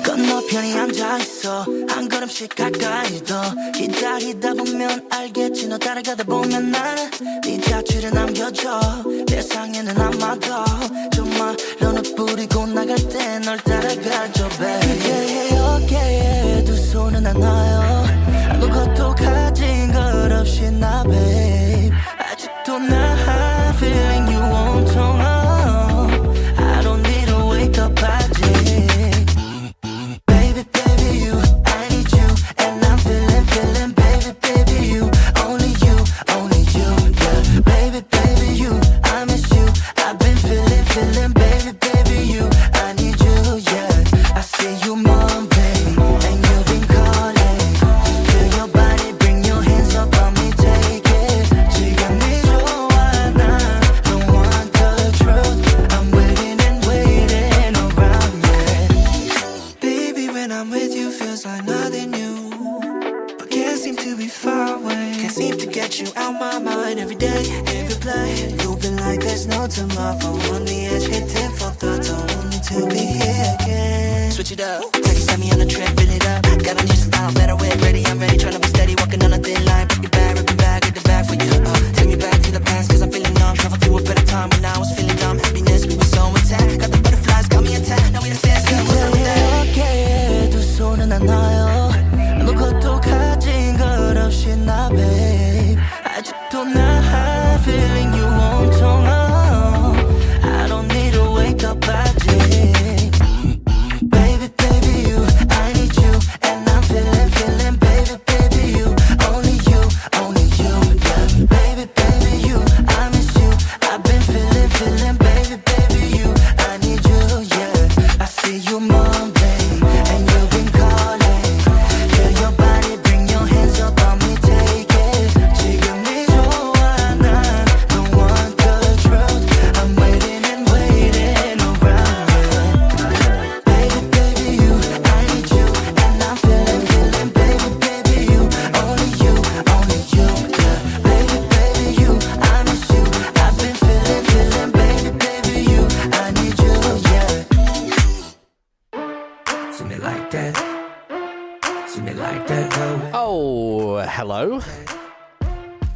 건너편에 앉아있어 한 걸음씩 가까이 더 기다리다 보면 알겠지 너 따라가다 보면 나는 네 자취를 남겨줘 세상에는 아마도 정말 너를 뿌리고 나갈 때 널 따라가줘 baby 그대의 어깨에 두 손은 안 놔요 아무것도 가진 것 없이 나 babe 아직도 나 feeling you 온통한 I don't need to wake up 아직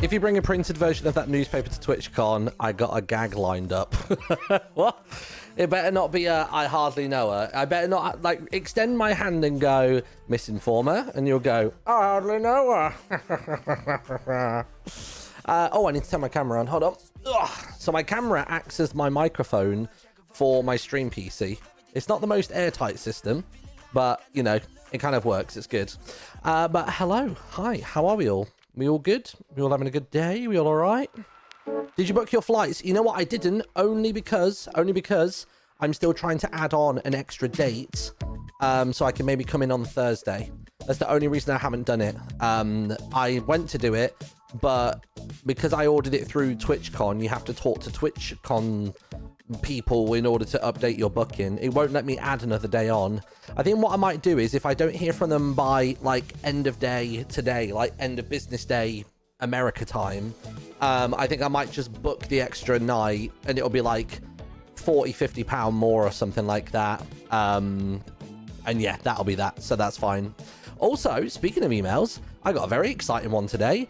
If you bring a printed version of that newspaper to TwitchCon, I got a gag lined up. What? It better not be a I hardly know her. I better not, like, extend my hand and go, misinformer, and you'll go, I hardly know her. Oh, I need to turn my camera on. Hold on. Ugh. So my camera acts as my microphone for my stream PC. It's not the most airtight system, but, you know, it kind of works. It's good. But hello. Hi. How are we all? We all good? We all having a good day? We all right? Did you book your flights? You know what? I didn't, only because I'm still trying to add on an extra date, so I can maybe come in on Thursday. That's the only reason I haven't done it. I went to do it, but because I ordered it through TwitchCon, you have to talk to TwitchCon people in order to update your booking. It won't let me add another day on. I think what I might do is if I don't hear from them by like end of day today, like end of business day America time, I think I might just book the extra night and it'll be like 40-50 pound more or something like that. And yeah, that'll be that, so that's fine. Also, speaking of emails, I got a very exciting one today.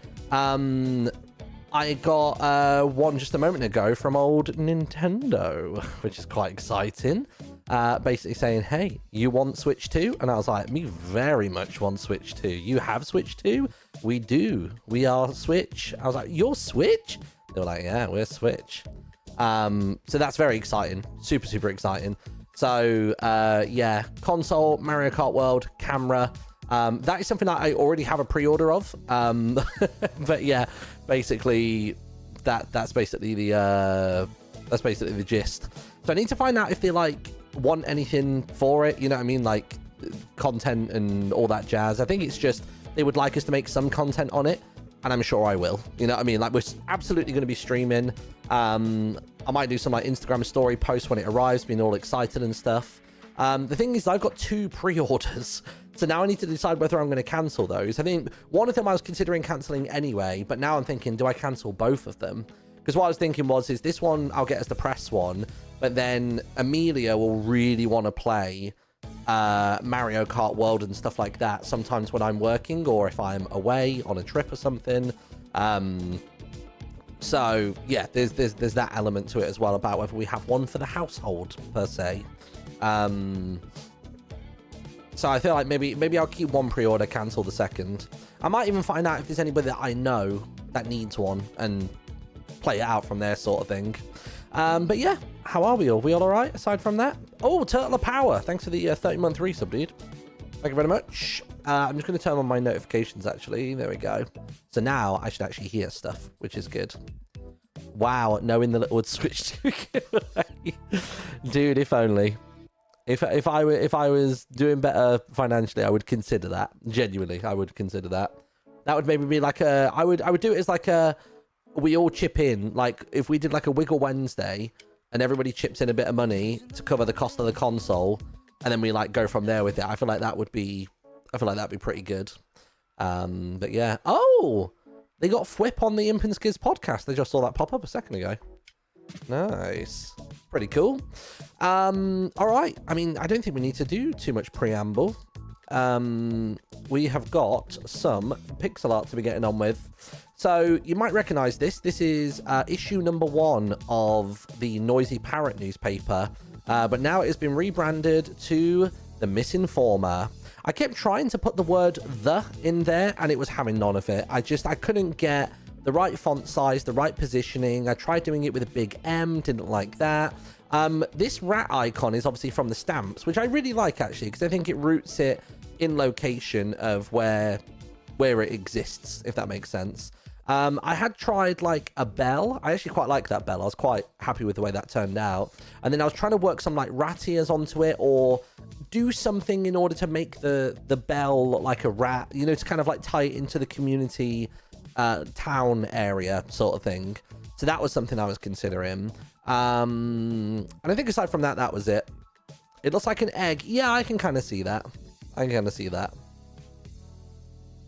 I got one just a moment ago from old Nintendo, which is quite exciting. Basically saying, hey, you want Switch 2? And I was like, me very much want Switch 2. You have Switch 2? We do. We are Switch. I was like, you're Switch? They were like, yeah, we're Switch. So that's very exciting. Super, super exciting. So, yeah, console, Mario Kart World, camera. That is something that I already have a pre-order of. But yeah, basically that's basically the gist. So I need to find out if they like want anything for it, you know what I mean, like content and all that jazz. I think it's just they would like us to make some content on it, and I'm sure I will, you know what I mean, like we're absolutely going to be streaming. I might do some like Instagram story posts when it arrives, being all excited and stuff. The thing is, I've got 2 pre-orders, so now I need to decide whether I'm going to cancel those. I think one of them I was considering cancelling anyway, but now I'm thinking, do I cancel both of them? Because what I was thinking is this one I'll get as the press one, but then Amelia will really want to play Mario Kart World and stuff like that sometimes when I'm working or if I'm away on a trip or something. So yeah, there's that element to it as well about whether we have one for the household per se. So I feel like maybe I'll keep one pre-order, cancel the second. I might even find out if there's anybody that I know that needs one and play it out from there, sort of thing. But yeah, how are we all? We all right aside from that? Oh, Turtle of Power, thanks for the 30-month resub, dude. Thank you very much. I'm just going to turn on my notifications, actually. There we go. So now I should actually hear stuff, which is good. Wow, knowing the little switch to giveaway. Dude, if only. If I was doing better financially, I would consider that. Genuinely, I would consider that. That would maybe be like a... I would do it as like a... We all chip in. Like, if we did like a Wiggle Wednesday and everybody chips in a bit of money to cover the cost of the console, and then we like go from there with it. I feel like that would be... I feel like that'd be pretty good. But yeah. Oh! They got Fwip on the Imp and Skiz podcast. They just saw that pop up a second ago. Nice. Pretty cool. All right. I mean, I don't think we need to do too much preamble. We have got some pixel art to be getting on with. So you might recognize this. This is issue number 1 of the Noisy Parrot newspaper. But now it has been rebranded to the Misinformer. I kept trying to put the word "the" in there, and it was having none of it. I couldn't get the right font size, the right positioning. I tried doing it with a big M, didn't like that. This rat icon is obviously from the stamps, which I really like, actually, because I think it roots it in location of where it exists, if that makes sense. I had tried like a bell. I actually quite like that bell. I was quite happy with the way that turned out. And then I was trying to work some like rat ears onto it, or do something in order to make the bell look like a rat, you know, to kind of like tie it into the community town area sort of thing. So that was something I was considering. And I think aside from that, that was it. It looks like an egg. Yeah, I can kind of see that. I can kind of see that.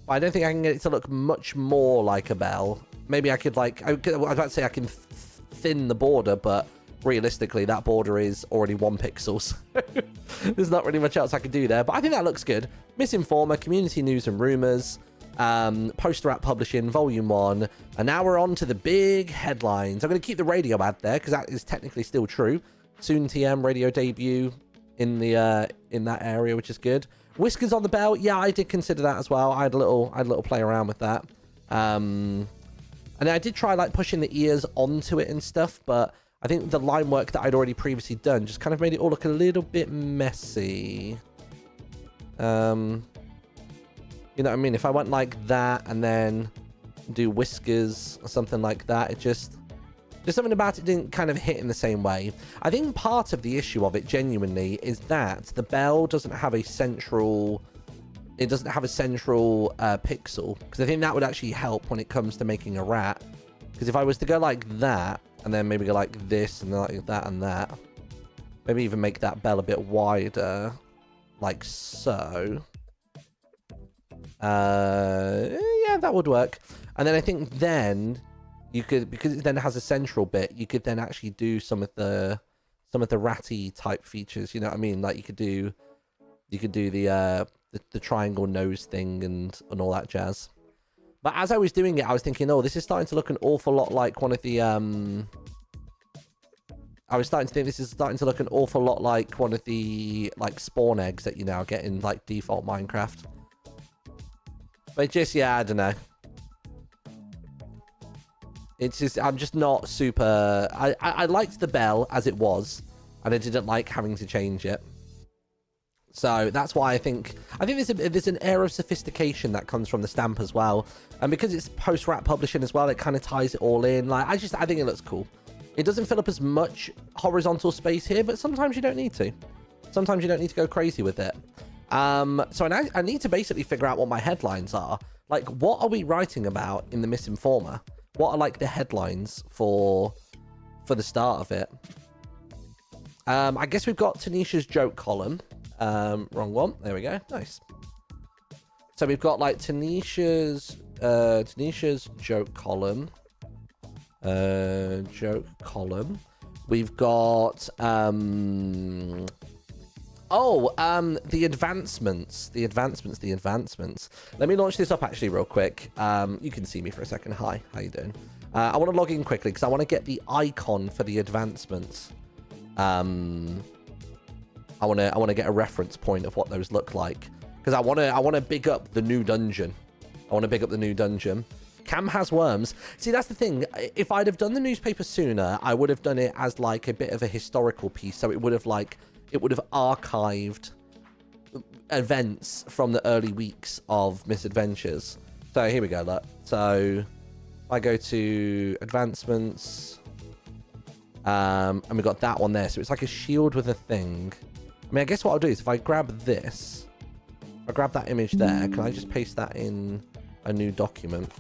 I don't think I can get it to look much more like a bell. Maybe I could like, I was about to say I can thin the border, but realistically that border is already 1 pixel. So there's not really much else I could do there, but I think that looks good. Misinformer, community news and rumors, Poster App Publishing, Volume 1. And now we're on to the big headlines. I'm going to keep the radio ad there because that is technically still true. Soon TM radio debut in the in that area, which is good. Whiskers on the bell. Yeah, I did consider that as well. I had a little play around with that. And I did try like pushing the ears onto it and stuff, but I think the line work that I'd already previously done just kind of made it all look a little bit messy. You know what I mean? If I went like that and then do whiskers or something like that, it just something about it didn't kind of hit in the same way. I think part of the issue of it genuinely is that the bell doesn't have a central... It doesn't have a central pixel, because I think that would actually help when it comes to making a rat. Because if I was to go like that, and then maybe go like this, and like that and that, maybe even make that bell a bit wider, like so. Yeah, that would work. And then I think then you could, because it then has a central bit, you could then actually do some of the ratty type features. You know what I mean? Like you could do the triangle nose thing and all that jazz. But as I was doing it, I was thinking, oh, this is starting to look an awful lot like one of the I was starting to think this is starting to look an awful lot like one of the like spawn eggs that you now get in like default Minecraft. But just, yeah, I don't know. It's just, I'm just not super... I liked the bell as it was, and I didn't like having to change it. So that's why I think there's an air of sophistication that comes from the stamp as well. And because it's post-wrap publishing as well, it kind of ties it all in. Like, I think it looks cool. It doesn't fill up as much horizontal space here, but sometimes you don't need to. Sometimes you don't need to go crazy with it. So I need to basically figure out what my headlines are. Like, what are we writing about in the Misinformer? What are like the headlines for the start of it? I guess we've got Tanisha's joke column. Wrong one. There we go. Nice. So we've got like Tanisha's joke column. Joke column. We've got the advancements. Let me launch this up actually real quick. You can see me for a second. Hi, how you doing? I want to log in quickly because I want to get the icon for the advancements. I want to get a reference point of what those look like because I want to big up the new dungeon. Cam has worms. See, that's the thing. If I'd have done the newspaper sooner, I would have done it as like a bit of a historical piece. So it would have archived events from the early weeks of Misadventures. So here we go. Look. So I go to advancements, and we got that one there. So it's like a shield with a thing. I mean, I guess what I'll do is if I grab this, I grab that image there. Can I just paste that in a new document?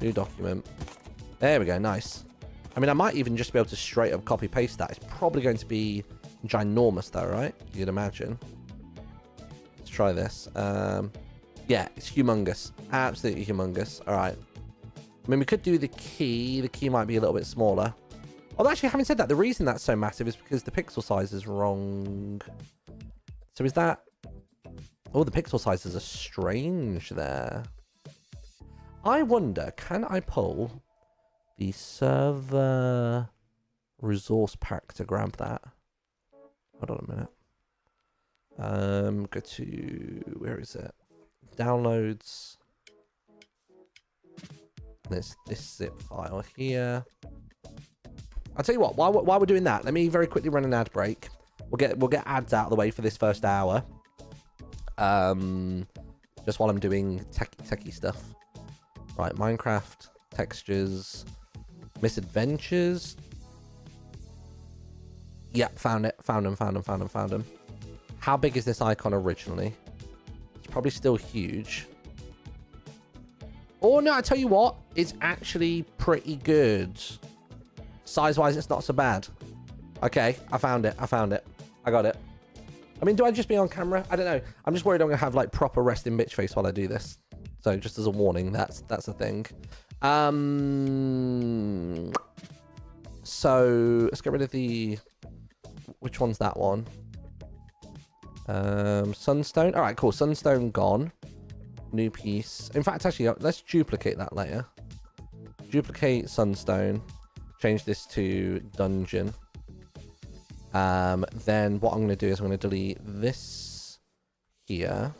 New document. There we go. Nice. I mean, I might even just be able to straight up copy paste that. It's probably going to be ginormous though, right? You'd imagine. Let's try this. Yeah, it's humongous. Absolutely humongous. All right. I mean, we could do the key. The key might be a little bit smaller. Although, actually, having said that, the reason that's so massive is because the pixel size is wrong. So is that... Oh, the pixel sizes are strange there. I wonder, can I pull the server resource pack to grab that? Hold on a minute. Go to... Where is it? Downloads. There's this zip file here. I'll tell you what, while we're doing that, let me very quickly run an ad break. We'll get ads out of the way for this first hour. Just while I'm doing techie stuff. Right, Minecraft, textures, Misadventures. Yeah, found it. Found them. How big is this icon originally? It's probably still huge. Oh no, I tell you what, it's actually pretty good. Size-wise, it's not so bad. Okay, I found it. I got it. I mean, do I just be on camera? I don't know. I'm just worried I'm going to have, like, proper resting bitch face while I do this. So, just as a warning, that's a thing. So, let's get rid of the... Which one's that one? Sunstone. All right, cool. Sunstone gone. New piece. In fact, actually, let's duplicate that later. Duplicate Sunstone. Change this to dungeon. Then what I'm going to do is I'm going to delete this here.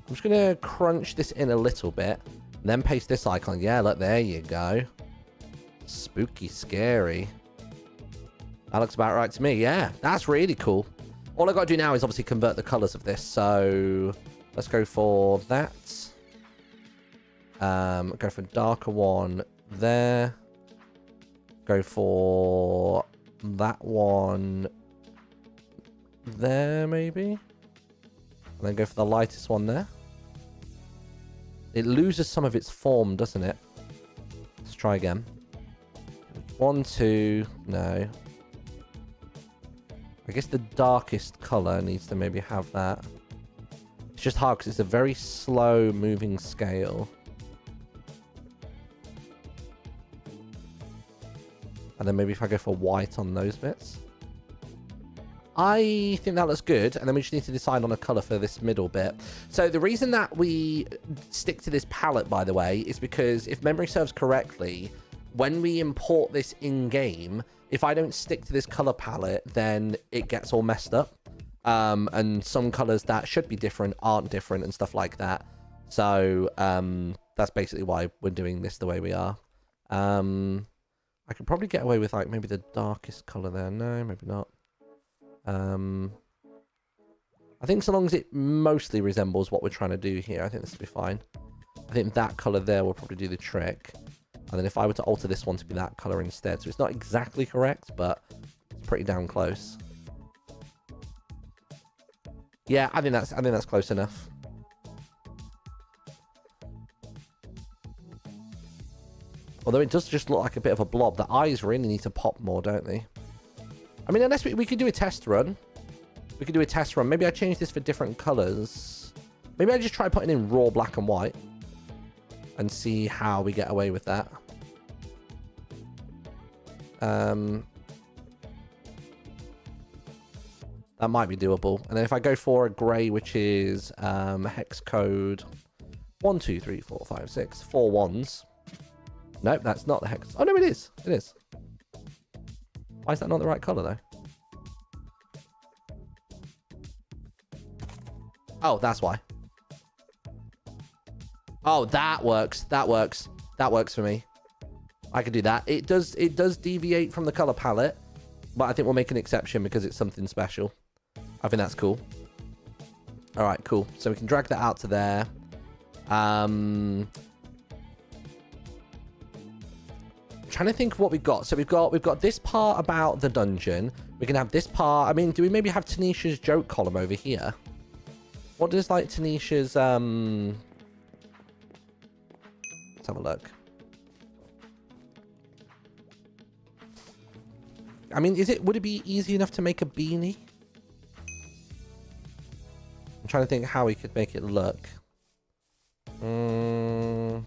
I'm just going to crunch this in a little bit. Then paste this icon. Yeah, look, there you go. Spooky, scary. That looks about right to me. Yeah, that's really cool. All I got to do now is obviously convert the colors of this. So let's go for that. Go for darker one there. Go for that one there, maybe. And then go for the lightest one there. It loses some of its form, doesn't it? Let's try again. 1, 2, no. I guess the darkest color needs to maybe have that. It's just hard because it's a very slow moving scale. And then maybe if I go for white on those bits. I think that looks good. And then we just need to decide on a color for this middle bit. So the reason that we stick to this palette, by the way, is because if memory serves correctly, when we import this in-game, if I don't stick to this color palette, then it gets all messed up. And some colors that should be different aren't different and stuff like that. So that's basically why we're doing this the way we are. I could probably get away with like maybe the darkest color there. No, maybe not. I think so long as it mostly resembles what we're trying to do here, I think this will be fine. I think that color there will probably do the trick. And then if I were to alter this one to be that color instead, so it's not exactly correct, but it's pretty damn close. Yeah, I think that's close enough. Although it does just look like a bit of a blob. The eyes really need to pop more, don't they? I mean, unless we could do a test run. We could do a test run. Maybe I change this for different colors. Maybe I just try putting in raw black and white. And see how we get away with that. That might be doable. And then if I go for a grey, which is hex code 1, 2, 3, 4, 5, 6, 4 ones. Nope, that's not the hex. Oh, no, it is. It is. Why is that not the right colour, though? Oh, that's why. Oh, that works. That works. That works for me. I can do that. It does deviate from the color palette, but I think we'll make an exception because it's something special. I think that's cool. All right, cool. So we can drag that out to there. Trying to think of what we've got. So we've got this part about the dungeon. We can have this part. I mean, do we maybe have Tanisha's joke column over here? What does like Tanisha's let's have a look. I mean, would it be easy enough to make a beanie? I'm trying to think how we could make it look. What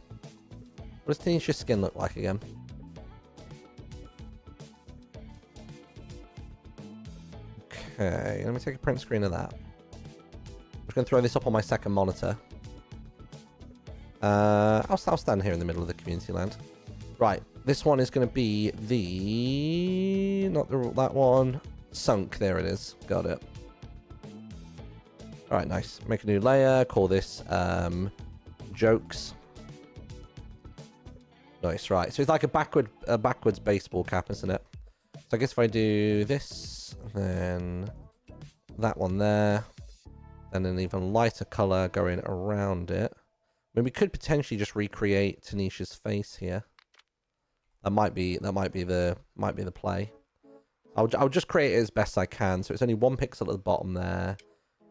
does Tanisha's skin look like again? Okay, let me take a print screen of that. I'm just going to throw this up on my second monitor. I'll stand here in the middle of the community land. Right, this one is going to be that one. Sunk, there it is. Got it. All right, nice. Make a new layer. Call this jokes. Nice, right. So it's like a backwards baseball cap, isn't it? So I guess if I do this, then that one there, and an even lighter color going around it. I mean, we could potentially just recreate Tanisha's face here. That might be the play. I'll just create it as best I can. So it's only 1 pixel at the bottom there.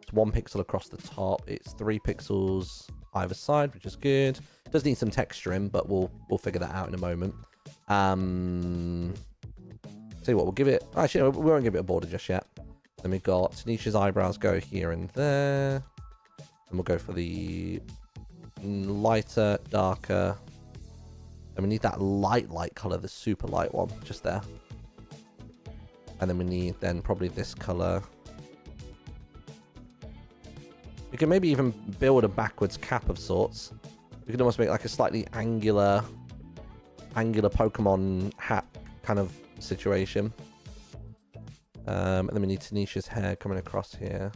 It's 1 pixel across the top. It's 3 pixels either side, which is good. It does need some texturing, but we'll figure that out in a moment. Tell you what, we'll give it. Actually, no, we won't give it a border just yet. Then we've got Tanisha's eyebrows go here and there. And we'll go for the lighter, darker. And we need that light color, the super light one, just there. And then we need probably this color. We can maybe even build a backwards cap of sorts. We could almost make like a slightly angular Pokemon hat kind of situation. And then we need Tanisha's hair coming across here.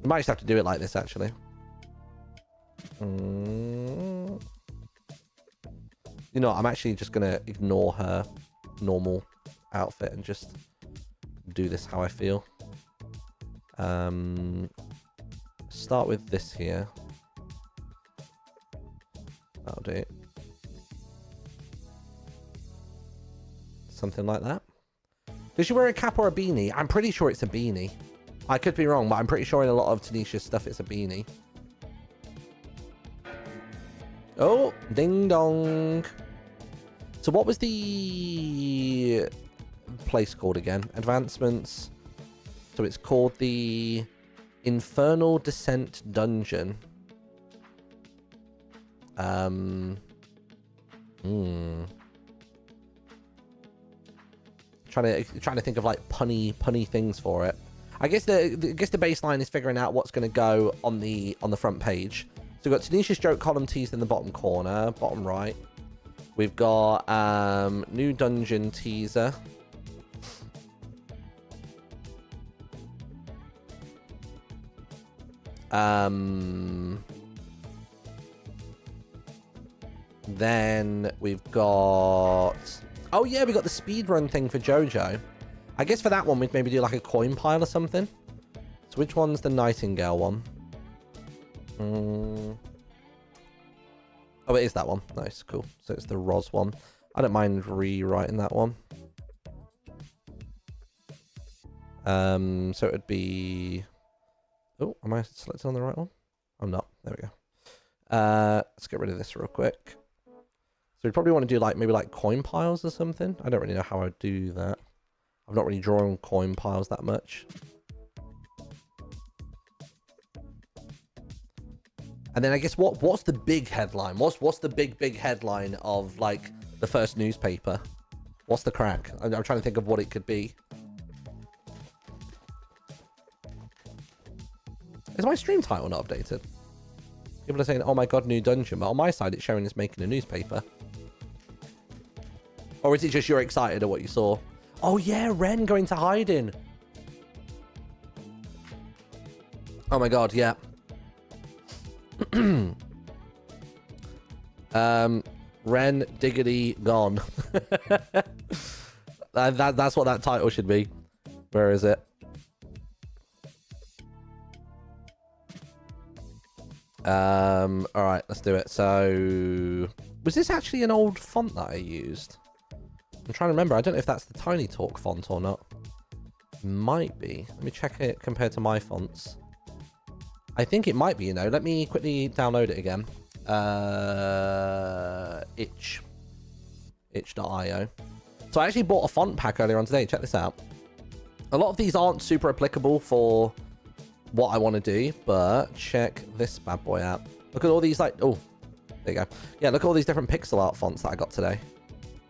We might just have to do it like this, actually. You know, I'm actually just going to ignore her normal outfit and just do this how I feel. Start with this here. That'll do it. Something like that. Does she wear a cap or a beanie? I'm pretty sure it's a beanie. I could be wrong, but I'm pretty sure in a lot of Tanisha's stuff it's a beanie. Oh, ding dong. So what was the place called again? Advancements. So it's called the Infernal Descent Dungeon. Trying to think of like punny things for it. I guess the baseline is figuring out what's going to go on the front page. So we've got Tanisha's joke column teased in the bottom corner, bottom right. We've got new dungeon teaser. Then we've got... Oh yeah, we got the speedrun thing for JoJo. I guess for that one, we'd maybe do like a coin pile or something. So which one's the Nightingale one? Oh, it is that one. Nice, cool. So it's the Roz one. I don't mind rewriting that one. So it would be... Oh, am I selected on the right one? I'm not. There we go. Let's get rid of this real quick. So we probably want to do like maybe like coin piles or something. I don't really know how I'd do that. I've not really drawn coin piles that much. And then I guess what's the big headline? What's the big headline of like the first newspaper? What's the crack? I'm trying to think of what it could be. Is my stream title not updated? People are saying, oh my god, new dungeon. But on my side, it's showing us making a newspaper. Or is it just you're excited at what you saw? Oh yeah, Ren going to hiding. Oh my god, yeah. Ren diggity gone. That's what that title should be. Where is it? All right, let's do it. So, was this actually an old font that I used? I'm trying to remember. I don't know if that's the Tiny Talk font or not. Might be. Let me check it compared to my fonts. I think it might be, you know. Let me quickly download it again. Itch.io. So I actually bought a font pack earlier on today. Check this out. A lot of these aren't super applicable for what I want to do, but check this bad boy out. Look at all these, like, oh, there you go. Yeah, look at all these different pixel art fonts that I got today.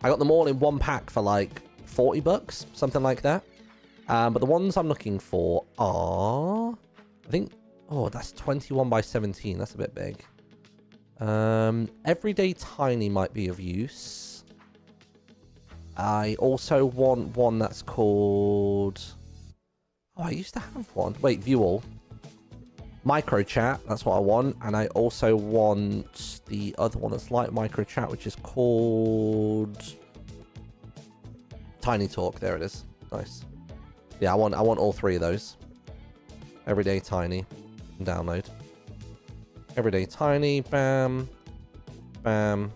I got them all in one pack for like 40 bucks, something like that. But the ones I'm looking for are, I think, oh, that's 21 by 17. That's a bit big. Everyday Tiny might be of use. I also want one that's called, oh, I used to have one. Wait, view all. Micro chat, that's what I want. And I also want the other one that's like micro chat, which is called Tiny Talk. There it is. Nice. Yeah, I want all three of those. Everyday Tiny. Download. Everyday Tiny. Bam. Bam.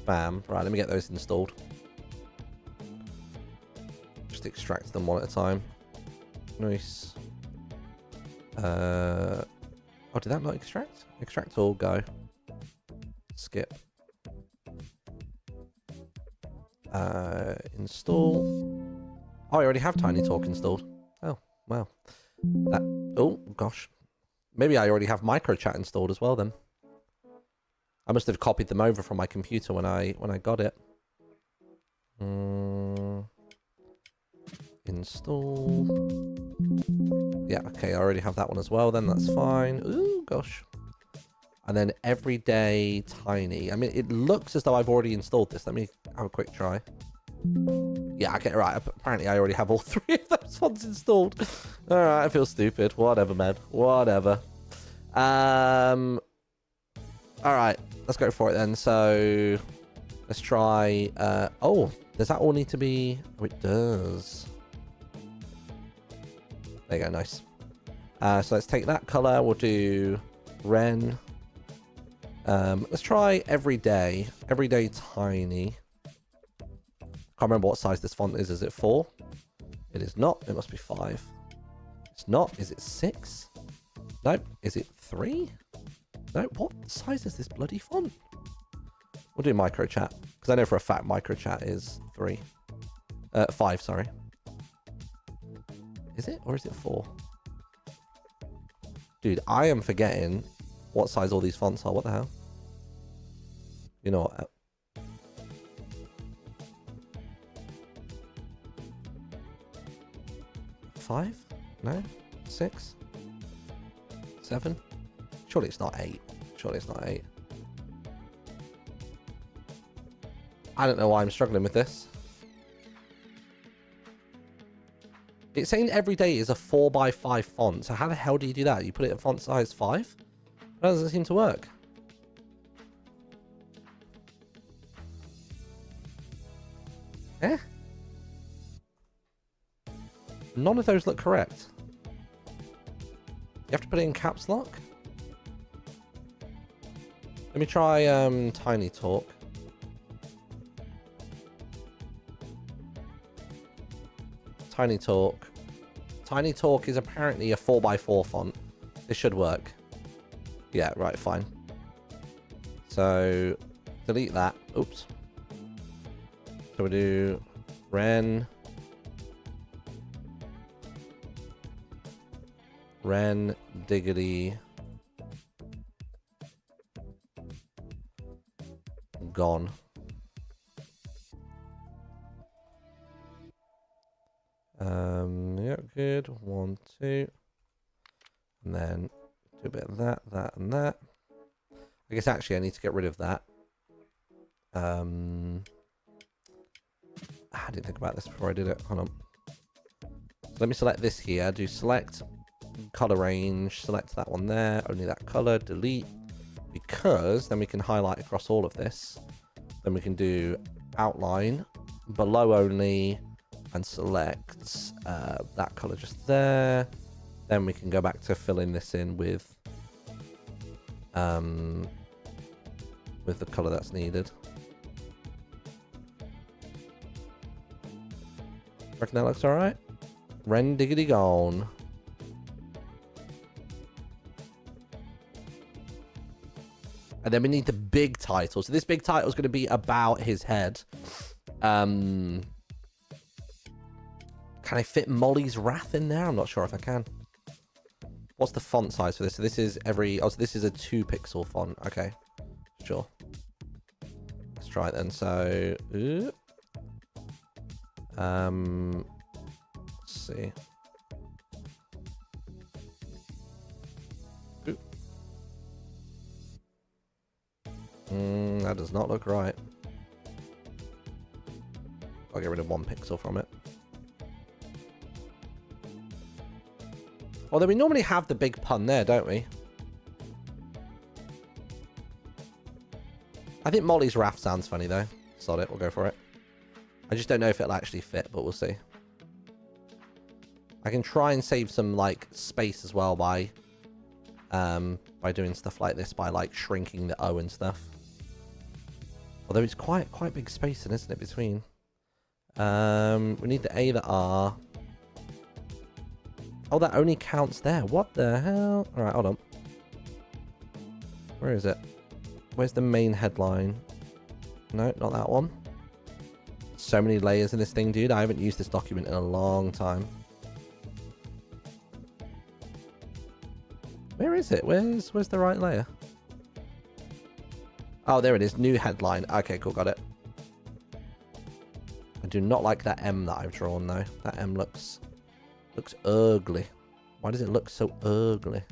Bam. Right, let me get those installed. Just extract them one at a time. Nice. Oh, did that not extract? Extract all, go. Skip. Install. Oh, I already have Tiny Talk installed. Oh, wow. Oh, gosh. Maybe I already have microchat installed as well then. I must have copied them over from my computer when I got it. Install. Yeah, okay, I already have that one as well then, that's fine. Ooh, gosh. And then Everyday Tiny. I mean, it looks as though I've already installed this. Let me have a quick try. Yeah, okay, right. Apparently, I already have all three of those fonts installed. All right, I feel stupid. Whatever, man. Whatever. All right, let's go for it then. So, let's try... oh, does that all need to be... Oh, it does. There you go, nice. So let's take that color. We'll do Ren. Let's try Everyday. Everyday Tiny. Can't remember what size this font is. Is it 4? It is not. It must be 5. It's not. Is it 6? Nope. Is it 3? No. What size is this bloody font? We'll do microchat. Because I know for a fact microchat is 3. 5, sorry. Is it? Or is it 4? Dude, I am forgetting what size all these fonts are. What the hell? You know what? 5? No? 6? 7? Surely it's not 8. Surely it's not 8. I don't know why I'm struggling with this. It's saying Everyday is a 4x5 font. So how the hell do you do that? You put it at font size 5? That doesn't seem to work. Eh? None of those look correct. You have to put it in caps lock? Let me try Tiny Talk. Tiny Talk. Tiny Talk is apparently a 4x4 font. This should work. Yeah, right, fine. So, delete that. Oops. So we do Ren. Ren Diggity Gone. Yeah, good. 1, 2. And then do a bit of that, that, and that. I guess actually I need to get rid of that. I didn't think about this before I did it. Hold on. So let me select this here. Do select color range. Select that one there. Only that color. Delete. Because then we can highlight across all of this. Then we can do outline, below only, and select that color just there. Then we can go back to filling this in with the color that's needed. Reckon that looks alright? Ren diggity gone. And then we need the big title. So this big title is going to be about his head. Can I fit Molly's Wrath in there? I'm not sure if I can. What's the font size for this? So this is so this is a 2 pixel font. Okay, sure. Let's try it then. So, let's see. That does not look right. I'll get rid of 1 pixel from it. Although we normally have the big pun there, don't we? I think Molly's Wrath sounds funny though. Sod it, we'll go for it. I just don't know if it'll actually fit, but we'll see. I can try and save some like space as well by doing stuff like this, by like shrinking the O and stuff. Although it's quite big spacing, isn't it, between? We need the A, the R. Oh, that only counts there. What the hell? All right, hold on. Where is it? Where's the main headline? No, not that one. So many layers in this thing, dude. I haven't used this document in a long time. Where is it? Where's the right layer? Oh, there it is. New headline. Okay, cool. Got it. I do not like that M that I've drawn, though. That M looks ugly. Why does it look so ugly?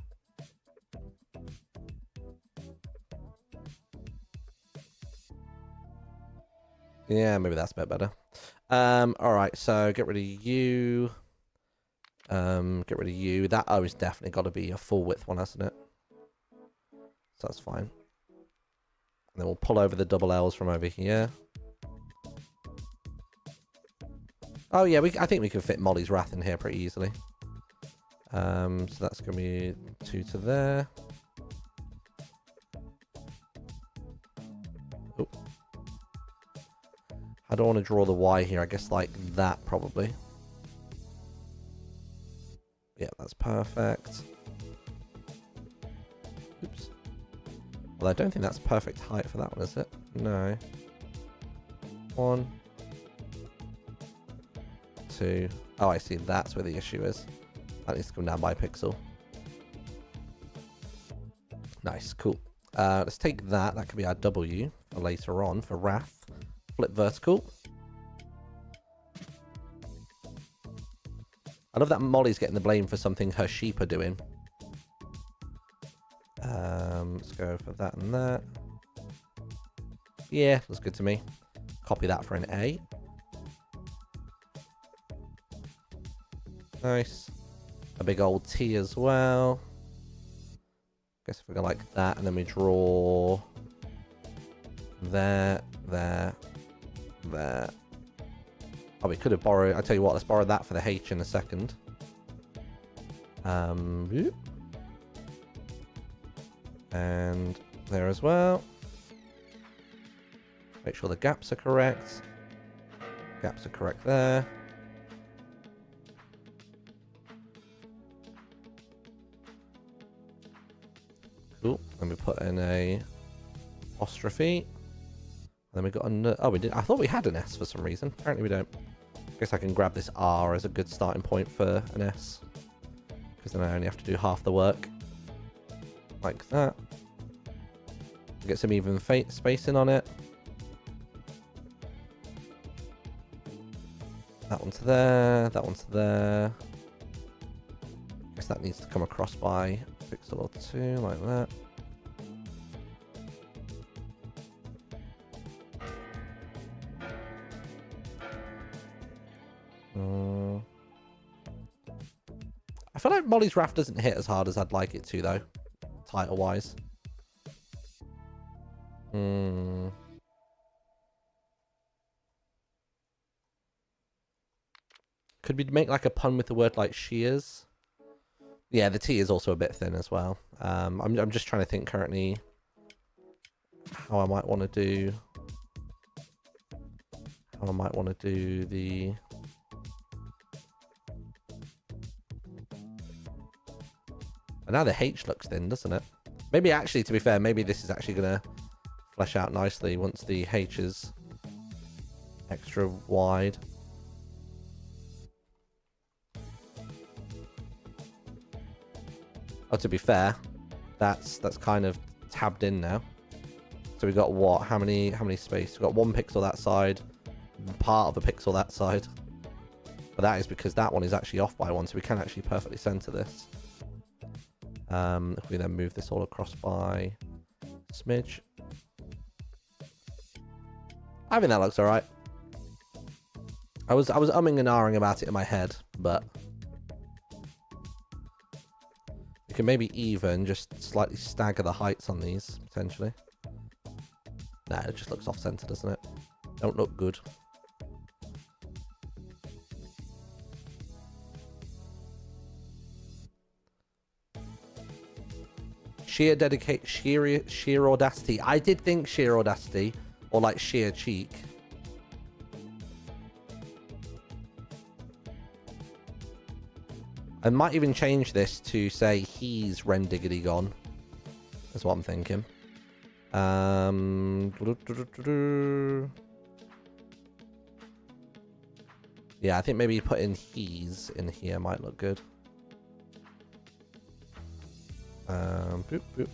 Yeah, maybe that's a bit better. Alright, so get rid of you. Get rid of you. That O is definitely got to be a full width one, hasn't it? So that's fine. And then we'll pull over the double L's from over here. Oh yeah, I think we can fit Molly's Wrath in here pretty easily. So that's going to be 2 to there. Oh. I don't want to draw the Y here. I guess like that probably. Yeah, that's perfect. Oops. Well, I don't think that's perfect height for that one, is it? No. 1, 2. Oh, I see. That's where the issue is. That needs to come down by a pixel. Nice, cool. Let's take that. That could be our W for later on for Wrath. Flip vertical. I love that Molly's getting the blame for something her sheep are doing. Let's go for that and that. Yeah, looks good to me. Copy that for an A. Nice. A big old T as well. Guess if we go like that, and then we draw there, there, there. Oh, we could have borrowed. I tell you what, let's borrow that for the H in a second. And there as well. Make sure the gaps are correct. Gaps are correct there. Cool. Then we put in a apostrophe. And then we got a... Oh, we did. I thought we had an S for some reason. Apparently we don't. I guess I can grab this R as a good starting point for an S. Because then I only have to do half the work. Like that. Get some even spacing on it. That one to there, that one to there. Guess that needs to come across by a pixel or two, like that. I feel like Molly's Raft doesn't hit as hard as I'd like it to, though, title-wise. Could we make like a pun with the word like shears? Yeah, the T is also a bit thin as well. I'm just trying to think currently how I might want to do the. And now the H looks thin, doesn't it? Maybe actually, to be fair, maybe this is actually gonna flesh out nicely once the H is extra wide. Oh, to be fair, that's kind of tabbed in now. So we've got what? How many space? We've got 1 pixel that side, part of a pixel that side. But that is because that one is actually off by 1, so we can actually perfectly center this. If we then move this all across by a smidge. I think that looks alright. I was umming and ahhing about it in my head, but we can maybe even just slightly stagger the heights on these, potentially. Nah, it just looks off-center, doesn't it? Don't look good. Sheer audacity. I did think sheer audacity, or like sheer cheek. I might even change this to say he's rendiggity gone. That's what I'm thinking. Yeah, I think maybe putting he's in here might look good. Boop, boop.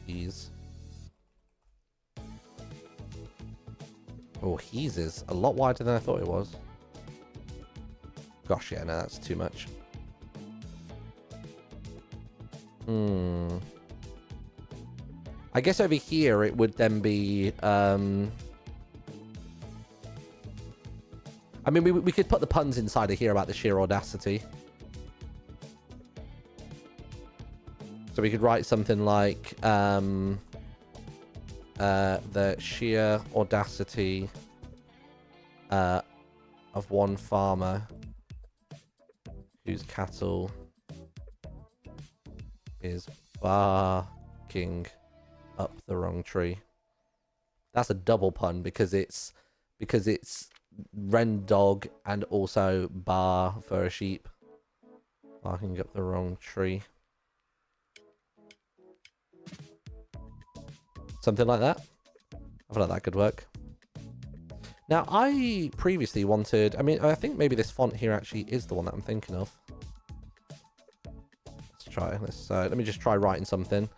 He's. Oh, he's is a lot wider than I thought it was. Gosh, yeah, no, that's too much. I guess over here it would then be, I mean, we could put the puns inside of here about the sheer audacity. So we could write something like, the sheer audacity of one farmer whose cattle is barking up the wrong tree. That's a double pun because it's wren dog and also bar for a sheep. Barking up the wrong tree. Something like that. I feel like that could work. Now, I previously wanted... I mean, I think maybe this font here actually is the one that I'm thinking of. Let's try this. Let me just try writing something.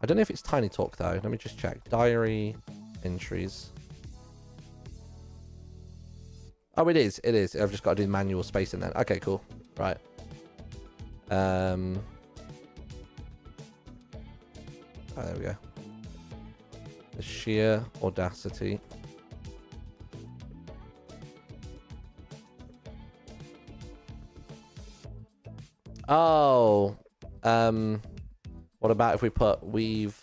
I don't know if it's Tiny Talk, though. Let me just check. Diary entries. Oh, it is. It is. I've just got to do manual spacing then. Okay, cool. Right. Oh, there we go. The sheer audacity. Oh. What about if we put, we've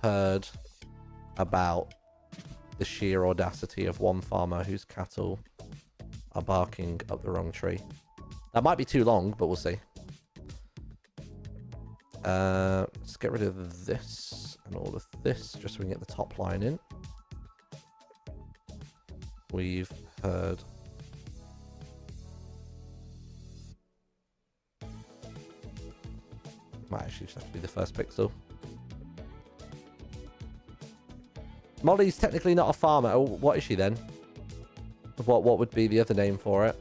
heard about the sheer audacity of one farmer whose cattle are barking up the wrong tree. That might be too long, but we'll see. Let's get rid of this and all of this, just so we can get the top line in. We've heard. Might actually just have to be the first pixel. Molly's technically not a farmer. Oh, what is she then? What would be the other name for it?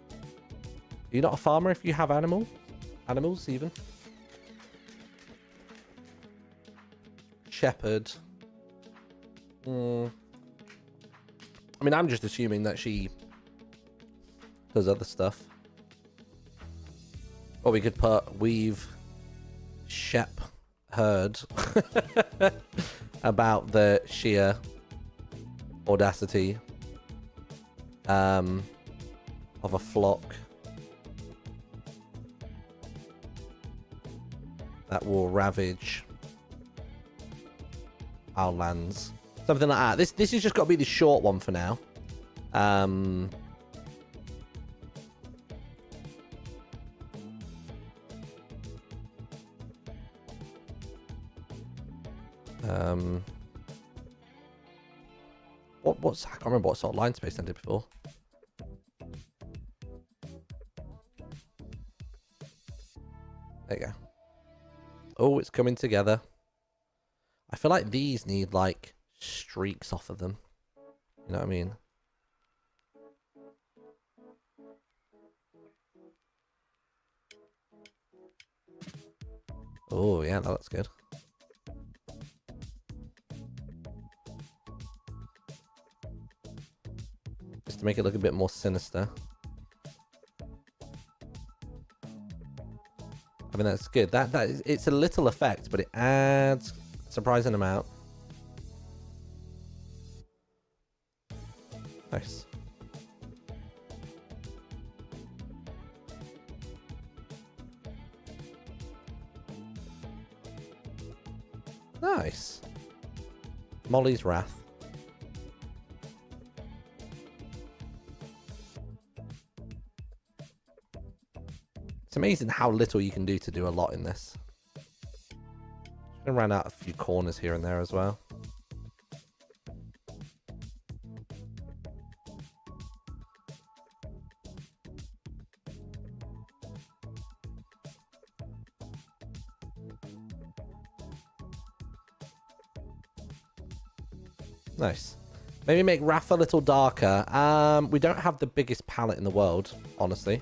Are you not a farmer if you have animals? Animals, even? Shepherd. I mean, I'm just assuming that she There's other stuff. Or we could put we've Shep heard about the sheer audacity of a flock that will ravage our lands. Something like that. This has just got to be the short one for now. What's I can't remember what sort of line space I did before. There you go. Oh, it's coming together. I feel like these need like streaks off of them. You know what I mean? Oh yeah, that looks good. Just to make it look a bit more sinister. I mean, that's good. It's a little effect, but it adds a surprising amount. Nice. Nice. Molly's Wrath. It's amazing how little you can do to do a lot in this. I ran out a few corners here and there as well. Nice. Maybe make Wrath a little darker. We don't have the biggest palette in the world, honestly.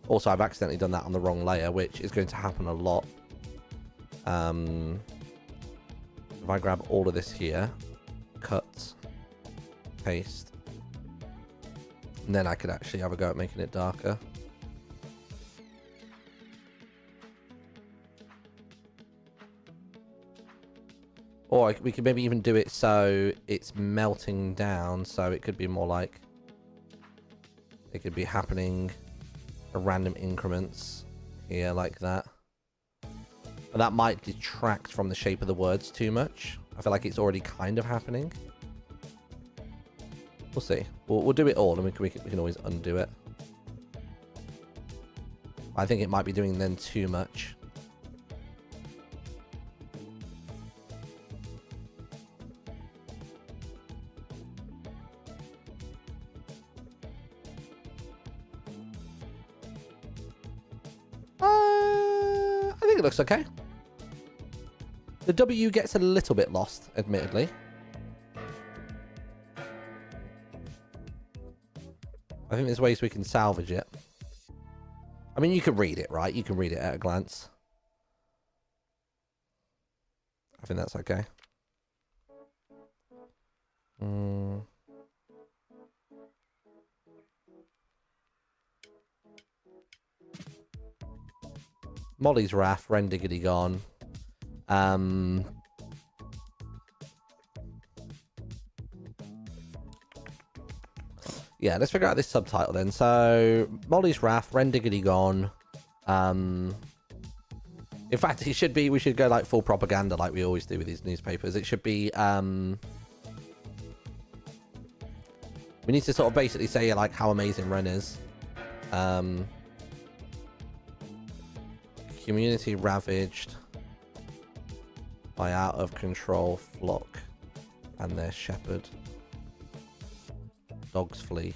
Also, I've accidentally done that on the wrong layer, which is going to happen a lot. If I grab all of this here, cut, paste, and then I could actually have a go at making it darker. Or we could maybe even do it so it's melting down, so it could be more like it could be happening at random increments here like that. But that might detract from the shape of the words too much. I feel like it's already kind of happening. We'll see. We'll do it all, and we can always undo it. I think it might be doing then too much. I think it looks okay. The W gets a little bit lost, admittedly. I think there's ways we can salvage it. I mean, you can read it, right? You can read it at a glance. I think that's okay. Molly's Wrath, Rendiggity gone. Yeah, let's figure out this subtitle then. So, Molly's Wrath, Rendiggity gone. In fact, it should be, we should go like full propaganda like we always do with these newspapers. It should be, we need to sort of basically say like how amazing Ren is. Community ravaged by out of control flock and their shepherd. Dogs flee.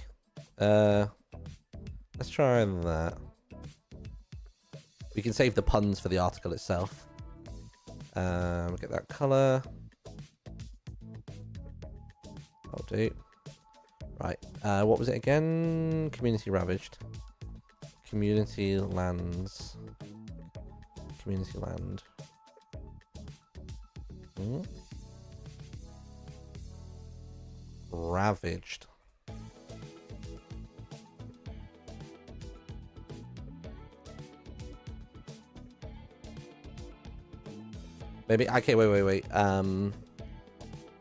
Let's try that. We can save the puns for the article itself. Get that color. I'll do. Right. What was it again? Community ravaged. Community lands. Community land. Ravaged. Maybe, okay, wait.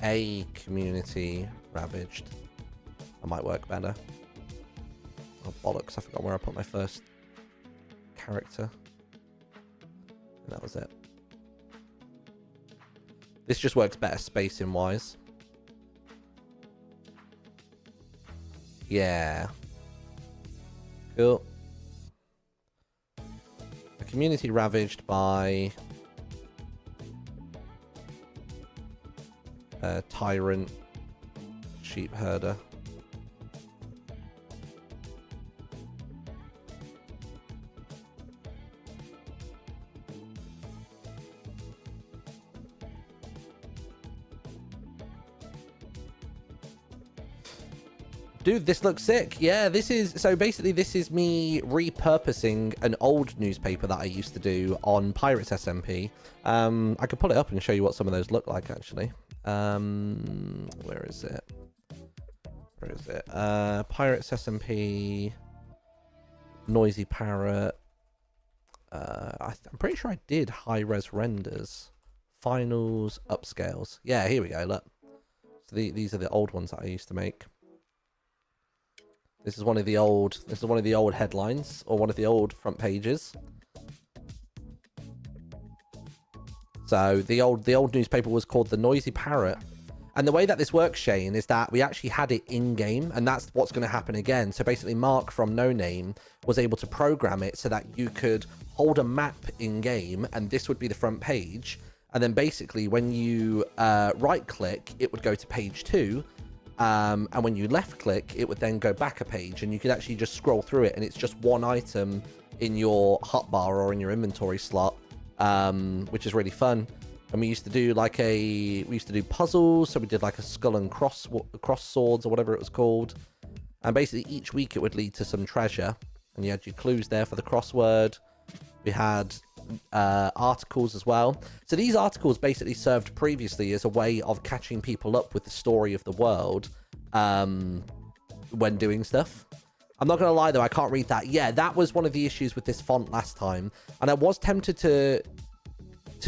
A community ravaged. That might work better. Oh, bollocks, I forgot where I put my first character. And that was it. This just works better spacing-wise. Yeah. Cool. A community ravaged by a tyrant sheep herder. Dude, this looks sick. Yeah, this is... So basically, this is me repurposing an old newspaper that I used to do on Pirates SMP. I could pull it up and show you what some of those look like, actually. Where is it? Where is it? Pirates SMP... Noisy Parrot. I'm pretty sure I did high-res renders. Finals, upscales. Yeah, here we go, look. So these are the old ones that I used to make. This is one of the old headlines, or one of the old front pages. So the old newspaper was called the Noisy Parrot. And the way that this works, Shane, is that we actually had it in-game, and that's what's going to happen again. So basically, Mark from No Name was able to program it so that you could hold a map in-game, and this would be the front page. And then basically, when you right-click, it would go to page 2. And when you left-click, it would then go back a page, and you could actually just scroll through it, and it's just one item in your hotbar or in your inventory slot, which is really fun. And we used to do puzzles, so we did like a skull and cross swords or whatever it was called. And basically each week it would lead to some treasure, and you had your clues there for the crossword. We had articles as well. So these articles basically served previously as a way of catching people up with the story of the world when doing stuff. I'm not going to lie, though, I can't read that. Yeah, that was one of the issues with this font last time. And I was tempted to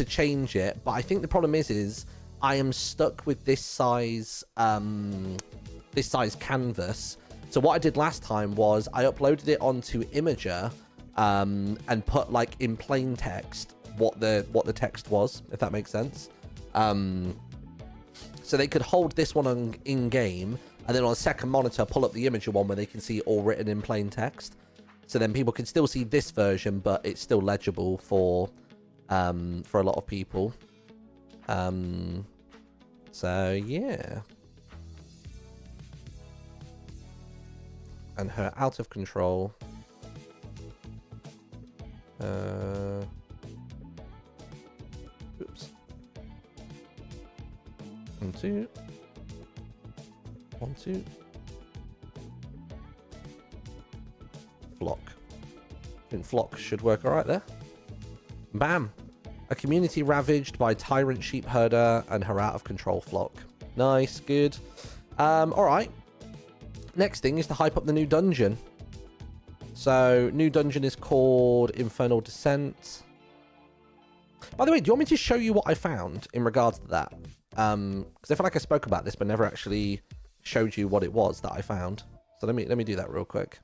change it, but I think the problem is I am stuck with this size canvas. So what I did last time was I uploaded it onto Imager and put like in plain text what the text was, if that makes sense. So they could hold this one on in game, and then on a second monitor pull up the Imager one where they can see it all written in plain text. So then people can still see this version, but it's still legible for a lot of people. So yeah. And her out of control. Oops. 1, 2. 1, 2. Flock. I think flock should work alright there. Bam. A community ravaged by tyrant sheep herder and her out of control flock. Nice, good. Alright. Next thing is to hype up the new dungeon. So, new dungeon is called Infernal Descent. By the way, do you want me to show you what I found in regards to that? Because I feel like I spoke about this, but never actually showed you what it was that I found. So let me do that real quick.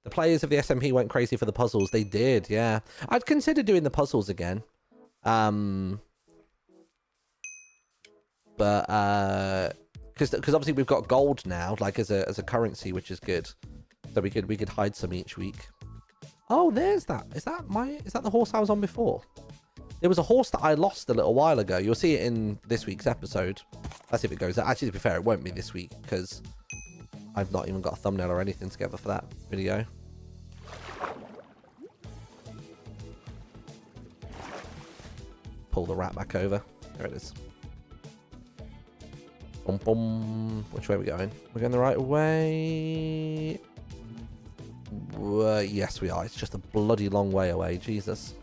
The players of the SMP went crazy for the puzzles. They did, yeah. I'd consider doing the puzzles again. But because obviously we've got gold now, like as a currency, which is good. So we could hide some each week. Oh, there's that. Is that the horse I was on before? There was a horse that I lost a little while ago. You'll see it in this week's episode. Let's see if it goes. Actually, to be fair, it won't be this week because I've not even got a thumbnail or anything together for that video. Pull the rat back over. There it is. Boom, boom. Which way are we going? We're going the right way. Yes, we are. It's just a bloody long way away. Jesus.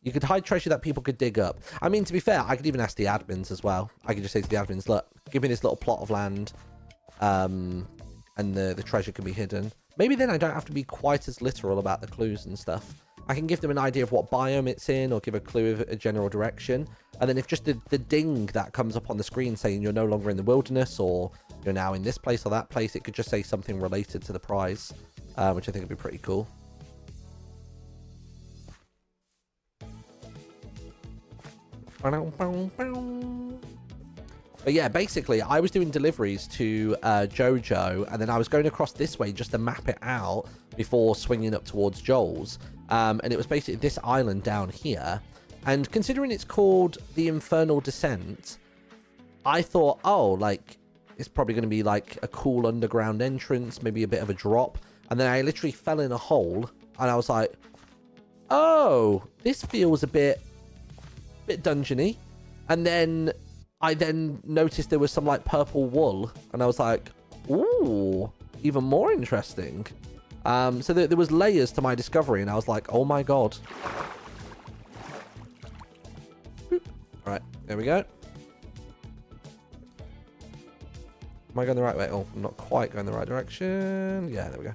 You could hide treasure that people could dig up. I mean, to be fair, I could even ask the admins as well. I could just say to the admins, look, give me this little plot of land. And the treasure can be hidden. Maybe then I don't have to be quite as literal about the clues and stuff. I can give them an idea of what biome it's in or give a clue of a general direction. And then if just the ding that comes up on the screen saying you're no longer in the wilderness or you're now in this place or that place, it could just say something related to the prize, which I think would be pretty cool. But yeah, basically, I was doing deliveries to Jojo, and then I was going across this way just to map it out before swinging up towards Joel's. And it was basically this island down here. And considering it's called the Infernal Descent, I thought, oh, like, it's probably going to be like a cool underground entrance, maybe a bit of a drop. And then I literally fell in a hole, and I was like, oh, this feels a bit dungeony. And then I noticed there was some like purple wool, and I was like, ooh, even more interesting. So there was layers to my discovery, and I was like, oh my god. Boop. All right, there we go. Am I going the right way? Oh, I'm not quite going the right direction. Yeah, there we go.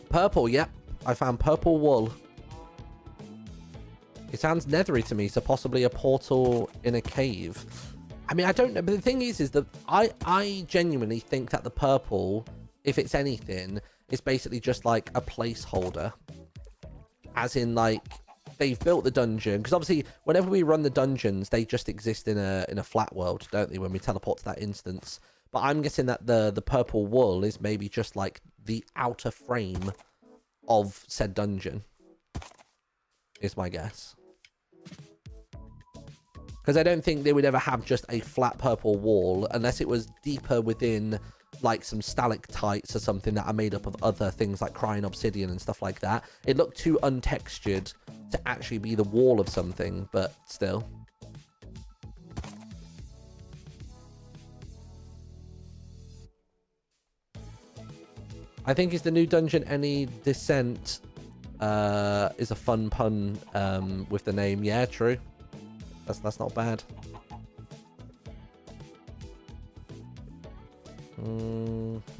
Purple, yep. I found purple wool. It sounds nethery to me, so possibly a portal in a cave. I mean, I don't know, but the thing is that I genuinely think that the purple, if it's anything, is basically just like a placeholder. As in, like, they've built the dungeon, because obviously, whenever we run the dungeons, they just exist in a flat world, don't they, when we teleport to that instance. But I'm guessing that the purple wool is maybe just like the outer frame of said dungeon, is my guess. Because I don't think they would ever have just a flat purple wall unless it was deeper within like some stalactites or something that are made up of other things like crying obsidian and stuff like that. It looked too untextured to actually be the wall of something, but still. I think is the new dungeon any descent is a fun pun with the name. Yeah, true. That's not bad.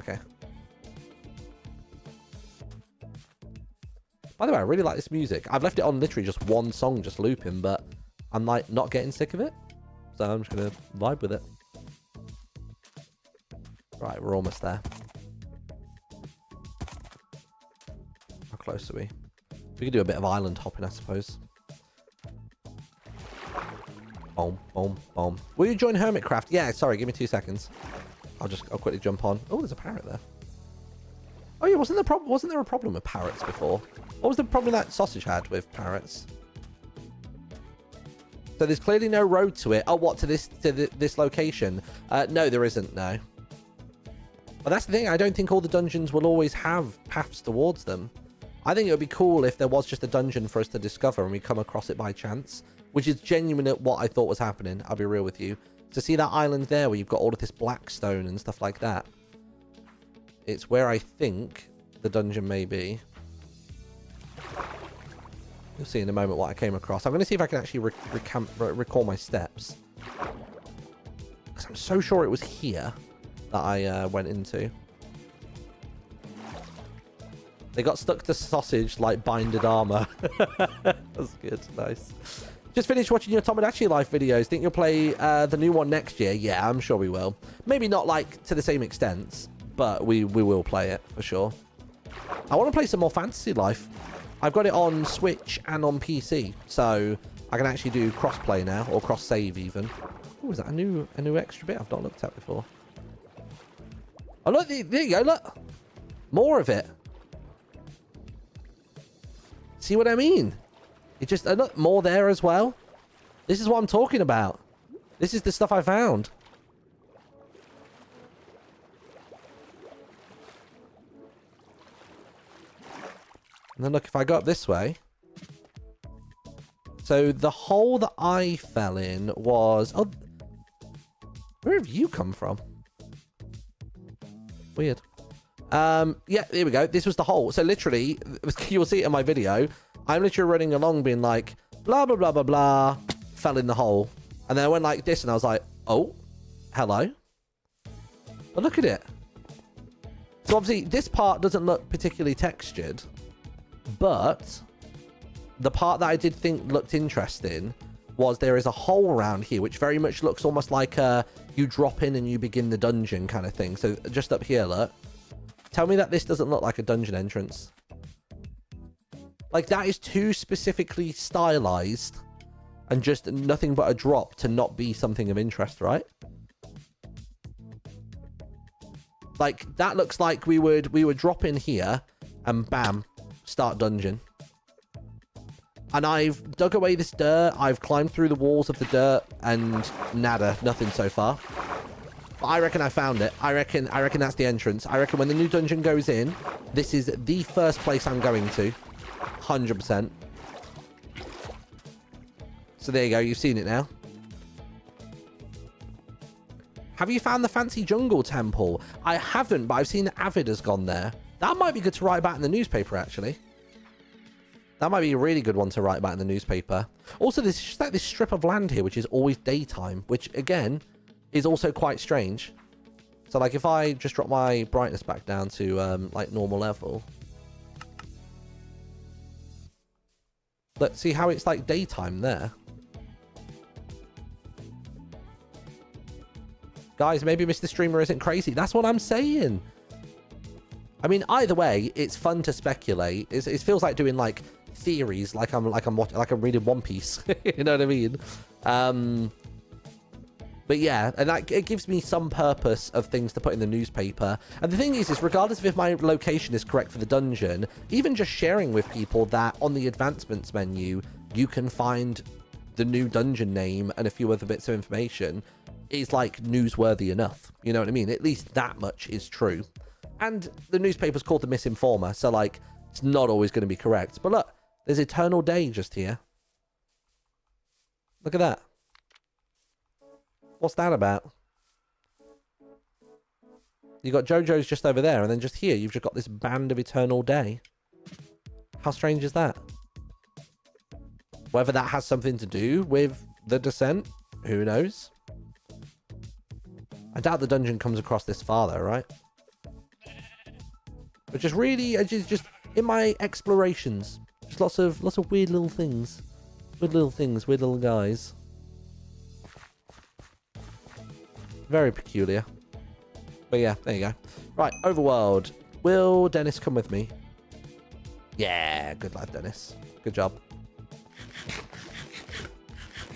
Okay. By the way, I really like this music. I've left it on literally just one song just looping, but I'm like not getting sick of it. So I'm just going to vibe with it. Right, we're almost there. How close are we? We could do a bit of island hopping, I suppose. Boom, boom, boom. Will you join Hermitcraft? Yeah, sorry, give me 2 seconds. I'll quickly jump on. Oh, there's a parrot there. Oh yeah, wasn't there a problem with parrots before? What was the problem that Sausage had with parrots? So there's clearly no road to it. Oh, what, to this location? No, there isn't, no. But that's the thing, I don't think all the dungeons will always have paths towards them. I think it would be cool if there was just a dungeon for us to discover and we come across it by chance. Which is genuinely what I thought was happening, I'll be real with you. To see that island there where you've got all of this black stone and stuff like that. It's where I think the dungeon may be. You'll see in a moment what I came across. I'm going to see if I can actually recall my steps. Because I'm so sure it was here that I went into. They got stuck to Sausage like binded armor. That's good, nice. Just finished watching your Tomodachi Life videos. Think you'll play the new one next year? Yeah, I'm sure we will. Maybe not like to the same extent, but we will play it for sure. I want to play some more Fantasy Life. I've got it on Switch and on PC, so I can actually do cross-play now, or cross-save even. Oh, is that a new extra bit I've not looked at before? Oh, look, there you go, look. More of it. See what I mean? It just, look, more there as well. This is what I'm talking about. This is the stuff I found. And then look, if I go up this way. So the hole that I fell in was... Oh, where have you come from? Weird. Yeah, here we go. This was the hole. So literally, you'll see it in my video. I'm literally running along being like, blah, blah, blah, blah, blah. Fell in the hole. And then I went like this and I was like, oh, hello. But look at it. So obviously, this part doesn't look particularly textured. But the part that I did think looked interesting was there is a hole around here, which very much looks almost like you drop in and you begin the dungeon kind of thing. So just up here, look. Tell me that this doesn't look like a dungeon entrance. Like, that is too specifically stylized and just nothing but a drop to not be something of interest, right? Like, that looks like we would drop in here and bam, start dungeon. And I've dug away this dirt. I've climbed through the walls of the dirt and nada, nothing so far. But I reckon I found it. I reckon that's the entrance. I reckon when the new dungeon goes in, this is the first place I'm going to. 100%. So there you go. You've seen it now. Have you found the fancy jungle temple? I haven't, but I've seen that Avid has gone there. That might be good to write about in the newspaper, actually. That might be a really good one to write about in the newspaper. Also, there's just like this strip of land here, which is always daytime, which, again, is also quite strange. So, like, if I just drop my brightness back down to, like, normal level. Let's see how it's, like, daytime there. Guys, maybe Mr. Streamer isn't crazy. That's what I'm saying. I mean, either way, it's fun to speculate. It feels like doing, like, theories, like I'm reading One Piece. You know what I mean? But yeah, and that it gives me some purpose of things to put in the newspaper. And the thing is regardless of if my location is correct for the dungeon, even just sharing with people that on the advancements menu, you can find the new dungeon name and a few other bits of information is like newsworthy enough. You know what I mean? At least that much is true. And the newspaper's called The Misinformer, so like it's not always going to be correct. But look, there's Eternal Day just here. Look at that. What's that about? You got JoJo's just over there, and then just here, you've just got this band of Eternal Day. How strange is that? Whether that has something to do with the descent, who knows? I doubt the dungeon comes across this far, though, right? But just really, just in my explorations, just lots of weird little things, weird little guys. Very peculiar. But yeah, there you go. Right, Overworld. Will Dennis come with me? Yeah, good life, Dennis. Good job.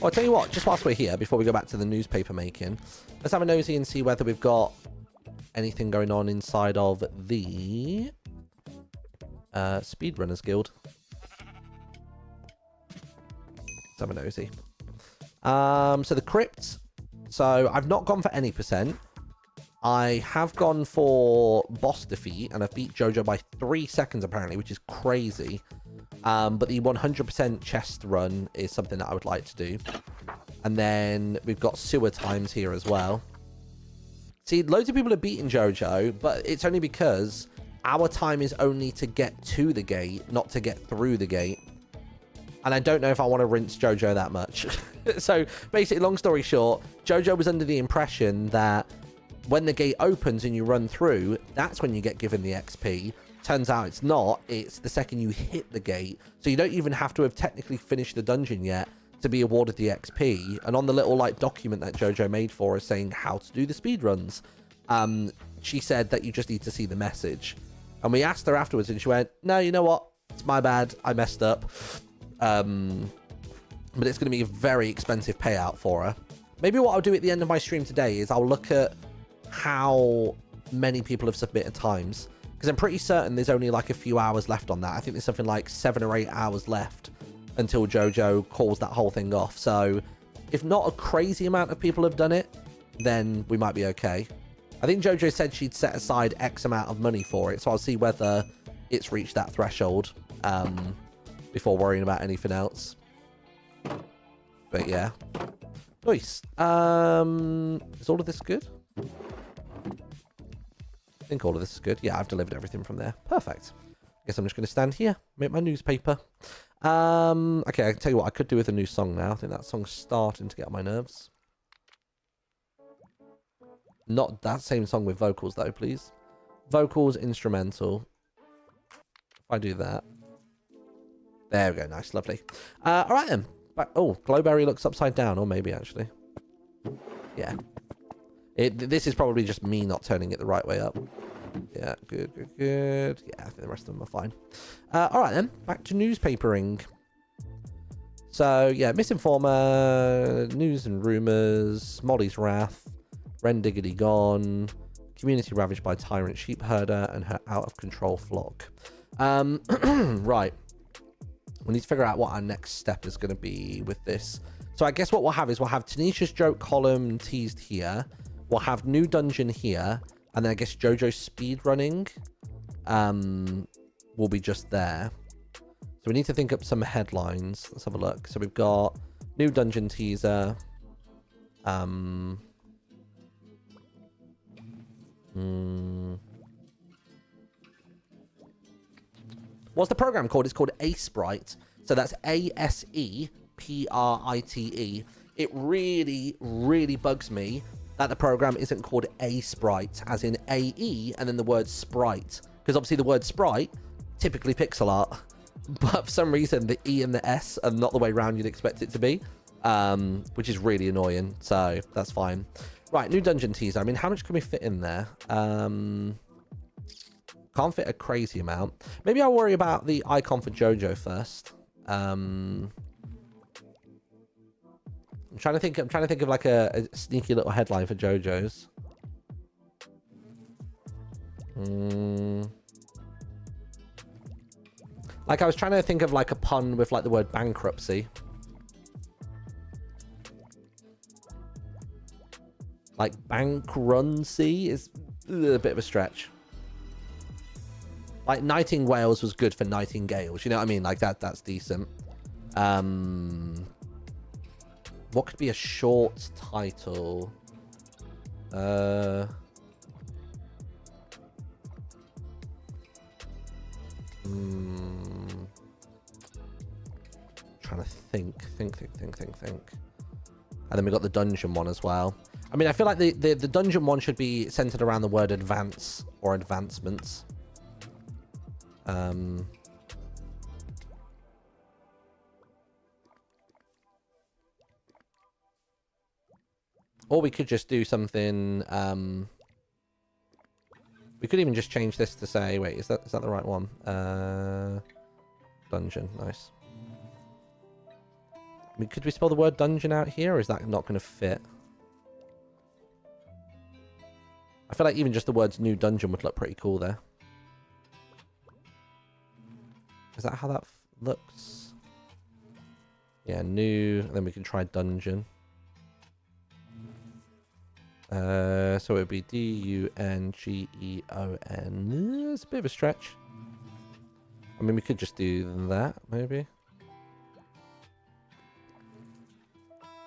Oh, I'll tell you what, just whilst we're here, before we go back to the newspaper making, let's have a nosy and see whether we've got anything going on inside of the Speedrunners Guild. Let's have a nosy. So the crypts. So I've not gone for any percent. I have gone for boss defeat, and I've beat JoJo by 3 seconds apparently, which is crazy. But the 100% chest run is something that I would like to do. And then we've got sewer times here as well. See, loads of people have beaten JoJo, but it's only because our time is only to get to the gate, not to get through the gate. And I don't know if I want to rinse JoJo that much. So basically, long story short, JoJo was under the impression that when the gate opens and you run through, that's when you get given the XP. Turns out it's not. It's the second you hit the gate. So you don't even have to have technically finished the dungeon yet to be awarded the XP. And on the little like document that JoJo made for us saying how to do the speedruns, she said that you just need to see the message. And we asked her afterwards and she went, no, you know what? It's my bad. I messed up. But it's going to be a very expensive payout for her. Maybe what I'll do at the end of my stream today is I'll look at how many people have submitted times, because I'm pretty certain there's only like a few hours left on that. I think there's something like 7 or 8 hours left until JoJo calls that whole thing off. So if not a crazy amount of people have done it, then we might be okay. I think JoJo said she'd set aside X amount of money for it, so I'll see whether it's reached that threshold before worrying about anything else. But yeah, nice. Is all of this good? I think all of this is good. Yeah, I've delivered everything from there. Perfect. Guess I'm just going to stand here, make my newspaper. Okay, I can tell you what I could do with a new song now. I think that song's starting to get on my nerves. Not that same song with vocals though, please. Vocals, instrumental. If I do that. There we go. Nice, lovely. All right then. Oh, Glowberry looks upside down, or maybe actually. Yeah. This is probably just me not turning it the right way up. Yeah, good, good, good. Yeah, I think the rest of them are fine. All right then, back to newspapering. So yeah, Misinformer, News and Rumours, Molly's Wrath, Ren Diggity Gone, Community Ravaged by Tyrant Sheep Herder, and her out of control flock. Right. We need to figure out what our next step is going to be with this. So I guess what we'll have is we'll have Tanisha's joke column teased here. We'll have new dungeon here. And then I guess JoJo's speedrunning will be just there. So we need to think up some headlines. Let's have a look. So we've got new dungeon teaser. What's the program called? It's called A-Sprite. So that's ASEPRITE. It really, really bugs me that the program isn't called A-Sprite, as in AE, and then the word sprite. Because obviously the word sprite, typically pixel art. But for some reason, the E and the S are not the way around you'd expect it to be. Which is really annoying. So that's fine. Right, new dungeon teaser. I mean, how much can we fit in there? Can't fit a crazy amount. Maybe I'll worry about the icon for JoJo first. I'm trying to think of like a sneaky little headline for JoJo's. Like I was trying to think of like a pun with like the word bankruptcy. Like bankruncy is a bit of a stretch. Like Nightingales was good for nightingales. You know what I mean? Like that's decent. What could be a short title? Trying to think. And then we got the dungeon one as well. I mean, I feel like the dungeon one should be centered around the word advance or advancements. Or we could just do something. We could even just change this to say, wait, is that the right one? Dungeon, nice. I mean, could we spell the word dungeon out here, or is that not going to fit? I feel like even just the words new dungeon would look pretty cool there. Is that how that looks? Yeah, new, and then we can try dungeon. So it would be DUNGEON. It's a bit of a stretch. I mean, we could just do that, maybe.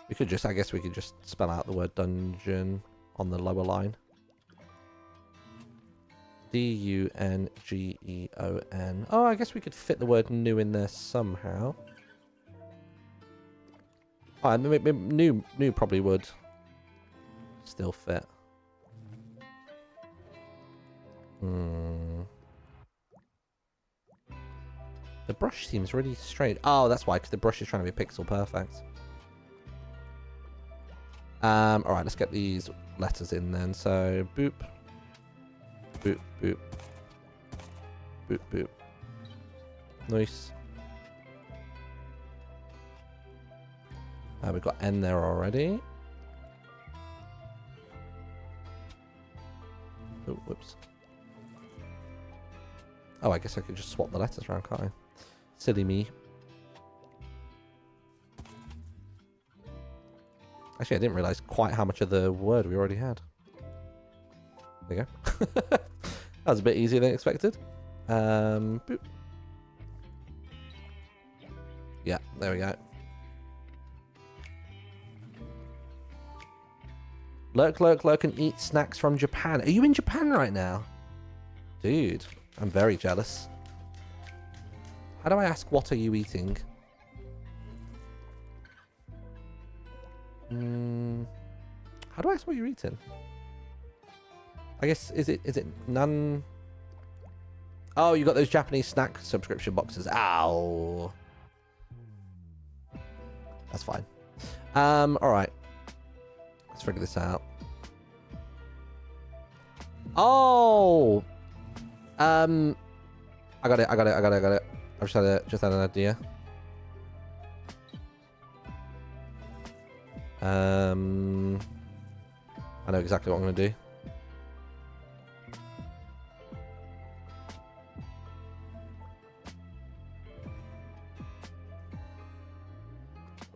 We could just, I guess we could just spell out the word dungeon on the lower line. DUNGEON. Oh, I guess we could fit the word new in there somehow. Oh, maybe new probably would still fit. The brush seems really straight. Oh, that's why, because the brush is trying to be pixel perfect. Alright, let's get these letters in then. So, boop. Boop, boop. Boop, boop. Nice. We've got N there already. Oh, whoops. Oh, I guess I could just swap the letters around, can't I? Silly me. Actually, I didn't realise quite how much of the word we already had. There you go. That was a bit easier than expected. Boop. Yeah, there we go. Lurk, lurk, lurk and eat snacks from Japan. Are you in Japan right now? Dude, I'm very jealous. How do I ask, what are you eating? How do I ask what you're eating? I guess, is it none? Oh, you got those Japanese snack subscription boxes. Ow. That's fine. All right. Let's figure this out. Oh! I got it. I've just had an idea. I know exactly what I'm going to do.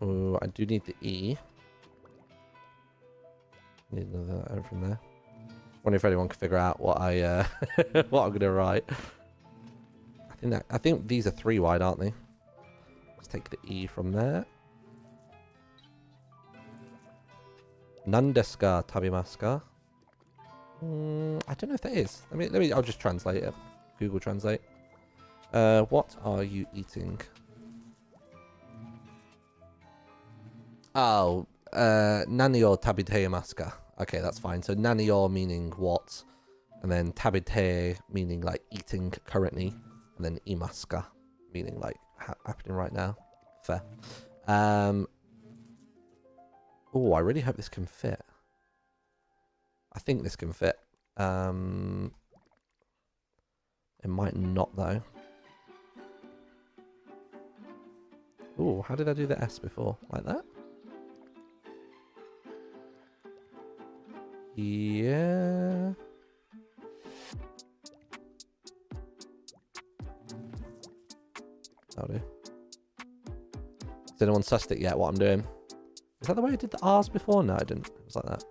Oh, I do need the E. Need another O from there. Wonder if anyone can figure out what I what I'm gonna write. I think these are 3 wide, aren't they? Let's take the E from there. Nandeska tabimaska. I don't know if that is. Let me. I'll just translate it. Google Translate. What are you eating? Oh, nanio tabiteyamaska. Okay, that's fine. So nanio meaning what, and then tabite meaning like eating currently, and then imaska meaning like happening right now. Fair. Oh, I really hope this can fit. I think this can fit. It might not though. Oh, how did I do the S before? Like that? Yeah. That'll do. Has anyone sussed it yet, what I'm doing? Is that the way I did the R's before? No, I didn't. It was like that.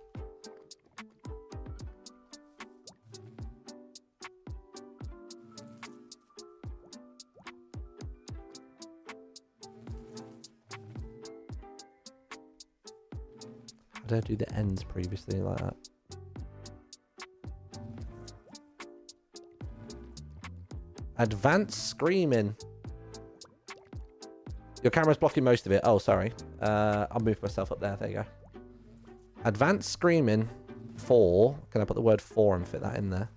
How did I do the N's previously like that? Advanced screaming. Your camera's blocking most of it. Oh, sorry. I'll move myself up there. There you go. Advanced screaming 4. Can I put the word 4 and fit that in there?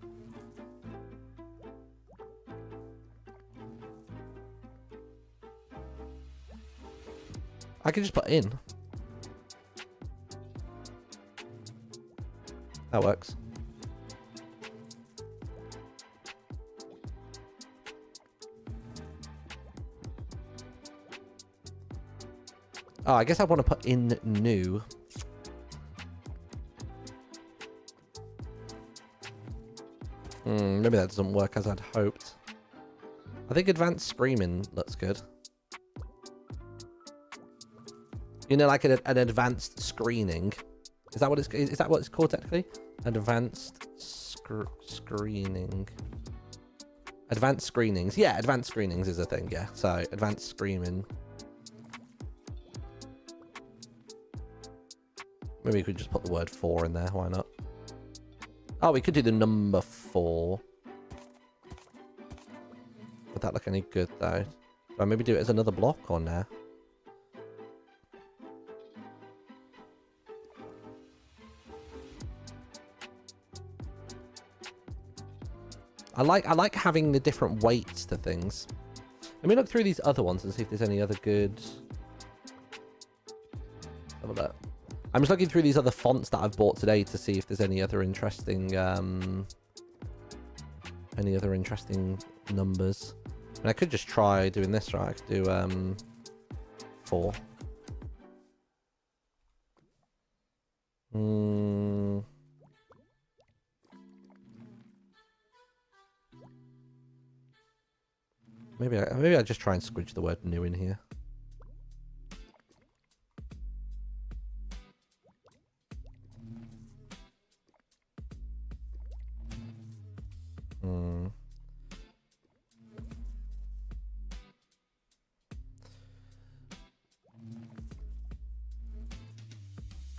I can just put in. That works. Oh, I guess I want to put in new. Maybe that doesn't work as I'd hoped. I think advanced screaming looks good. You know, like an advanced screening. Is that what it's? Is that what it's called technically? Advanced screening. Advanced screenings. Yeah, advanced screenings is a thing. Yeah. So advanced screaming. Maybe we could just put the word 4 in there. Why not? Oh, we could do the number 4. Would that look any good though? Do I maybe do it as another block or no? I like having the different weights to things. Let me look through these other ones and see if there's any other good. Have a look. I'm just looking through these other fonts that I've bought today to see if there's any other interesting numbers. I mean, I could just try doing this, right? I could do 4. Maybe I just try and squidge the word new in here.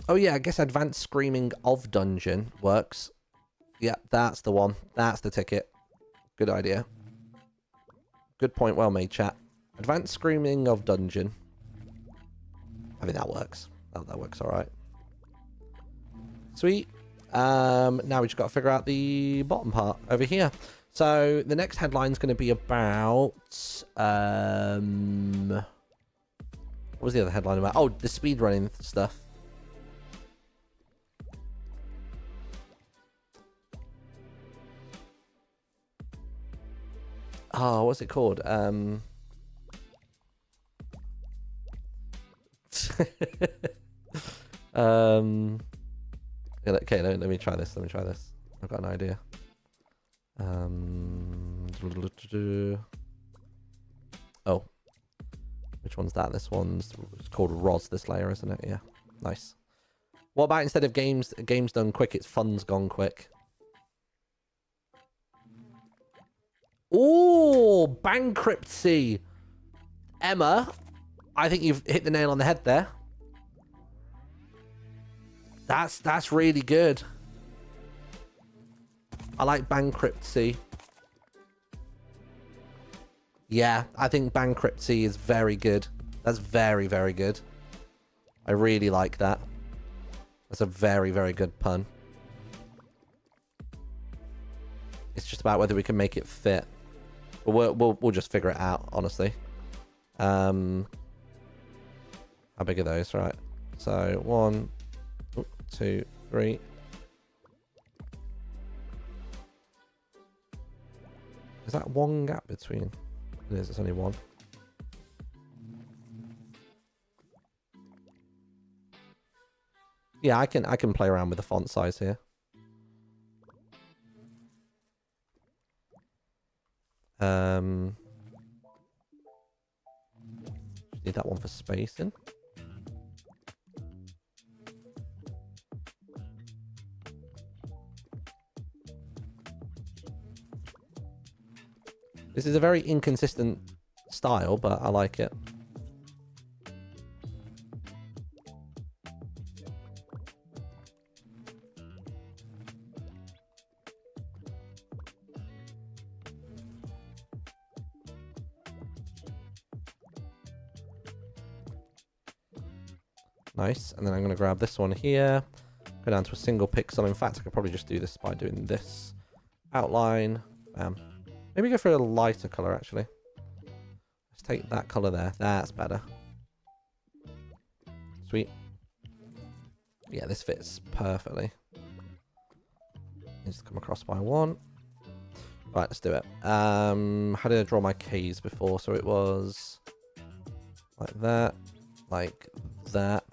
Oh yeah, I guess advanced screaming of dungeon works. Yeah, that's the one. That's the ticket. Good idea. Good point, well made, chat. Advanced screaming of dungeon. I think that works. That works all right. Sweet. Now we just got to figure out the bottom part over here. So the next headline is going to be about What was the other headline about? Oh, the speedrunning stuff. Oh, what's it called? Yeah, okay, let me try this. I've got an idea. Oh, which one's that? This one's it's called Roz. This layer, isn't it? Yeah, nice. What about instead of games done quick, it's fun's gone quick? Oh, bankruptcy. Emma, I think you've hit the nail on the head there. That's really good. I like bankruptcy. Yeah, I think bankruptcy is very good. That's very, very good. I really like that. That's a very, very good pun. It's just about whether we can make it fit. But we'll just figure it out, honestly. How big are those? Right. So 1, 2, 3. Is that one gap between? It is. It's only one. Yeah, I can play around with the font size here. Need that one for spacing. This is a very inconsistent style, but I like it. Nice. And then I'm going to grab this one here, go down to a single pixel. In fact, I could probably just do this by doing this outline. Maybe go for a lighter color, actually. Let's take that color there. That's better. Sweet. Yeah, this fits perfectly. Needs to come across by 1. Right, let's do it. How did I draw my keys before? So it was like that, like that.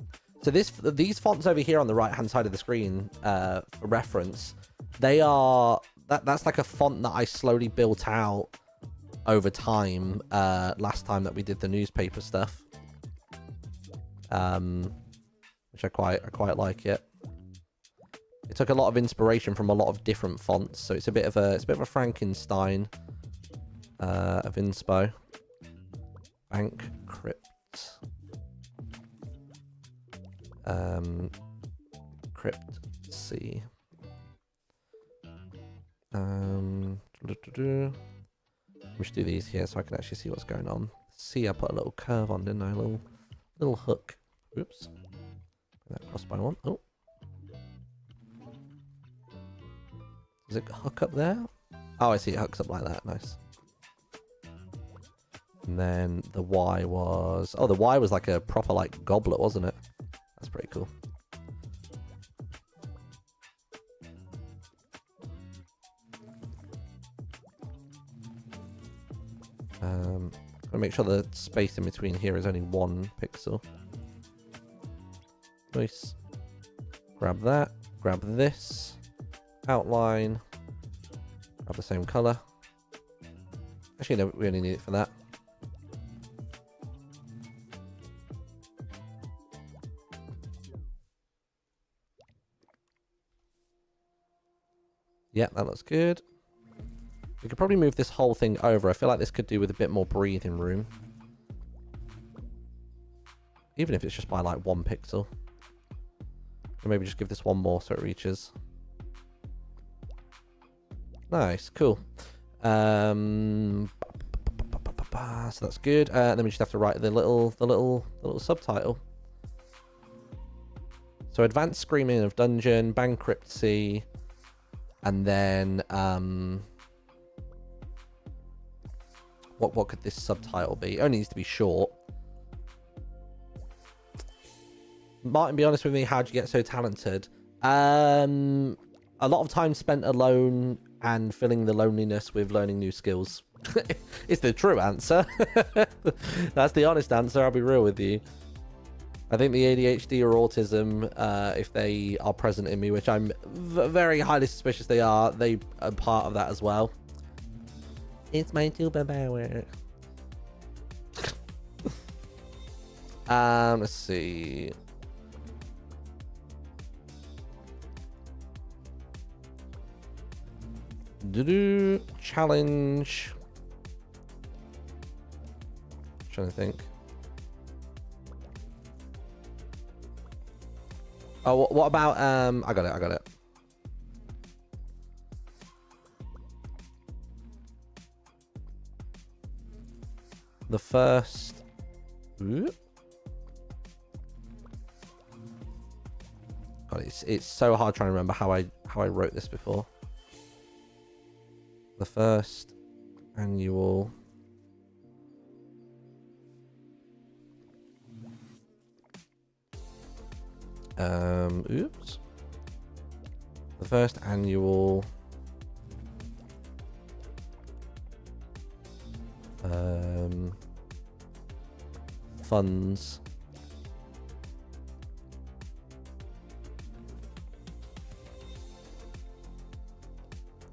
So these fonts over here on the right hand side of the screen, for reference, they are that's like a font that I slowly built out over time. Last time that we did the newspaper stuff, which I quite like it. It took a lot of inspiration from a lot of different fonts, so it's a bit of a Frankenstein of inspo. Bank crypt. Crypt C. Let me just do these here so I can actually see what's going on. See, I put a little curve on, didn't I? A little hook. Oops. Bring that across by 1. Oh. Does it hook up there? Oh, I see. It hooks up like that. Nice. And then the Y was... Oh, the Y was like a proper, like, goblet, wasn't it? That's pretty cool. Gotta make sure the space in between here is only 1 pixel. Nice. Grab that. Grab this. Outline. Grab the same color. Actually, no, we only need it for that. Yeah, that looks good. We could probably move this whole thing over. I feel like this could do with a bit more breathing room. Even if it's just by like 1 pixel. Or maybe just give this 1 more so it reaches. Nice, cool. So that's good. Then we just have to write the little subtitle. So advanced screaming of dungeon, bankruptcy, and then what could this subtitle be? It only needs to be short. Martin, be honest with me, how'd you get so talented? A lot of time spent alone and filling the loneliness with learning new skills. It's the true answer. That's the honest answer, I'll be real with you. I think the ADHD or autism, if they are present in me, which I'm very highly suspicious they are part of that as well. It's my superpower. Let's see. Challenge. Trying to think. Oh, what about I got it. The first. Ooh. God, it's so hard trying to remember how I wrote this before. The first annual oops. The first annual funds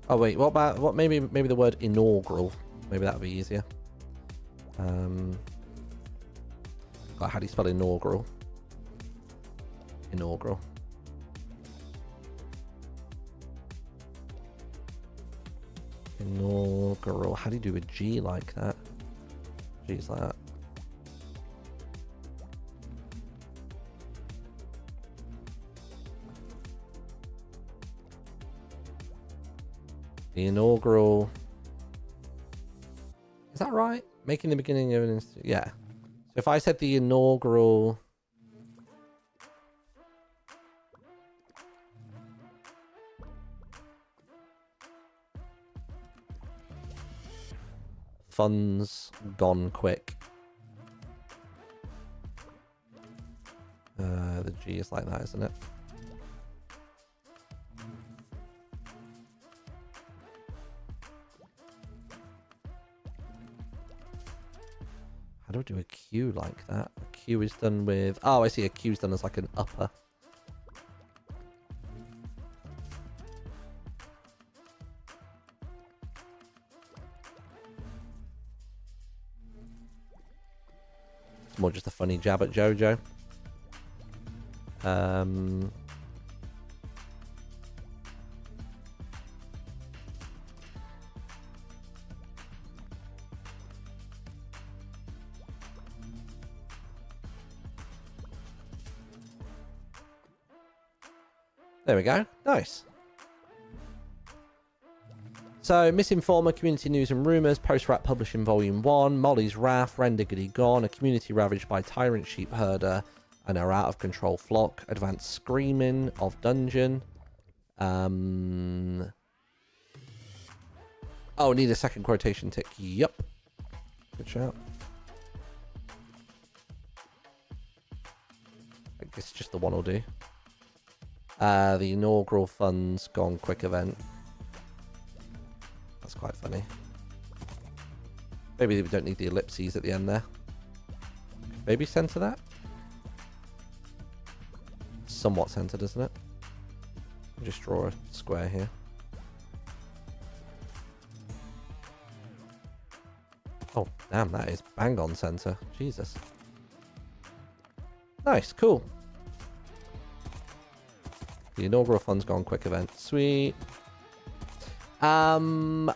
oh wait, what about maybe the word inaugural, maybe that would be easier. God, how do you spell inaugural? Inaugural. Inaugural. How do you do a G like that? G's like that. The inaugural. Is that right? Making the beginning of an institute. Yeah. So if I said the inaugural. Funds gone quick. The G is like that, isn't it? How do I do a Q like that? A Q is done with... Oh, I see. A Q is done as like an upper. It's more just a funny jab at JoJo. There we go. Nice. So, Misinformer, Community News and Rumours, Post-Rat Publishing Volume 1, Molly's Wrath, Rendiggity Gone, A Community Ravaged by Tyrant Sheep Herder, and Our Out of Control Flock, Advanced Screaming of Dungeon. Oh, need a second quotation tick. Yup. Good shout. I guess just the one will do. The inaugural funds gone quick event. That's quite funny. Maybe we don't need the ellipses at the end there. Maybe center that? Somewhat centered, isn't it? Just draw a square here. Oh, damn, that is bang on center. Jesus. Nice, cool. The inaugural funds gone quick event. Sweet. That's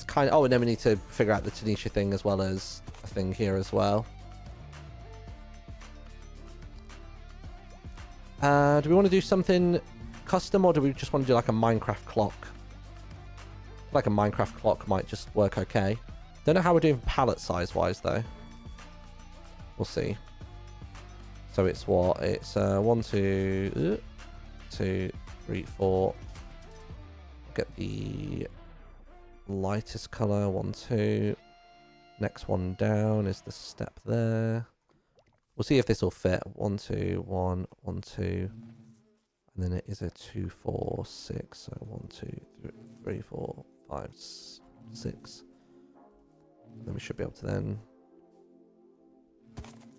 kind of... Oh, and then we need to figure out the Tanisha thing as well as a thing here as well. Do we want to do something custom or do we just want to do like a Minecraft clock? Like a Minecraft clock might just work okay. Don't know how we're doing palette size wise though. We'll see. So it's what? It's 1, 2, 2, 3, 4. Get the lightest color. 1, 2. Next one down is the step there. We'll see if this will fit. 1, 2, 1, 1, 2. And then it is a 2, 4, 6. So 1, 2, 3, 4, 5, 6. Then we should be able to then...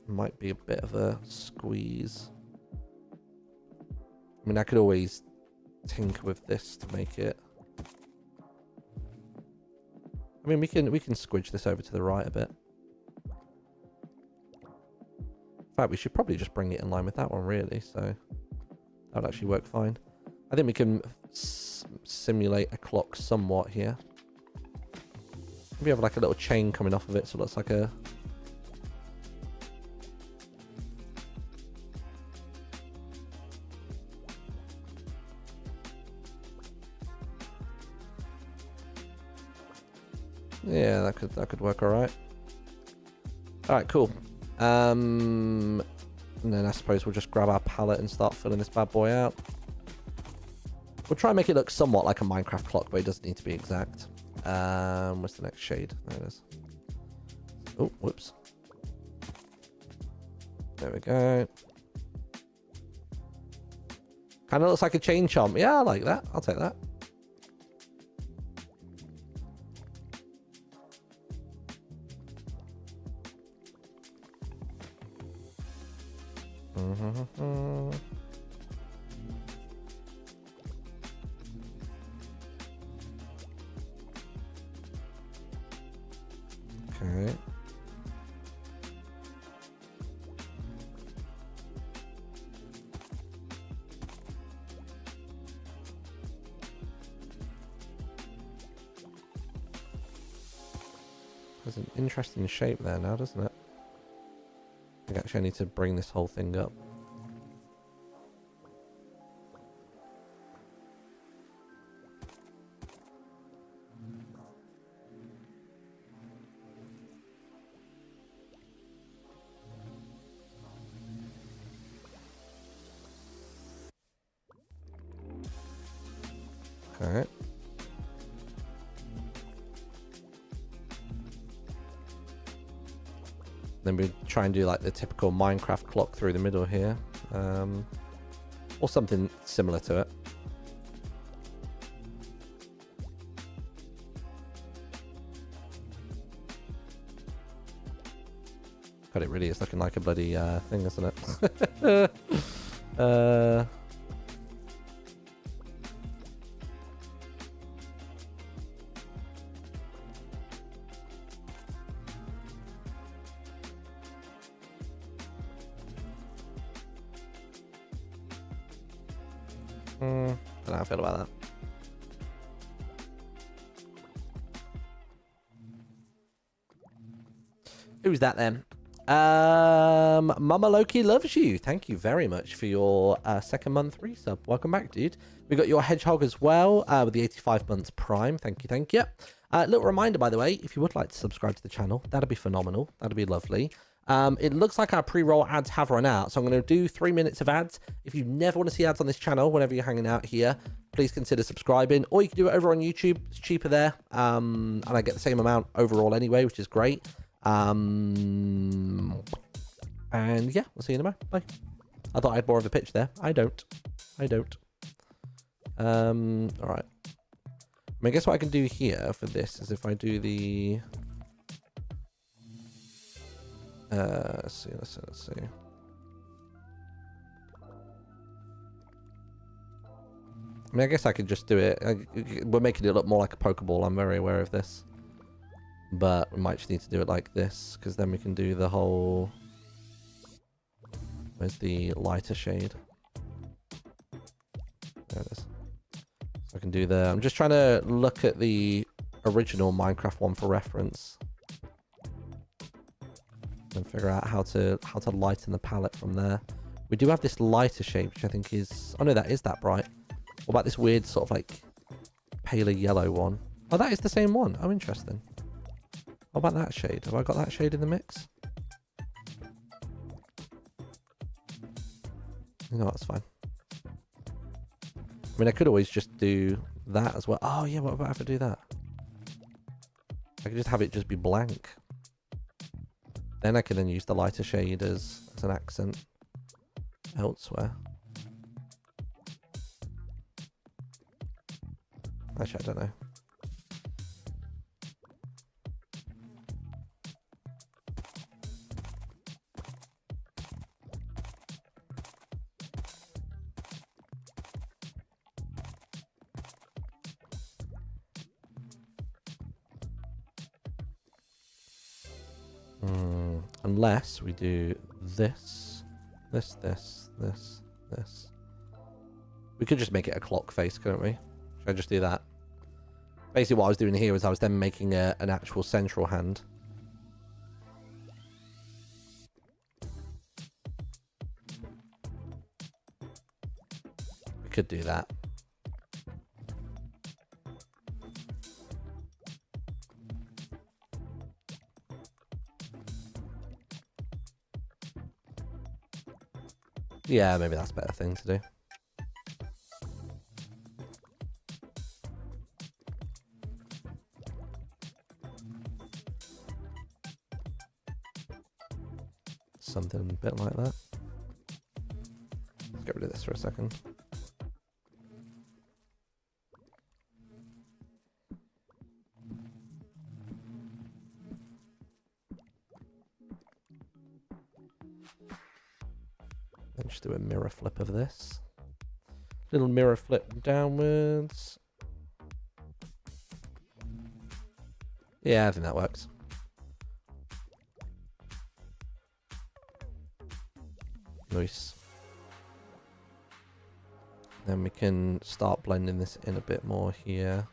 Might be a bit of a squeeze. I mean, I could always tinker with this to make it... I mean, we can squidge this over to the right a bit. In fact, we should probably just bring it in line with that one, really. So that would actually work fine. I think we can simulate a clock somewhat here. Maybe have like a little chain coming off of it, so it looks like a... Yeah, that could work all right. All right, cool. And then I suppose we'll just grab our palette and start filling this bad boy out. We'll try and make it look somewhat like a Minecraft clock, but it doesn't need to be exact. What's the next shade? There it is. Oh, whoops. There we go. Kind of looks like a chain chomp. Yeah, I like that. I'll take that. Okay. There's an interesting shape there now, doesn't it? I think actually I need to bring this whole thing up. Okay. Then we try and do like the typical Minecraft clock through the middle here, or something similar to it. God, it really is looking like a bloody thing, isn't it? I don't know how I feel about that. Who's that then? Mama Loki loves you. Thank you very much for your second month resub. Welcome back, dude. We got your hedgehog as well with the 85 months prime. Thank you, thank you. Little reminder, by the way, if you would like to subscribe to the channel, that'd be phenomenal. That'd be lovely. It looks like our pre-roll ads have run out, so I'm going to do 3 minutes of ads. If you never want to see ads on this channel, whenever you're hanging out here, please consider subscribing, or you can do it over on YouTube. It's cheaper there, and I get the same amount overall anyway, which is great. And yeah, we'll see you in a moment. Bye. I thought I had more of a pitch there. I don't. All right. I mean, I guess what I can do here for this is if I do the... let's see. I mean, I guess I could just do it. We're making it look more like a Pokeball. I'm very aware of this. But we might just need to do it like this, because then we can do the whole... Where's the lighter shade? There it is. So I can do the... I'm just trying to look at the original Minecraft one for reference. And figure out how to lighten the palette from there. We do have this lighter shade, which I think is... Oh no, that is that bright. What about this weird sort of like paler yellow one? Oh, that is the same one. Oh, interesting. What about that shade? Have I got that shade in the mix? No, that's fine. I mean, I could always just do that as well. Oh yeah, what about if I do that? I could just have it just be blank. Then I can then use the lighter shade as an accent elsewhere. Actually, I don't know. Unless we do this. This. We could just make it a clock face, couldn't we? Should I just do that? Basically what I was doing here was I was then making an actual central hand. We could do that. Yeah, maybe that's a better thing to do. Something a bit like that. Let's get rid of this for a second. Then just do a mirror flip of this. Little mirror flip downwards. Yeah, I think that works. Nice. Then we can start blending this in a bit more here.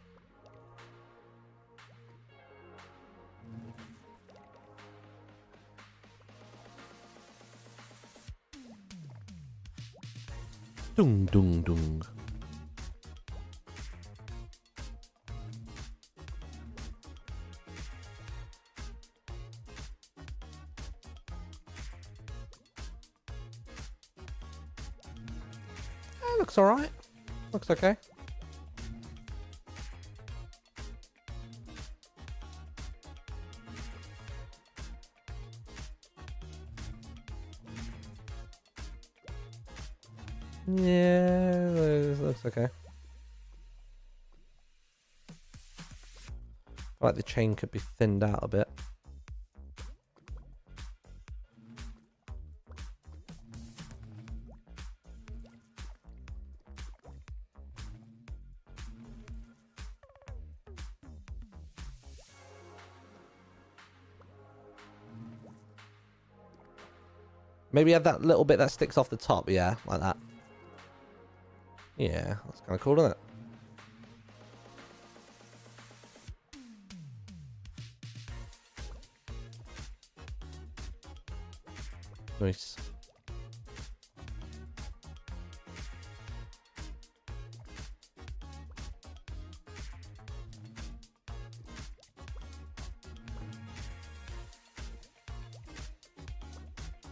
Dung dung dung. Looks alright. Looks okay. Yeah, looks okay. I like the chain could be thinned out a bit. Maybe add that little bit that sticks off the top, yeah, like that. Yeah, that's kind of cool, isn't it? Nice.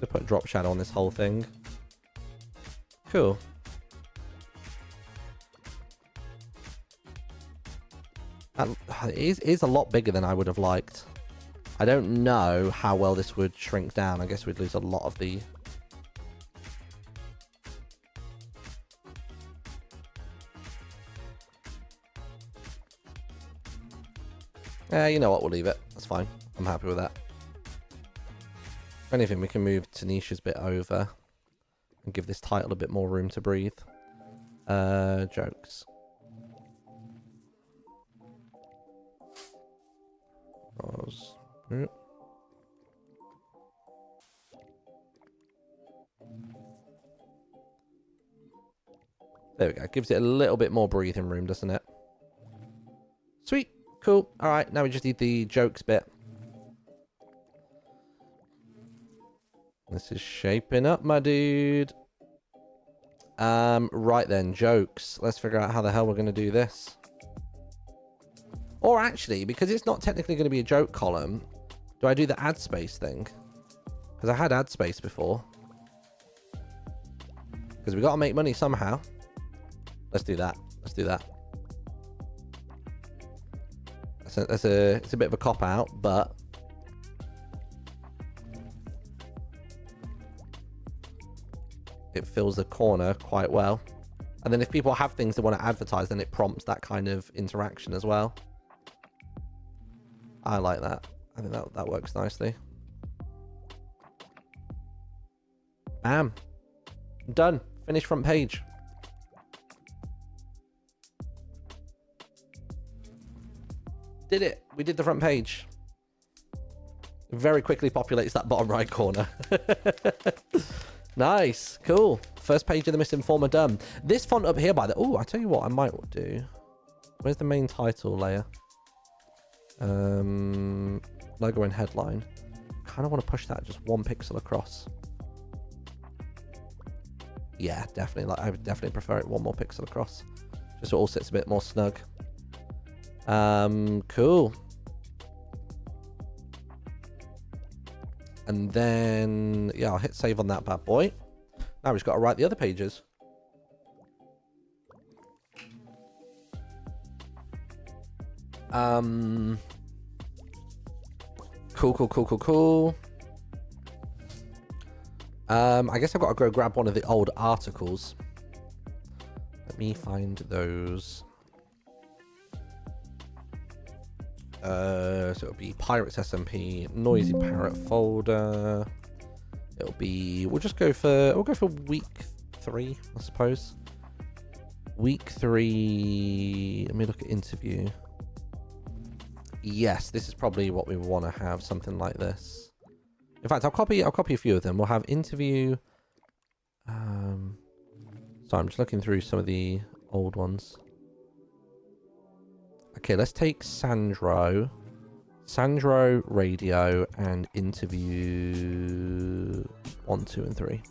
To put drop shadow on this whole thing. Cool. It is a lot bigger than I would have liked. I don't know how well this would shrink down. I guess we'd lose a lot of the... you know what, we'll leave it. That's fine. I'm happy with that. If anything, we can move Tanisha's bit over and give this title a bit more room to breathe. Jokes. Yep. There we go. Gives it a little bit more breathing room, doesn't it? Sweet. Cool. All right. Now we just need the jokes bit. This is shaping up, my dude. Right then, jokes. Let's figure out how the hell we're going to do this. Or actually, because it's not technically going to be a joke column, do I do the add space thing? Because I had add space before. Because we got to make money somehow. Let's do that. Let's do that. It's a bit of a cop out, but it fills the corner quite well. And then if people have things they want to advertise, then it prompts that kind of interaction as well. I like that. I think that works nicely. Bam. Done. Finished front page. Did it. We did the front page. Very quickly populates that bottom right corner. Nice. Cool. First page of the Misinformer done. This font up here by the... Oh, I tell you what I might do. Where's the main title layer? Logo and headline. Kind of want to push that just 1 pixel across. Yeah, definitely. Like, I would definitely prefer it 1 more pixel across. Just so it all sits a bit more snug. Cool. And then, yeah, I'll hit save on that bad boy. Now we've just got to write the other pages. Cool. I guess I've got to go grab one of the old articles. Let me find those. So it'll be Pirates SMP, Noisy Parrot folder. It'll be, we'll go for week 3, I suppose. Week 3, let me look at interview. Yes, this is probably what we want to have, something like this. In fact, I'll copy a few of them. We'll have interview. So I'm just looking through some of the old ones. Okay, let's take Sandro, radio, and interview 1, 2, and 3. And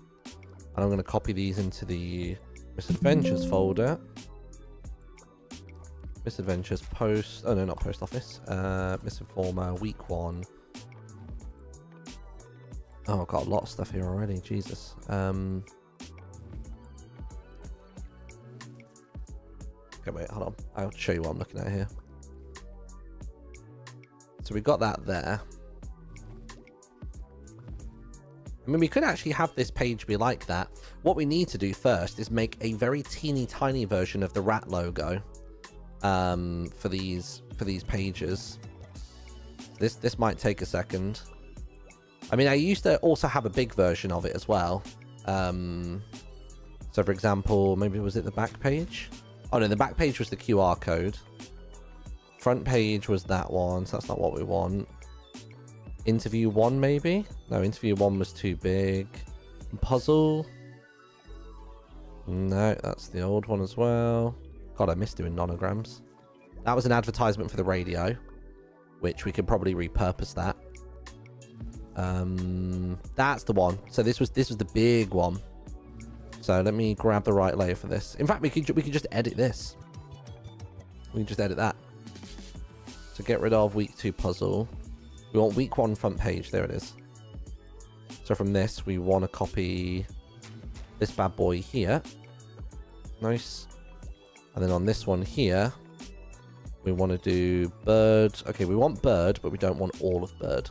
I'm going to copy these into the Misadventures folder. Misadventures post. Oh no, not post office. Misinformer week 1. Oh, I've got a lot of stuff here already. Jesus. Okay, wait, hold on. I'll show you what I'm looking at here. So we got that there. I mean, we could actually have this page be like that. What we need to do first is make a very teeny tiny version of the rat logo for these pages. This might take a second. I mean, I used to also have a big version of it as well. So for example, maybe was it the back page? Oh no, the back page was the QR code. Front page was that one, so that's not what we want. Interview 1 maybe? No, interview 1 was too big. Puzzle. No, that's the old one as well. God, I miss doing nonograms. That was an advertisement for the radio, which we could probably repurpose that. That's the one. So this was the big one. So let me grab the right layer for this. In fact, we could just edit this. We can just edit that. So get rid of week 2 puzzle. We want week 1 front page. There it is. So from this, we want to copy this bad boy here. Nice. And then on this one here, we want to do bird. Okay, we want bird, but we don't want all of bird.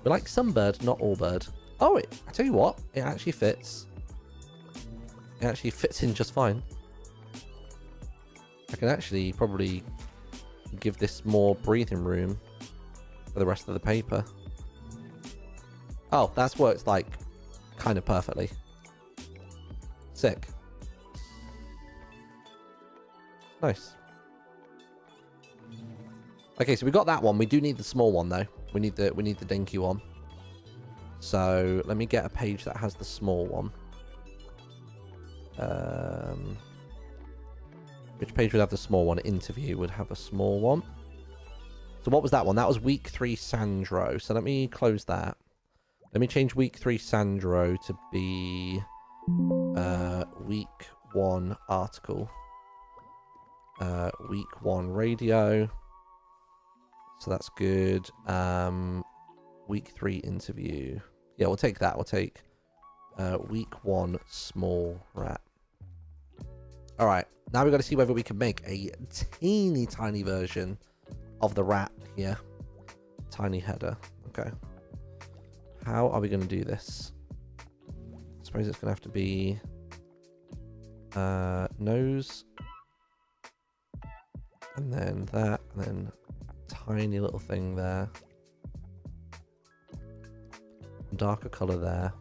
We like some bird, not all bird. Oh, I tell you what, it actually fits. It actually fits in just fine. I can actually probably give this more breathing room for the rest of the paper. Oh, that's worked like kind of perfectly. Sick. Nice. Okay, so we got that one. We do need the small one though. We need the dinky one. So let me get a page that has the small one. Which page would have the small one? Interview would have a small one. So what was that one? That was week 3 Sandro. So let me close that. Let me change week 3 Sandro to be week 1 article. Week 1 radio. So that's good. Week 3 interview. Yeah, we'll take that. We'll take week 1 small rat. All right. Now we've got to see whether we can make a teeny tiny version of the rat here. Tiny header. Okay. How are we going to do this? So suppose it's going to have to be nose, and then that, and then a tiny little thing there. Darker colour there.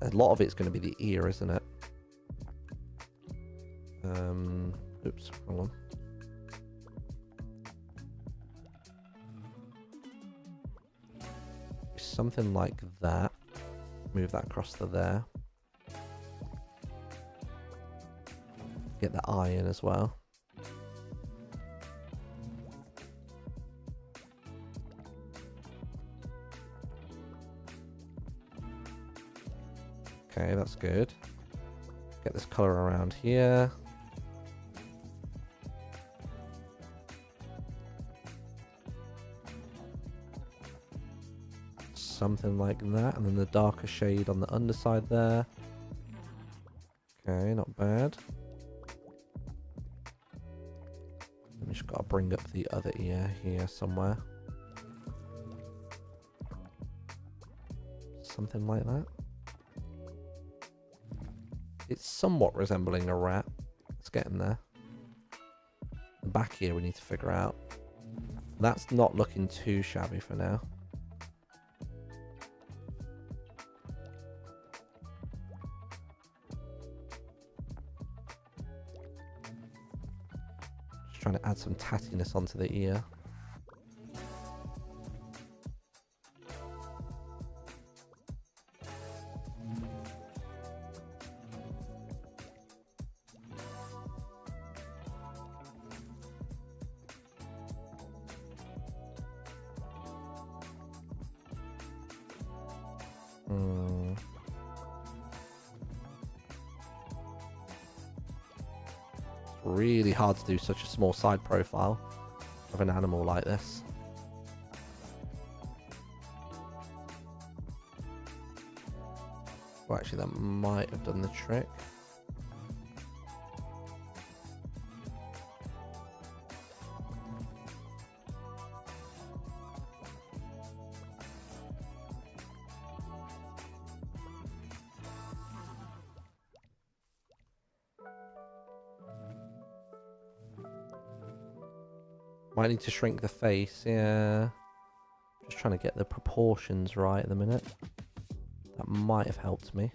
A lot of it's going to be the ear, isn't it? Oops, wrong one. Something like that. Move that across to there. Get the eye in as well. Okay, that's good. Get this colour around here. Something like that, and then the darker shade on the underside there. Okay, not bad. We just gotta bring up the other ear here somewhere. Something like that. It's somewhat resembling a rat. It's getting there. The back here we need to figure out. That's not looking too shabby for now. Just trying to add some tattiness onto the ear. Really hard to do such a small side profile of an animal like this. Well, actually, that might have done the trick. Might need to shrink the face, yeah. Just trying to get the proportions right at the minute. That might have helped me.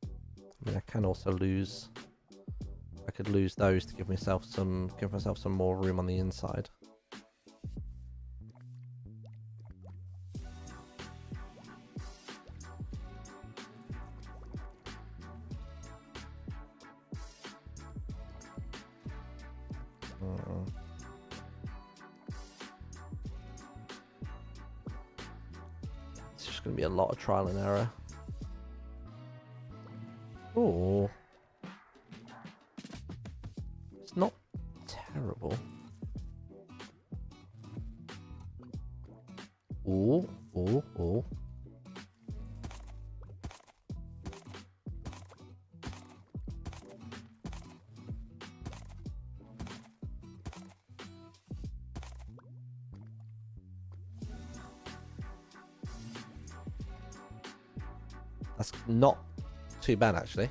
I mean, I can also lose. I could lose those to give myself some more room on the inside. It's just going to be a lot of trial and error. Oh, it's not terrible. Oh. That's not too bad, actually.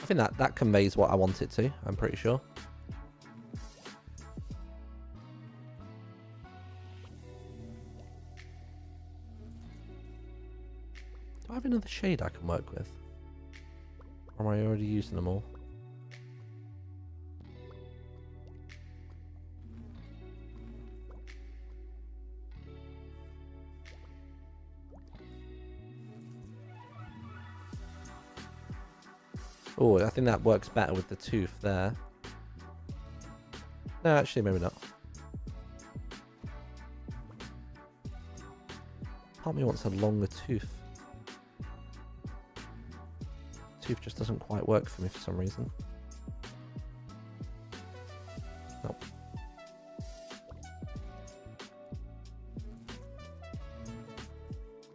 I think that conveys what I want it to, I'm pretty sure. Do I have another shade I can work with? Or am I already using them all? Oh, I think that works better with the tooth there. No, actually, maybe not. Part of me wants a longer tooth. Tooth just doesn't quite work for me for some reason. Nope.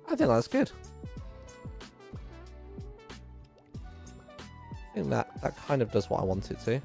I think that's good. That kind of does what I want it to.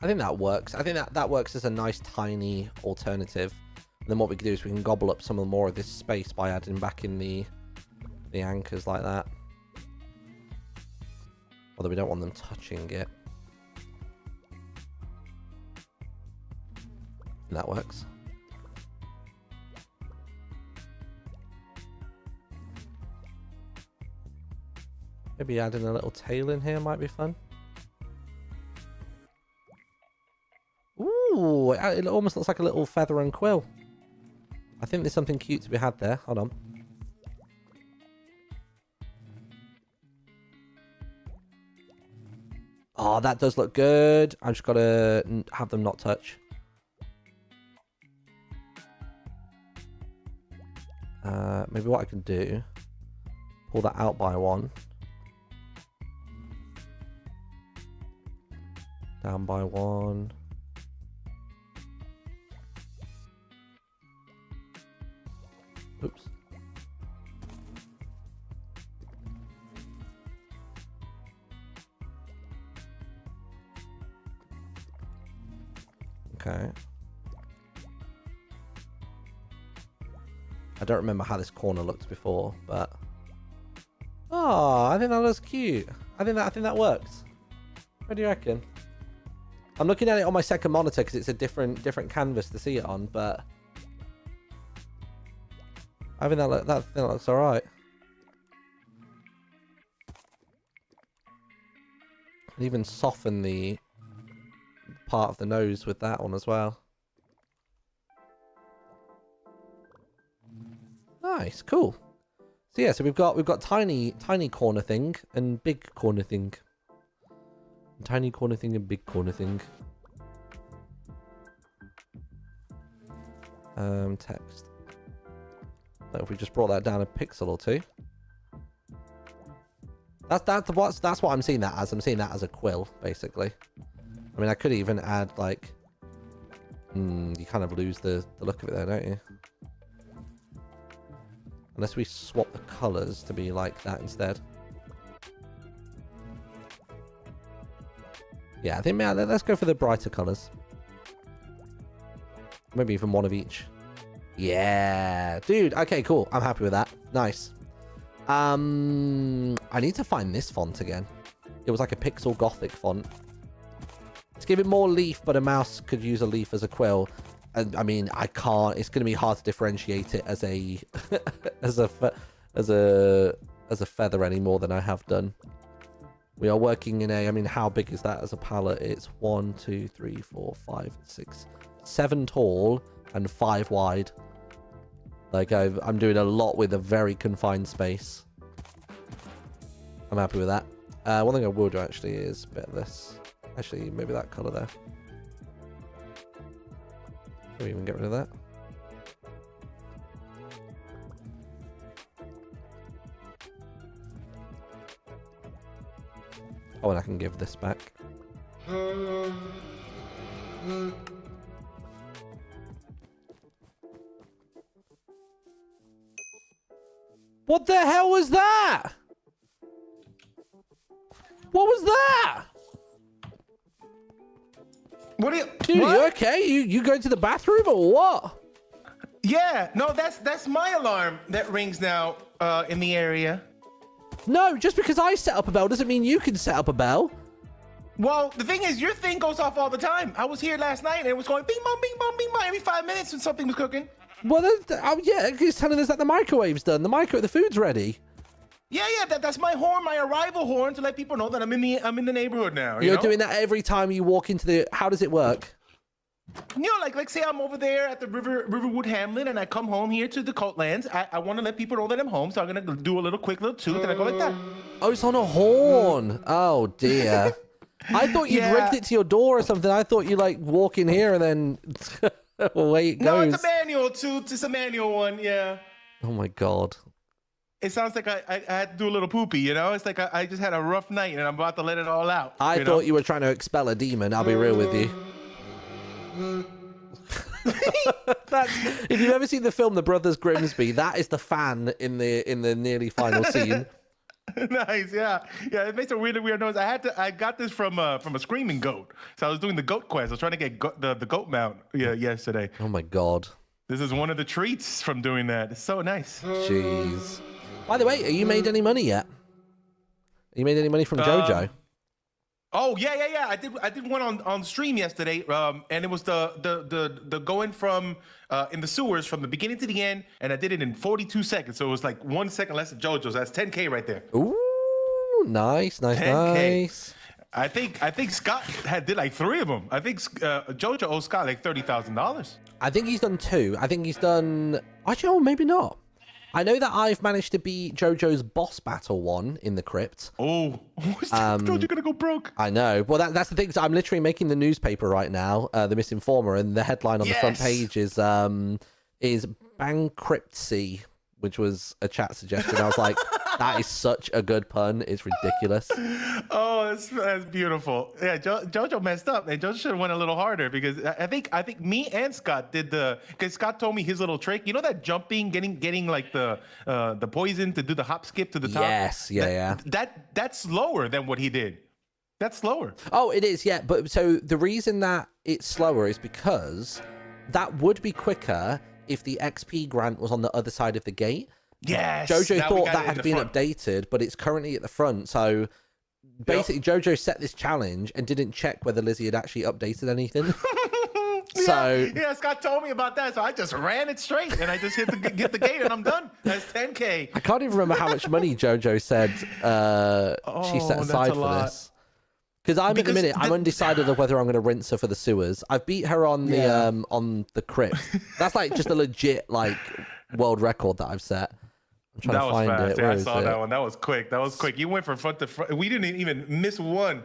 I think that works. I think that works as a nice tiny alternative. And then what we can do is we can gobble up some more of this space by adding back in the anchors like that. Although we don't want them touching it. And that works. Maybe adding a little tail in here might be fun. Ooh, it almost looks like a little feather and quill. I think there's something cute to be had there. Hold on. Oh, that does look good. I've just got to have them not touch. Maybe what I can do, pull that out by one. Down by one. Oops. Okay. I don't remember how this corner looked before, but oh, I think that looks cute. I think that works. What do you reckon? I'm looking at it on my second monitor because it's a different canvas to see it on, but I think that looks all right. And even soften the part of the nose with that one as well. Nice, cool. So yeah, so we've got tiny corner thing and big corner thing. Tiny corner thing and big corner thing. Text. So if we just brought that down a pixel or two. That's what I'm seeing that as. I'm seeing that as a quill, basically. I mean, I could even add like, you kind of lose the look of it there, don't you? Unless we swap the colors to be like that instead. Yeah, I think let's go for the brighter colors. Maybe even one of each. Yeah, dude. Okay, cool. I'm happy with that. Nice. I need to find this font again. It was like a pixel gothic font. Let's give it more leaf, but a mouse could use a leaf as a quill. And I mean, I can't. It's going to be hard to differentiate it as a as a feather any more than I have done. We are working in a. I mean, how big is that as a palette? It's 1, 2, 3, 4, 5, 6, 7 tall and 5 wide. Like I'm doing a lot with a very confined space. I'm happy with that. One thing I will do actually is a bit of this. Actually, maybe that color there. Can we even get rid of that? Oh, and I can give this back. What the hell was that? What was that? What are you? Dude, what? you okay? You going to the bathroom or what? Yeah, no, that's my alarm that rings now in the area. No, just because I set up a bell doesn't mean you can set up a bell. Well, the thing is, your thing goes off all the time. I was here last night and it was going bing bong, bing bong, bing bong every 5 minutes when something was cooking. Well, yeah, he's telling us that the microwave's done. The food's ready. Yeah, that's my horn, my arrival horn, to let people know that I'm in the neighborhood now. You're doing that every time you walk into the. How does it work? Like say I'm over there at the Riverwood Hamlet, and I come home here to the Coatlands. I want to let people know that I'm home, so I'm gonna do a little quick little toot, and I go like that. Oh, it's on a horn. Oh dear. I thought you'd rigged it to your door or something. I thought you like walk in here and then away it goes. No, it's a manual toot. It's a manual one. Yeah. Oh my god. It sounds like I had to do a little poopy, It's like I just had a rough night and I'm about to let it all out. I thought you were trying to expel a demon. I'll be real with you. If you've ever seen the film The Brothers Grimsby, that is the fan in the nearly final scene. Nice, yeah. It makes a weird noise. I got this from a screaming goat. So I was doing the goat quest. I was trying to get the goat mount yesterday. Oh my god. This is one of the treats from doing that. It's so nice. Jeez. By the way, have you made any money yet? Have you made any money from JoJo? Oh yeah. I did one on stream yesterday. And it was the going from in the sewers from the beginning to the end, and I did it in 42 seconds. So it was like 1 second less than JoJo's. That's 10K right there. Ooh, nice. 10K. I think Scott did like 3 of them. I think JoJo owes Scott like $30,000. I think he's done 2. I think he's done. Actually, maybe not. I know that I've managed to beat JoJo's boss battle one in the crypt. Oh, JoJo gonna go broke. I know. Well, that's the thing. So I'm literally making the newspaper right now, the Misinformer, and the headline on the front page is Bankruptcy, which was a chat suggestion. I was like, that is such a good pun. It's ridiculous. Oh, that's beautiful. Yeah, JoJo messed up, and JoJo should have went a little harder because I think me and Scott did because Scott told me his little trick. You know that jumping, getting like the poison to do the hop skip to the top. Yes, yeah. That's slower than what he did. That's slower. Oh, it is, yeah. But so the reason that it's slower is because that would be quicker if the XP grant was on the other side of the gate. Yes. JoJo thought that had been updated, but it's currently at the front. So basically, JoJo set this challenge and didn't check whether Lizzie had actually updated anything. Scott told me about that, so I just ran it straight and I just hit the gate and I'm done. That's 10K. I can't even remember how much money JoJo said she set aside for this. Because at the minute, I'm undecided of whether I'm going to rinse her for the sewers. I've beat her on the crypt. That's like just a legit like world record that I've set. I'm trying to find fast. it. Yeah, I saw that one. That was quick. You went from front to front. We didn't even miss one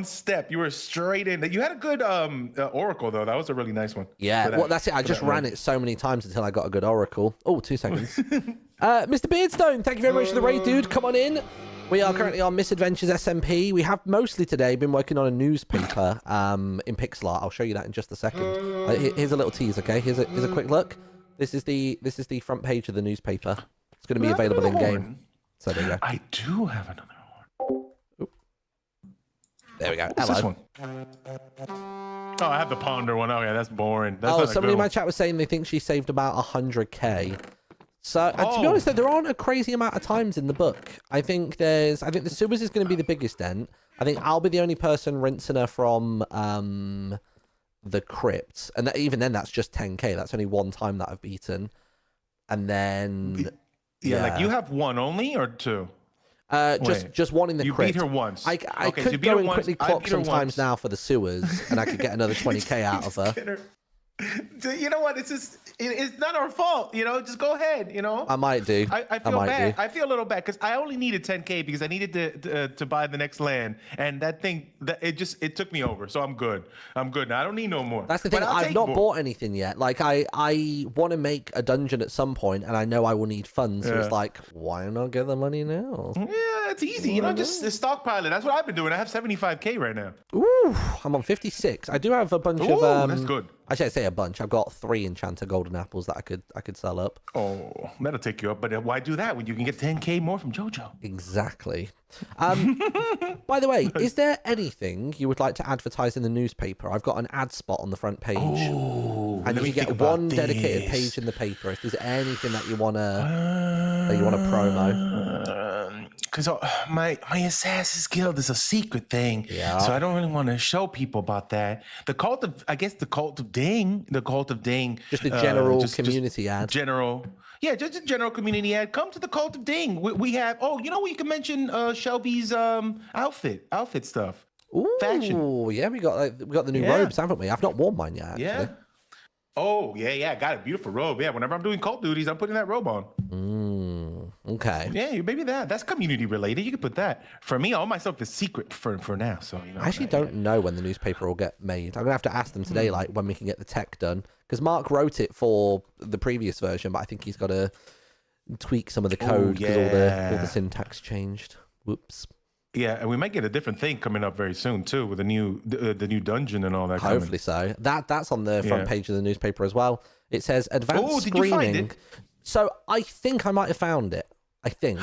step. You were straight in. You had a good oracle though. That was a really nice one. Yeah, well that's it. I just ran it so many times until I got a good oracle. Oh, 2 seconds. Mr. Beardstone, thank you very much for the raid, dude. Come on in. We are currently on Misadventures SMP. We have mostly today been working on a newspaper in pixel art. I'll show you that in just a second. Here's a little tease, okay? Here's a quick look. This is the front page of the newspaper. It's going to be available in game. So there you go. I do have another horn. Oop. There we go. What's this one? Oh, I have the ponder one. Oh yeah, that's boring. That's somebody in my chat was saying they think she saved about 100K. So to be honest, though, there aren't a crazy amount of times in the book. I think the sewers is going to be the biggest dent. I think I'll be the only person rinsing her from the crypt, and even then, that's just 10K. That's only one time that I've beaten, and then like you have one only or 2? Just one in the crypt. You beat her once. I could go and quickly clock sometimes now for the sewers, and I could get another 20K out of her. You know what? It's not our fault. Just go ahead. I might do. I feel bad. I feel a little bad because I only needed 10K because I needed to buy the next land, and that thing it took me over. So I'm good. Now I don't need no more. That's the thing. I've not bought anything yet. Like I want to make a dungeon at some point, and I know I will need funds. So it's like, why not get the money now? Yeah, it's easy. Just stockpile it. That's what I've been doing. I have 75K right now. Ooh, I'm on 56. I do have a bunch of. That's good. Actually, I say a bunch. I've got 3 enchanter golden apples that I could sell up. Oh, that'll take you up. But why do that when you can get 10K more from JoJo? Exactly. By the way, is there anything you would like to advertise in the newspaper? I've got an ad spot on the front page. Oh, and you get one dedicated page in the paper. If there's anything that you wanna promo. because my Assassin's Guild is a secret thing. Yeah. So I don't really want to show people about that. The cult of Ding. Just a general community ad. Just a general community ad. Come to the cult of Ding. We have. Oh, you know what? You can mention Shelby's outfit stuff. Ooh, fashion. Yeah, we got the new robes, haven't we? I've not worn mine yet. Actually. Yeah. Oh, yeah. I got a beautiful robe. Yeah, whenever I'm doing cult duties, I'm putting that robe on. Okay. Yeah, maybe that's community related. You can put that. For me, all my stuff is secret for now. So I actually don't know when the newspaper will get made. I'm gonna have to ask them today, like when we can get the tech done, because Mark wrote it for the previous version, but I think he's got to tweak some of the code because all the syntax changed. Whoops. Yeah, and we might get a different thing coming up very soon too, with the new dungeon and all that. Hopefully so. That's on the front page of the newspaper as well. It says advanced did screening. you find it? So I think I might have found it. I think.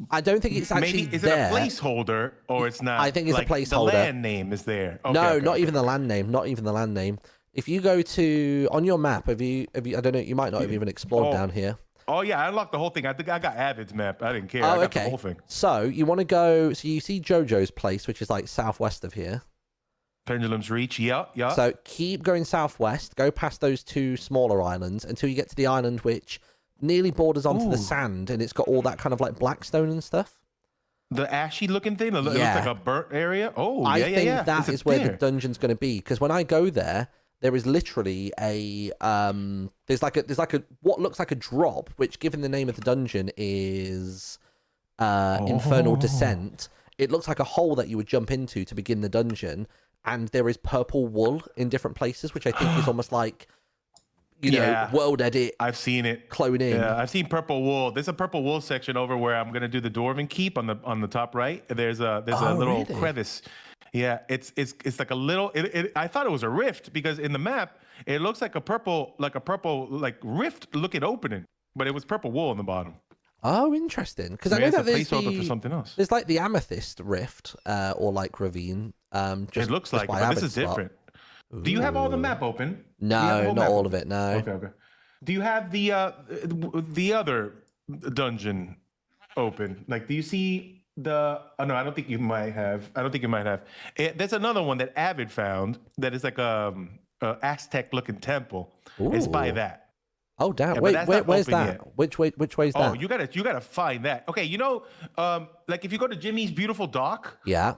I don't think it's actually Maybe, is there. it a placeholder or it's not? I think it's like, a placeholder. The land name is there. Okay, no, okay, not okay. even the land name. Not even the land name. If you go to on your map, have you? I don't know. You might not have even explored down here. Oh yeah, I unlocked the whole thing. I think I got Avid's map. I didn't care. Oh, I got okay. the whole thing. So you want to go? So you see JoJo's place, which is like southwest of here. Pendulum's Reach. Yeah. So keep going southwest. Go past those two smaller islands until you get to the island which nearly borders onto the sand, and it's got all that kind of like blackstone and stuff. The ashy looking thing. It looks like a burnt area. Oh, I think yeah. that is where the dungeon's going to be, because when I go there, there is literally a there's like a what looks like a drop, which, given the name of the dungeon is Infernal Descent, it looks like a hole that you would jump into to begin the dungeon, and there is purple wool in different places, which I think is almost like world edit. I've seen it. Clone in. Yeah, I've seen purple wool. There's a purple wool section over where I'm gonna do the Dwarven Keep on the top right. There's a little crevice. Yeah, it's like a little. I thought it was a rift because in the map it looks like a purple rift looking opening, but it was purple wool on the bottom. Oh, interesting. Because I know that there's placeholder for something else. There's like the Amethyst Rift or like Ravine. It looks like, but this is different. Ooh. Do you have all the map open? No, not all of it. No. Okay. Do you have the other dungeon open? Like, do you see? No, I don't think you might have. There's another one that Avid found that is like a Aztec-looking temple. Ooh. It's by that. Oh, damn! Yeah, where's that? Yet. Which way is that? Oh, you gotta find that. Okay, like if you go to Jimmy's beautiful dock. Yeah.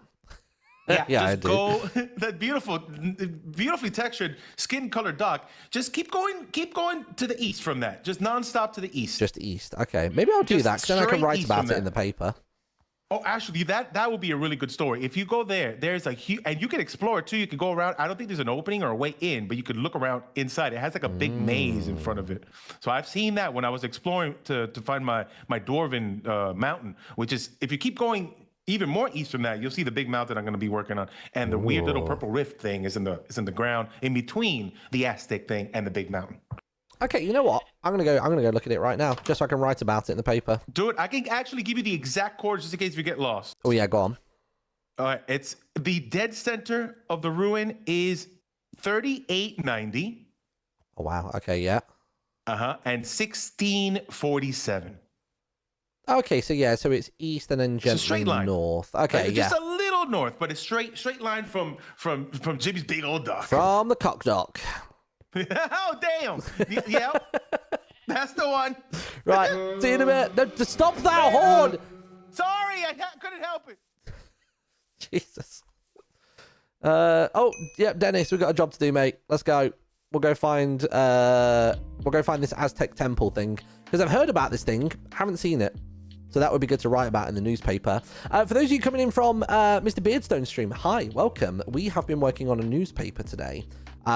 Yeah, I just do. go that beautifully textured, skin-colored dock. Just keep going to the east from that. Just nonstop to the east. Just east. Okay, maybe I'll do that because then I can write about it in the paper. Oh, actually, that would be a really good story. If you go there's a huge, and you can explore it too. You can go around. I don't think there's an opening or a way in, but you could look around inside. It has like a big maze in front of it. So I've seen that when I was exploring to find my Dwarven mountain, which is, if you keep going even more east from that, you'll see the big mountain I'm going to be working on, and the weird little purple rift thing is in the ground in between the Aztec thing and the big mountain. Okay, you know what? I'm gonna go look at it right now, just so I can write about it in the paper. Do it. I can actually give you the exact coordinates just in case you get lost. Oh yeah, go on. All right, it's the dead center of the ruin is 3890. Oh wow. Okay, yeah. And 1647. Okay, so it's east and then gently north. Okay, just a little north, but it's straight line from Jimmy's big old dock. From the cock dock. Oh damn! Yeah, that's the one. Right, see you in a bit. No, just stop that horn. Sorry, I couldn't help it. Jesus. Oh, yeah, Dennis, we've got a job to do, mate. Let's go. We'll go find this Aztec temple thing, because I've heard about this thing, haven't seen it. So that would be good to write about in the newspaper. For those of you coming in from Mr. Beardstone stream, hi, welcome. We have been working on a newspaper today.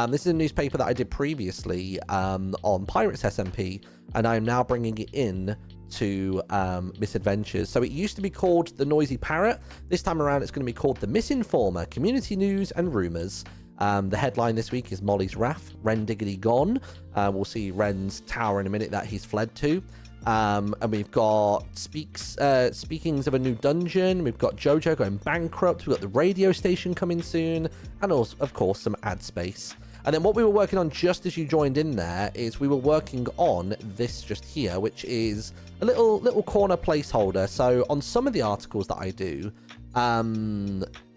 This is a newspaper that I did previously on Pirates SMP, and I'm now bringing it in to Misdaventures. So it used to be called The Noisy Parrot. This time around, it's going to be called The Misinformer, Community News and Rumours. The headline this week is Molly's Wrath, Ren Diggity Gone. We'll see Ren's tower in a minute that he's fled to. And we've got speakings of a new dungeon. We've got JoJo going bankrupt. We've got the radio station coming soon, and also, of course, some ad space. And then what we were working on just as you joined in there is we were working on this just here, which is a little corner placeholder. So on some of the articles that I do,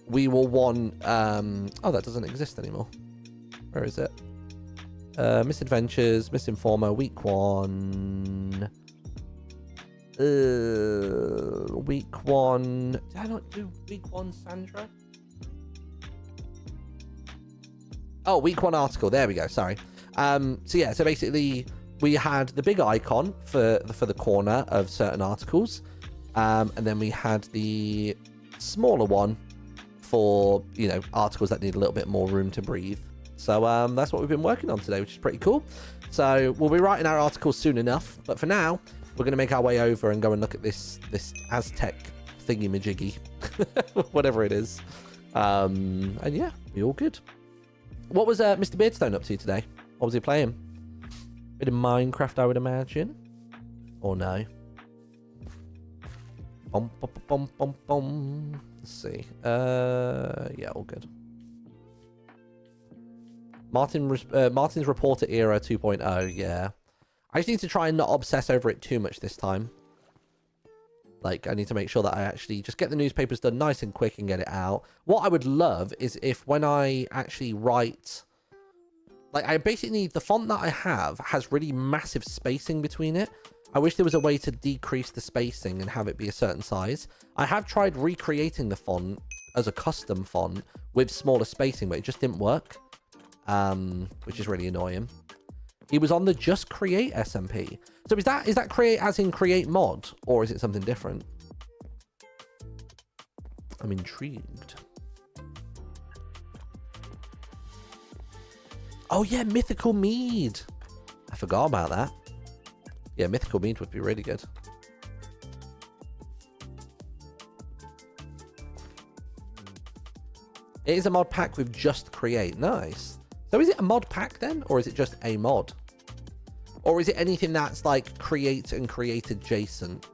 we will want... oh, that doesn't exist anymore. Where is it? Misadventures, Misinformer, week 1. Week 1. Did I not do week 1, Sandra? Oh, week 1 article. There we go. Sorry. So yeah. So basically, we had the big icon for the corner of certain articles, and then we had the smaller one for articles that need a little bit more room to breathe. So that's what we've been working on today, which is pretty cool. So we'll be writing our articles soon enough. But for now, we're going to make our way over and go and look at this Aztec thingy-majiggy, whatever it is. And yeah, we're all good. What was Mr. Beardstone up to today? What was he playing? Bit of Minecraft, I would imagine. Or no? Bum, bum, bum, bum, bum. Let's see. Yeah, all good. Martin's Reporter Era 2.0, yeah. I just need to try and not obsess over it too much this time. Like, I need to make sure that I actually just get the newspapers done nice and quick and get it out. What I would love is if when I actually write... Like, I basically need... The font that I have has really massive spacing between it. I wish there was a way to decrease the spacing and have it be a certain size. I have tried recreating the font as a custom font with smaller spacing, but it just didn't work. Which is really annoying. He was on the Just Create SMP. So is that create as in create mod, or is it something different? I'm intrigued. Oh yeah, Mythical Mead. I forgot about that. Yeah, Mythical Mead would be really good. It is a mod pack with Just Create. Nice. So is it a mod pack then, or is it just a mod? Or is it anything that's like create and create adjacent?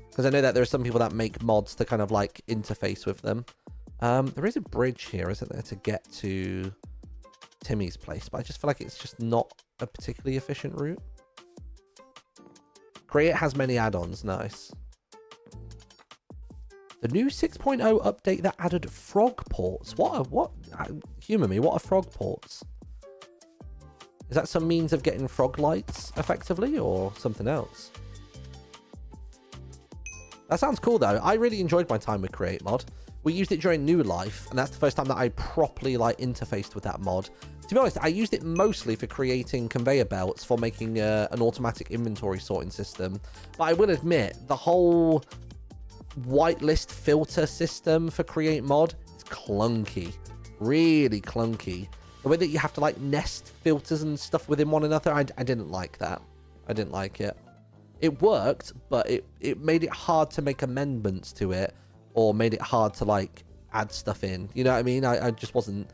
Because I know that there are some people that make mods to kind of like interface with them. There is a bridge here, isn't there, to get to Timmy's place, but I just feel like it's just not a particularly efficient route. Create has many add-ons. Nice. The new 6.0 update that added frog ports. What? Humor me, what are frog ports? Is that some means of getting frog lights effectively, or something else? That sounds cool though. I really enjoyed my time with Create Mod. We used it during New Life, and that's the first time that I properly like interfaced with that mod. To be honest, I used it mostly for creating conveyor belts for making an automatic inventory sorting system. But I will admit, the whole whitelist filter system for Create Mod is clunky. Really clunky. The way that you have to like nest filters and stuff within one another, I didn't like that. I didn't like it. It worked, but it made it hard to make amendments to it, or made it hard to like add stuff in. You know what I mean? I just wasn't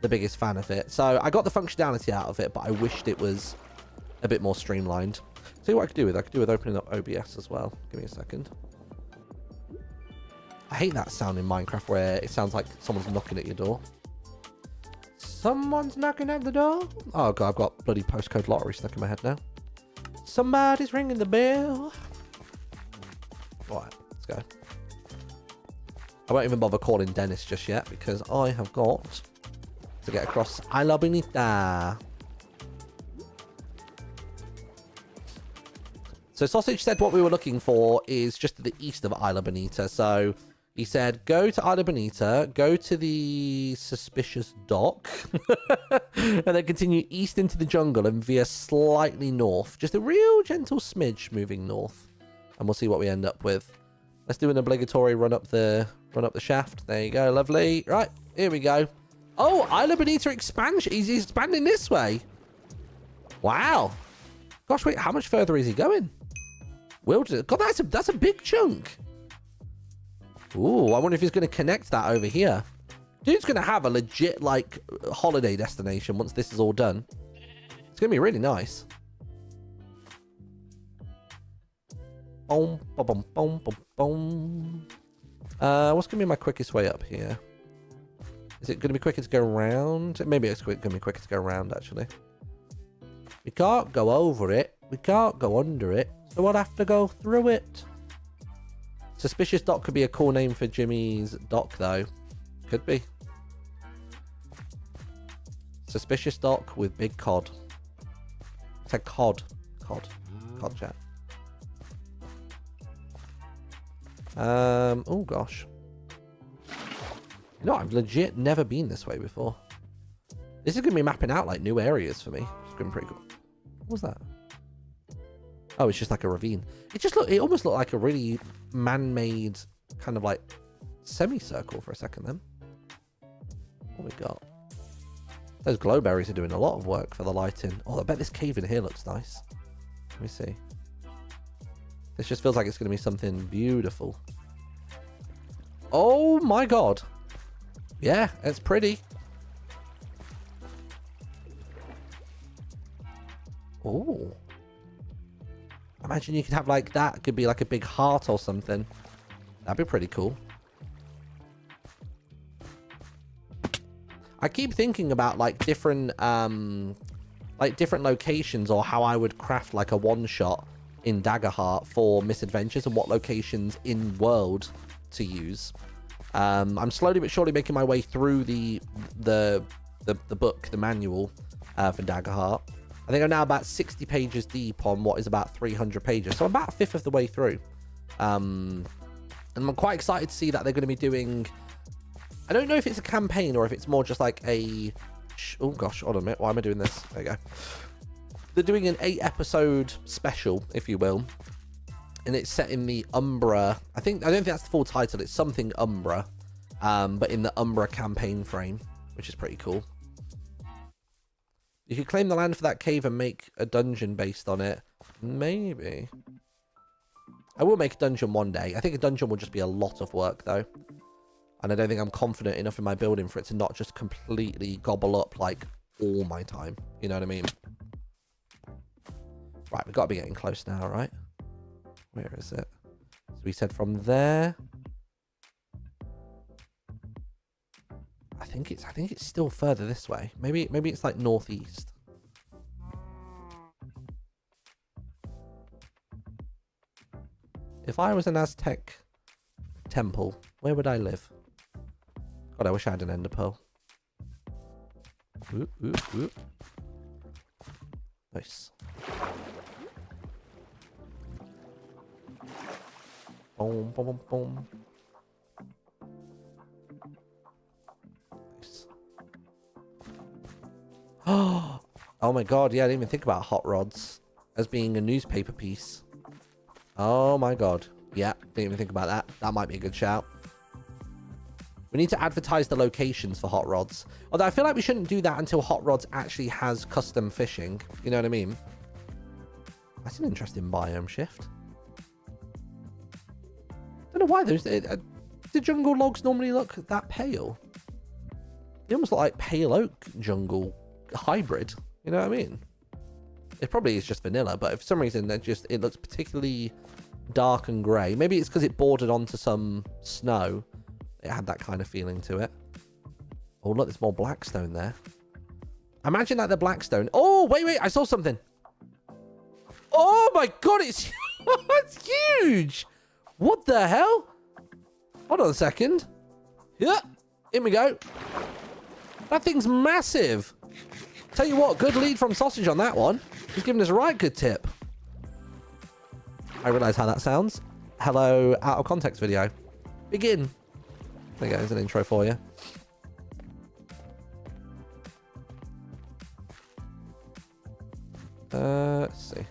the biggest fan of it. So I got the functionality out of it, but I wished it was a bit more streamlined. See what I could do with it. I could do with opening up OBS as well. Give me a second. I hate that sound in Minecraft where it sounds like someone's knocking at your door. Someone's knocking at the door? Oh god, I've got bloody postcode lottery stuck in my head now. Somebody's ringing the bell. Right, let's go. I won't even bother calling Dennis just yet because I have got to get across Isla Bonita. So Sausage said what we were looking for is just to the east of Isla Bonita. So he said, go to Isla Bonita, go to the suspicious dock, and then continue east into the jungle and veer slightly north. Just a real gentle smidge moving north. And we'll see what we end up with. Let's do an obligatory run up the shaft. There you go, lovely. Right, here we go. Oh, Isla Bonita expansion. He's expanding this way. Wow. Gosh, wait, how much further is he going? Wilderness. God, that's a big chunk. Ooh, I wonder if he's going to connect that over here. Dude's going to have a legit, like, holiday destination once this is all done. It's going to be really nice. Boom, boom, boom, boom, boom. What's going to be my quickest way up here? Is it going to be quicker to go around? Maybe it's going to be quicker to go around, actually. We can't go over it. We can't go under it. So we'll have to go through it. Suspicious Dock could be a cool name for Jimmy's dock, though. Could be. Suspicious Dock with Big Cod. It's like cod. Cod chat. Oh gosh. You know, I've legit never been this way before. This is going to be mapping out like new areas for me. It's going to be pretty cool. What was that? Oh, it's just like a ravine. It almost looked like a really man-made kind of like semicircle for a second then. What we got? Those glowberries are doing a lot of work for the lighting. Oh, I bet this cave in here looks nice. Let me see. This just feels like it's going to be something beautiful. Oh my god. Yeah, it's pretty. Oh. Imagine you could have like that. It could be like a big heart or something. That'd be pretty cool. I keep thinking about like different locations or how I would craft like a one-shot in Daggerheart for Misadventures and what locations in world to use. I'm slowly but surely making my way through the book, the manual for Daggerheart. I think I'm now about 60 pages deep on what is about 300 pages. So I'm about a fifth of the way through. And I'm quite excited to see that they're going to be doing... I don't know if it's a campaign or if it's more just like a... Oh gosh, hold on a minute. Why am I doing this? There you go. They're doing an 8-episode special, if you will. And it's set in the Umbra... I don't think that's the full title. It's something Umbra. But in the Umbra campaign frame, which is pretty cool. You could claim the land for that cave and make a dungeon based on it. Maybe. I will make a dungeon one day. I think a dungeon will just be a lot of work, though. And I don't think I'm confident enough in my building for it to not just completely gobble up, like, all my time. You know what I mean? Right, we've got to be getting close now, right? Where is it? So we said from there. I think it's still further this way. Maybe it's like northeast. If I was an Aztec temple, where would I live? God, I wish I had an ender pearl. Ooh, ooh, ooh. Nice. Boom, boom, boom, boom. Nice. Oh my god, yeah, I didn't even think about hot rods as being a newspaper piece. Oh my god. Yeah, didn't even think about that. That might be a good shout. We need to advertise the locations for hot rods. Although I feel like we shouldn't do that until hot rods actually has custom fishing. You know what I mean? That's an interesting biome shift. Don't know why there's... do jungle logs normally look that pale? They almost look like pale oak jungle hybrid. You know what I mean? It probably is just vanilla, but for some reason it looks particularly dark and grey. Maybe it's because it bordered onto some snow. It had that kind of feeling to it. Oh, look, there's more blackstone there. Imagine like the blackstone. Oh, wait, I saw something. Oh my god, it's it's huge. What the hell? Hold on a second. Yeah, in we go. That thing's massive. Tell you what, good lead from Sausage on that one. He's giving us a right good tip. I realise how that sounds. Hello, out of context video. Begin. There you go, there's an intro for you. Let's see.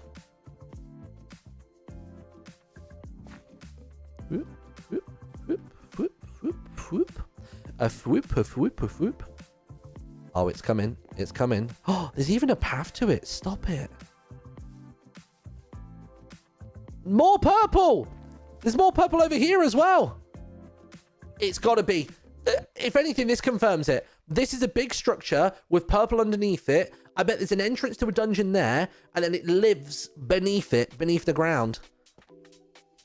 Whoop, whoop, whoop, whoop, whoop, whoop. A whoop, a whoop, a whoop. Oh, it's coming. It's coming. Oh, there's even a path to it. Stop it. More purple. There's more purple over here as well. It's got to be. If anything, this confirms it. This is a big structure with purple underneath it. I bet there's an entrance to a dungeon there, and then it lives beneath it, beneath the ground.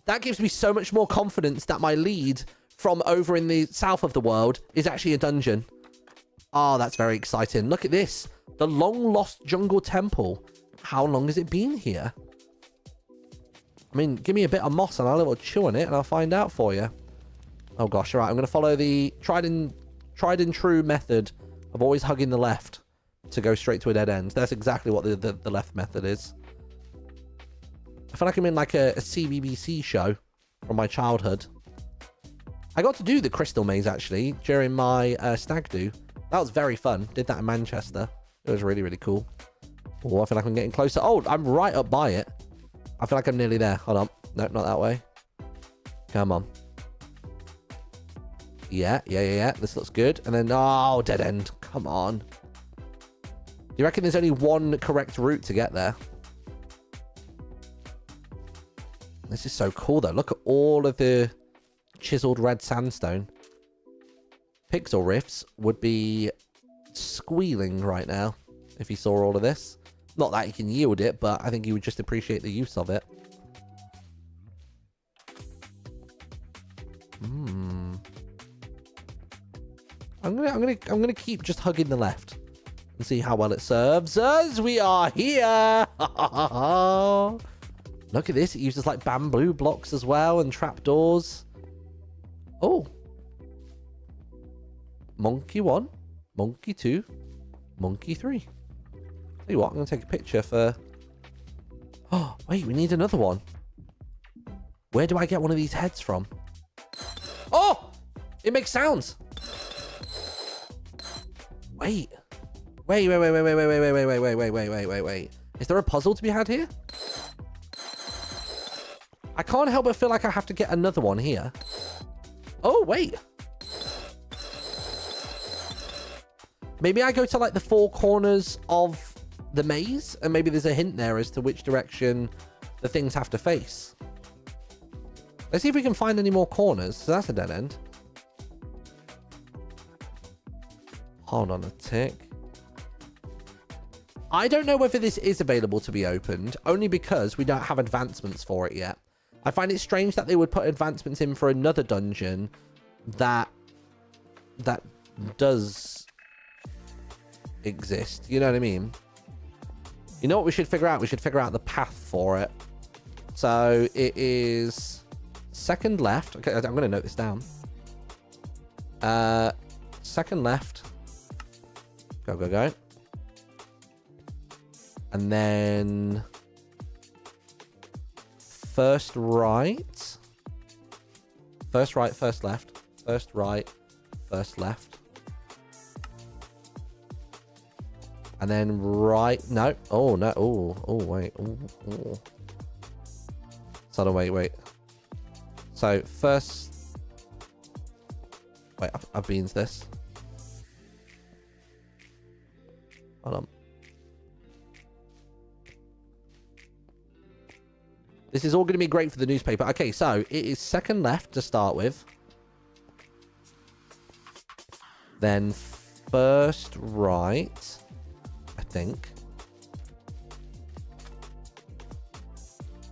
That gives me so much more confidence that my lead from over in the south of the world is actually a dungeon. Oh, that's very exciting. Look at this. The long-lost jungle temple. How long has it been here? I mean, give me a bit of moss and I'll have a little chew on it and I'll find out for you. Oh, gosh. All right, I'm going to follow the tried and true method of always hugging the left to go straight to a dead end. That's exactly what the left method is. I feel like I'm in like a CBBC show from my childhood. I got to do the crystal maze, actually, during my stag do. That was very fun. Did that in Manchester. It was really, really cool. Oh, I feel like I'm getting closer. Oh, I'm right up by it. I feel like I'm nearly there. Hold on. Nope, not that way. Come on. Yeah. This looks good. And then, oh, dead end. Come on. Do you reckon there's only one correct route to get there? This is so cool, though. Look at all of the chiseled red sandstone. Pixel Riffs would be squealing right now if he saw all of this. Not that he can yield it, but I think he would just appreciate the use of it. I'm gonna keep just hugging the left and see how well it serves us. We are here. Look at this. It uses like bamboo blocks as well and trapdoors. Oh. Monkey 1, Monkey 2, Monkey 3. Tell you what, I'm going to take a picture for... Oh, wait, we need another one. Where do I get one of these heads from? Oh! It makes sounds. Wait. Wait. Is there a puzzle to be had here? I can't help but feel like I have to get another one here. Oh, wait. Maybe I go to like the four corners of the maze and maybe there's a hint there as to which direction the things have to face. Let's see if we can find any more corners. So that's a dead end. Hold on a tick. I don't know whether this is available to be opened, only because we don't have advancements for it yet. I find it strange that they would put advancements in for another dungeon that does exist. You know what I mean? You know what we should figure out? We should figure out the path for it. So it is second left. Okay, I'm going to note this down. Second left. Go. And then first right. First right, first left. First right, first left. And then right, no. Oh, no. Oh, wait. Oh. So, wait. So, first... Wait, I've beans this. Hold on. This is all going to be great for the newspaper. Okay, so, it is second left to start with. Then first right... I think.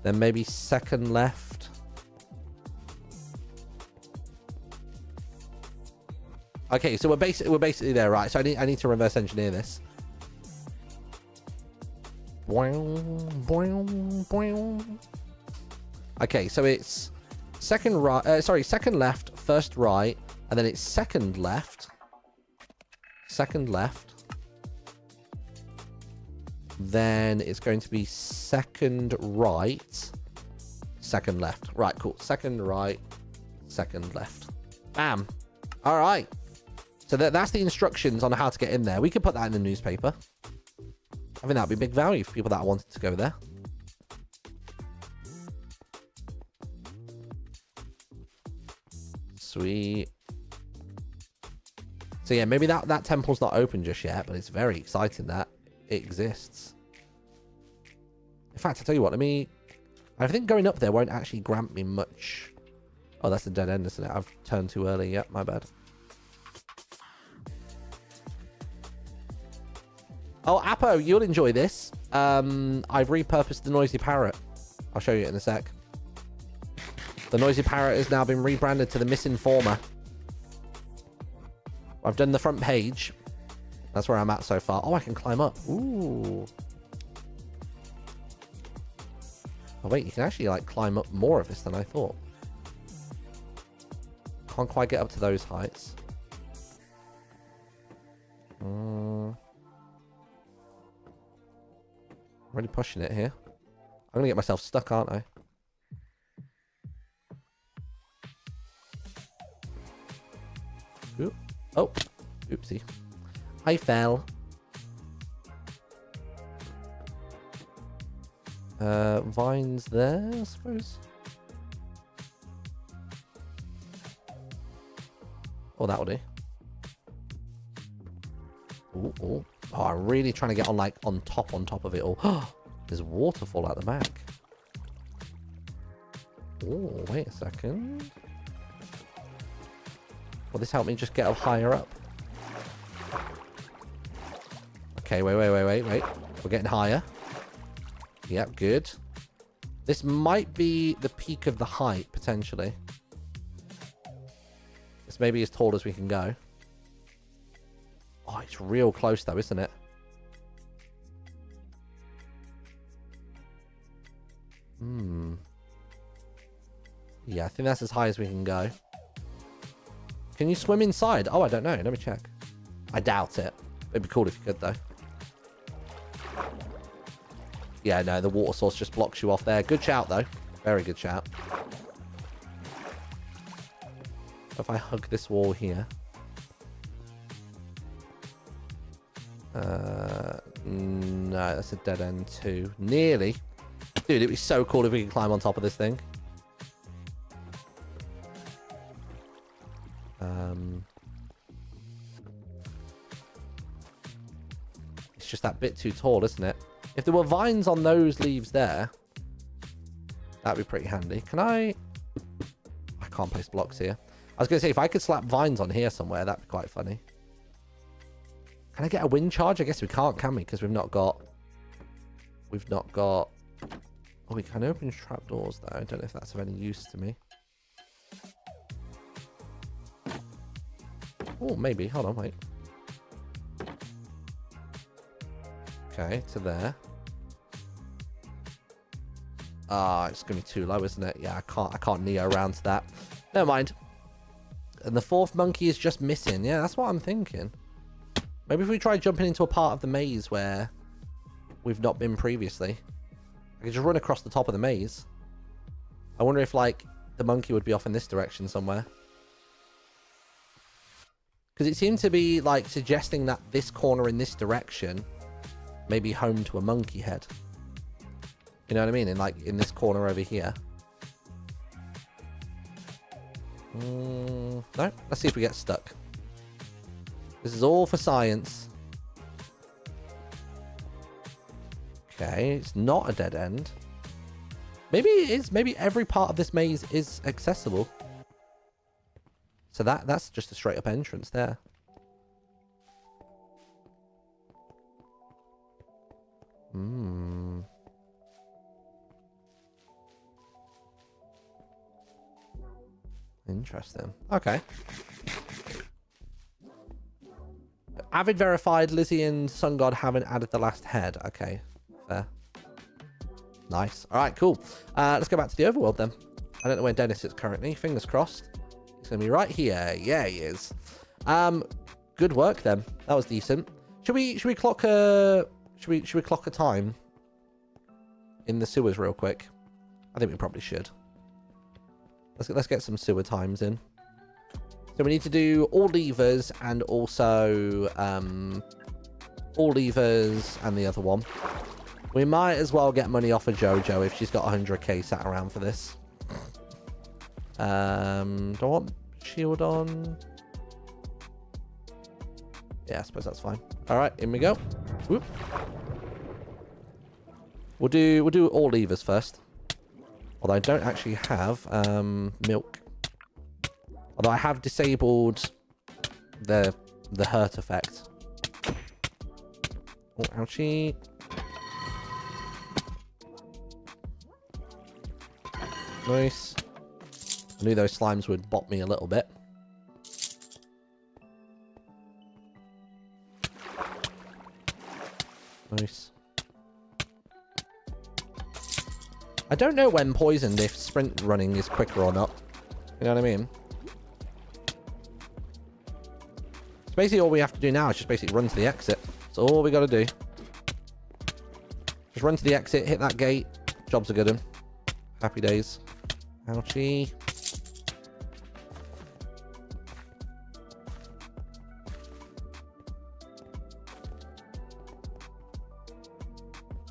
Then maybe second left. Okay, so we're basically there, right? So I need to reverse engineer this. Okay, so it's second right. Second left, first right, and then it's second left. Second left. Then it's going to be second right, second left. Right, cool. Second right, second left. Bam. All right. So that's the instructions on how to get in there. We could put that in the newspaper. I think that would be big value for people that wanted to go there. Sweet. So yeah, maybe that temple's not open just yet, but it's very exciting that it exists. In fact, I'll tell you what, I think going up there won't actually grant me much. Oh, that's a dead end, isn't it? I've turned too early. Yep, my bad. Oh, Apo, you'll enjoy this. I've repurposed the Noisy Parrot. I'll show you it in a sec. The Noisy Parrot has now been rebranded to the Misinformer. I've done the front page. That's where I'm at so far. Oh, I can climb up. Ooh. Oh, wait, you can actually, like, climb up more of this than I thought. Can't quite get up to those heights. Really pushing it here. I'm going to get myself stuck, aren't I? Ooh. Oh, oopsie. I fell. Vines there, I suppose. Oh, that'll do. Ooh, ooh. Oh, I'm really trying to get on, like, on top of it all. There's waterfall at the back. Oh, wait a second. Will this help me just get up higher up? Okay, wait. We're getting higher. Yep, good. This might be the peak of the height, potentially. This may be as tall as we can go. Oh, it's real close, though, isn't it? Yeah, I think that's as high as we can go. Can you swim inside? Oh, I don't know. Let me check. I doubt it. It'd be cool if you could, though. Yeah, no, the water source just blocks you off there. Good shout, though. Very good shout. If I hug this wall here. No, that's a dead end too. Nearly. Dude, it'd be so cool if we could climb on top of this thing. It's just that bit too tall, isn't it? If there were vines on those leaves there, that'd be pretty handy. Can I can't place blocks here. I was going to say, if I could slap vines on here somewhere, that'd be quite funny. Can I get a wind charge? I guess we can't, can we? Because we've not got... Oh, we can open trapdoors, though. I don't know if that's of any use to me. Oh, maybe. Hold on, wait. Okay, to there. Ah, it's going to be too low, isn't it? Yeah, I can't Neo around to that. Never mind. And the fourth monkey is just missing. Yeah, that's what I'm thinking. Maybe if we try jumping into a part of the maze where we've not been previously. I could just run across the top of the maze. I wonder if, like, the monkey would be off in this direction somewhere. Because it seemed to be, like, suggesting that this corner in this direction may be home to a monkey head. You know what I mean? In this corner over here. No? Let's see if we get stuck. This is all for science. Okay, it's not a dead end. Maybe it is. Maybe every part of this maze is accessible. So that's just a straight up entrance there. Interesting. Okay. Avid verified, Lizzie and Sun God haven't added the last head. Okay, fair. Nice. All right, cool. Let's go back to the overworld then. I don't know where Dennis is currently. Fingers crossed. He's going to be right here. Yeah, he is. Good work then. That was decent. Should we clock a should we clock a time in the sewers real quick? I think we probably should. Let's get some sewer times in. So we need to do all levers and also all levers and the other one. We might as well get money off of JoJo if she's got 100k sat around for this. Do I want shield on? Yeah, I suppose that's fine. All right, in we go. Whoop. We'll do all levers first. Although I don't actually have milk. Although I have disabled the hurt effect. Oh, ouchie. Nice. I knew those slimes would bop me a little bit. Nice. I don't know when poisoned if sprint running is quicker or not. You know what I mean? So basically all we have to do now is just basically run to the exit. That's all we got to do. Just run to the exit, hit that gate. Jobs are good 'un. Happy days. Ouchie.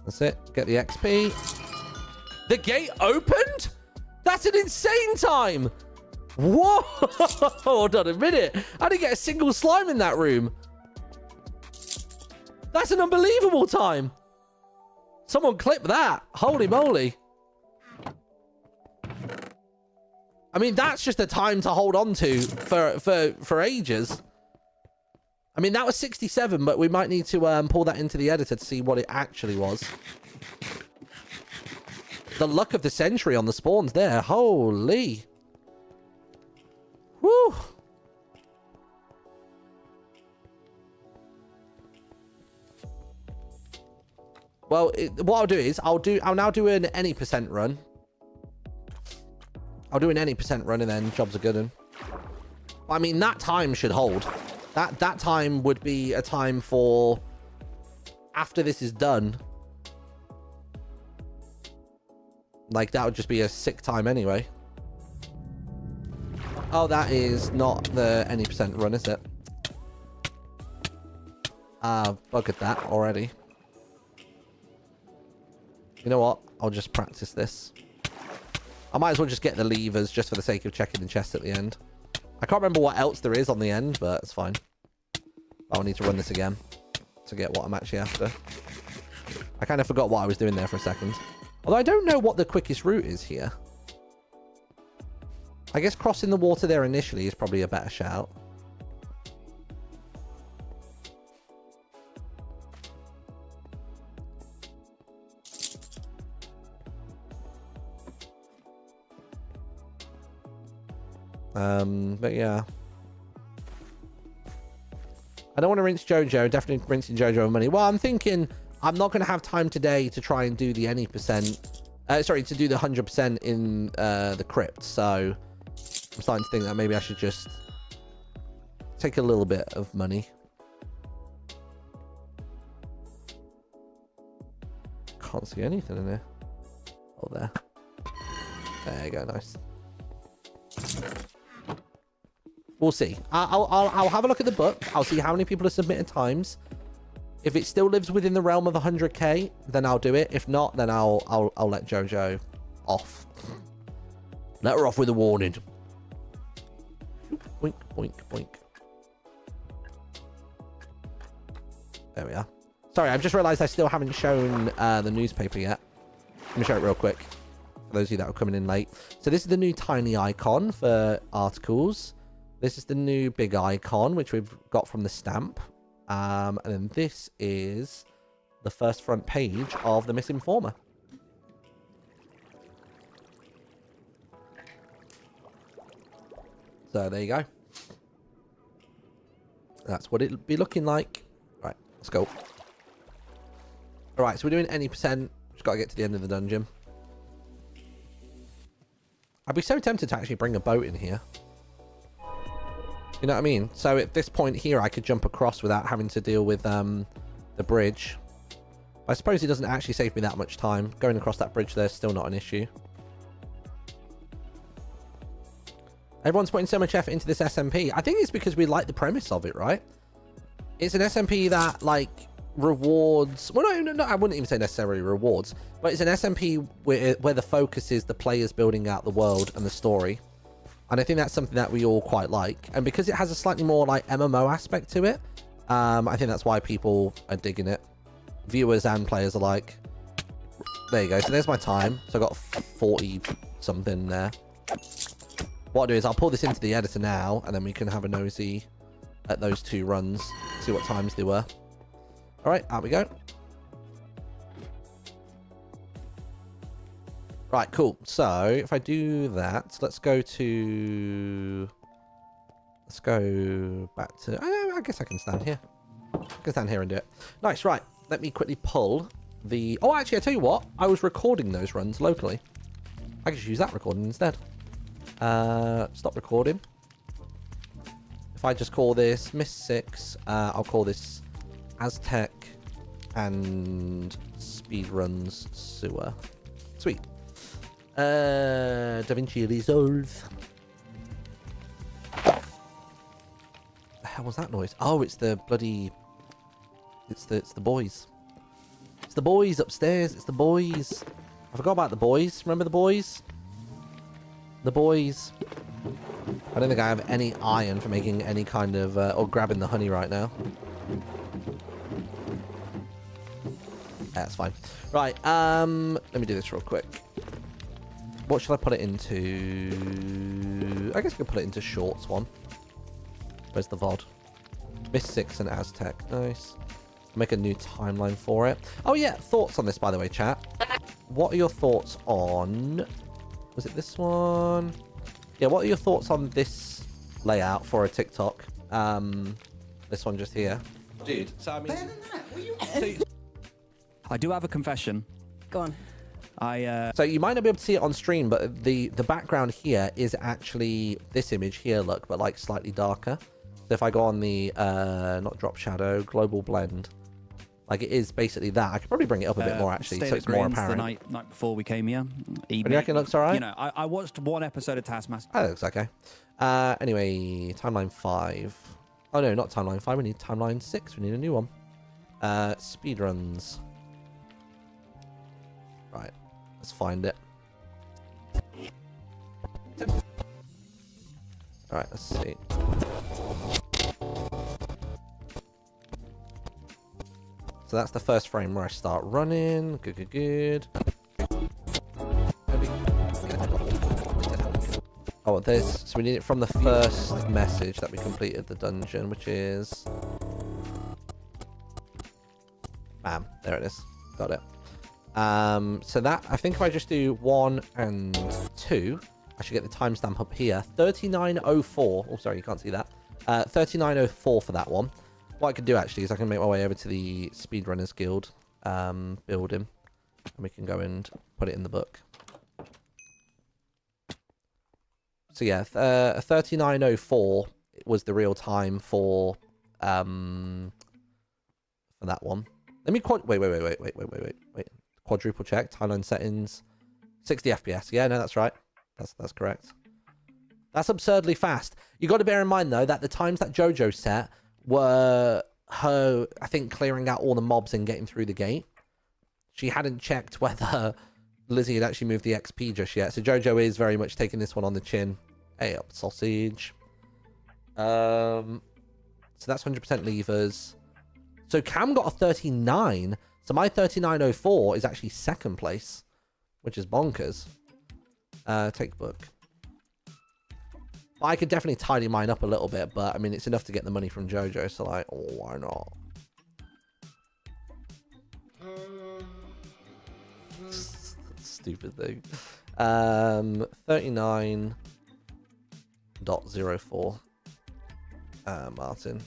That's it. Get the XP. The gate opened? That's an insane time. Whoa. Hold on a minute. I didn't get a single slime in that room. That's an unbelievable time. Someone clip that. Holy moly. I mean, that's just a time to hold on to for ages. I mean, that was 67, but we might need to pull that into the editor to see what it actually was. The luck of the century on the spawns there. Holy. Woo. Well, what I'll do is I'll now do an any percent run. I'll do an any percent run and then jobs are good. And I mean, that time should hold. That time would be a time for after this is done. Like, that would just be a sick time anyway. Oh, that is not the any percent run, is it? Buggered that already. You know what? I'll just practice this. I might as well just get the levers just for the sake of checking the chest at the end. I can't remember what else there is on the end, but it's fine. I'll need to run this again to get what I'm actually after. I kind of forgot what I was doing there for a second. Although I don't know what the quickest route is here. I guess crossing the water there initially is probably a better shout. But yeah. I don't want to rinse Jojo. Definitely rinsing Jojo of money. Well, I'm thinking I'm not going to have time today to try and do the any percent. Sorry, to do the 100% in the crypt. So I'm starting to think that maybe I should just take a little bit of money. Can't see anything in there. Oh, there. There you go. Nice. We'll see. I'll have a look at the book. I'll see how many people have submitted times. If it still lives within the realm of 100k, then I'll do it. If not, then I'll let Jojo off. Let her off with a warning. Boink, boink, boink. There we are. Sorry, I've just realized I still haven't shown the newspaper yet. Let me show it real quick for those of you that are coming in late. So this is the new tiny icon for articles. This is the new big icon, which we've got from the stamp. And then this is the first front page of the Misinformer. So there you go. That's what it'll be looking like. Right, let's go. All right, so we're doing any percent. Just got to get to the end of the dungeon. I'd be so tempted to actually bring a boat in here. You know what I mean? So at this point here, I could jump across without having to deal with the bridge. I suppose it doesn't actually save me that much time. Going across that bridge there's still not an issue. Everyone's putting so much effort into this SMP. I think it's because we like the premise of it, right? It's an SMP that, like, rewards... Well, no, I wouldn't even say necessarily rewards. But it's an SMP where the focus is the players building out the world and the story. And I think that's something that we all quite like. And because it has a slightly more, like, MMO aspect to it, I think that's why people are digging it. Viewers and players alike. There you go. So there's my time. So I got 40-something there. What I'll do is I'll pull this into the editor now, and then we can have a nosy at those two runs. See what times they were. All right, out we go. Right, cool. So if I do that, let's go back to... I guess I can stand here. I can stand here and do it. Nice, right. let me quickly pull the... Oh, actually, I tell you what. I was recording those runs locally. I could just use that recording instead. Stop recording. If I just call this Miss 6, I'll call this Aztec and Speedruns Sewer. Sweet. DaVinci Resolve. The hell was that noise? Oh, it's the bloody... It's the boys. It's the boys upstairs. It's the boys. I forgot about the boys. Remember the boys? The boys. I don't think I have any iron for making any kind of... or grabbing the honey right now. That's fine. Right, let me do this real quick. What should I put it into? I guess I could put it into shorts one. Where's the VOD? Miss 6 and Aztec. Nice. Make a new timeline for it. Oh yeah, thoughts on this, by the way, chat. What are your thoughts on... Was it this one? Yeah, what are your thoughts on this layout for a TikTok? This one just here. Dude, so I mean... I do have a confession. Go on. So you might not be able to see it on stream, but the background here is actually this image here, look, but like slightly darker. So if I go on the, not drop shadow, global blend, like it is basically that. I could probably bring it up a bit more actually, so it's more apparent. The night before we came here. Do you reckon it looks alright? You know, I watched one episode of Taskmaster. Oh, it looks okay. Anyway, timeline 5. Oh no, not timeline 5, we need timeline 6, we need a new one. Speedruns. Right, let's find it. Alright, let's see. So that's the first frame where I start running. Good, good, good. Oh, there's... So we need it from the first message that we completed the dungeon, which is... Bam. There it is. Got it. So that... I think if I just do 1 and 2, I should get the timestamp up here. 3904. Oh, sorry, you can't see that. 3904 for that one. What I could do actually is I can make my way over to the Speedrunners Guild building, and we can go and put it in the book. So yeah, 3904 was the real time for that one. Let me wait. Quadruple check timeline settings. 60 FPS. Yeah, no, that's right. That's correct. That's absurdly fast. You got to bear in mind though that the times that JoJo set were her, I think, clearing out all the mobs and getting through the gate. She hadn't checked whether Lizzie had actually moved the XP just yet. So JoJo is very much taking this one on the chin. Hey up, sausage. So that's 100% levers. So Cam got a 39. So my 3904 is actually second place, which is bonkers. Take book. I could definitely tidy mine up a little bit, but I mean, it's enough to get the money from JoJo, so like, oh, why not? Stupid thing. 39.04. Martin.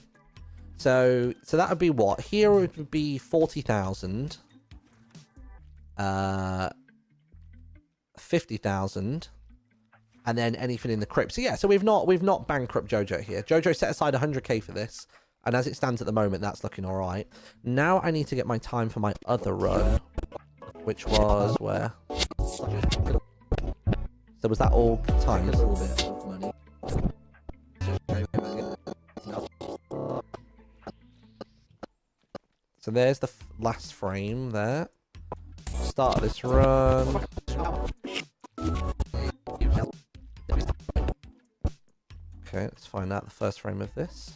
So that would be what? Here it would be 40,000. 50,000. And then anything in the crypt. So yeah, so we've not bankrupt JoJo here. JoJo set aside 100k for this, and as it stands at the moment, that's looking all right. Now I need to get my time for my other run, which was where. So was that all time? A little bit of money. So there's the last frame there. Start this run. Okay, let's find out the first frame of this.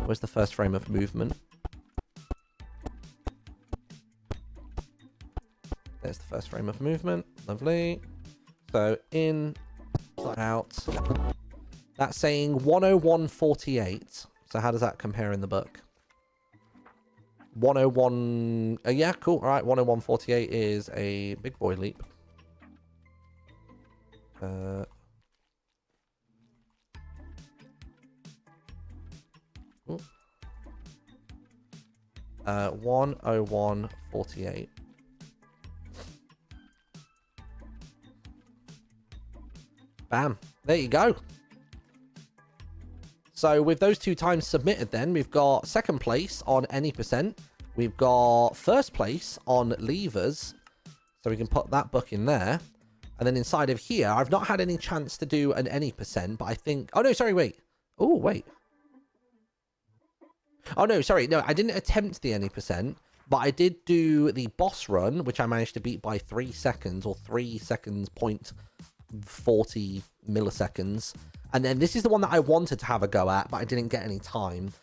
Where's the first frame of movement? There's the first frame of movement. Lovely. So in, out. That's saying 101.48. So how does that compare in the book? 101... yeah, cool. All right, 101.48 is a big boy leap. 101.48. Bam. There you go. So with those 2 times submitted then, we've got second place on any percent. We've got first place on levers. So we can put that book in there. And then inside of here, I've not had any chance to do an any percent, but I think... Oh, no, sorry, wait. Oh, wait. Oh, no, sorry. No, I didn't attempt the any percent, but I did do the boss run, which I managed to beat by 3 seconds, or 3 seconds, 0.40 milliseconds. And then this is the one that I wanted to have a go at, but I didn't get any time,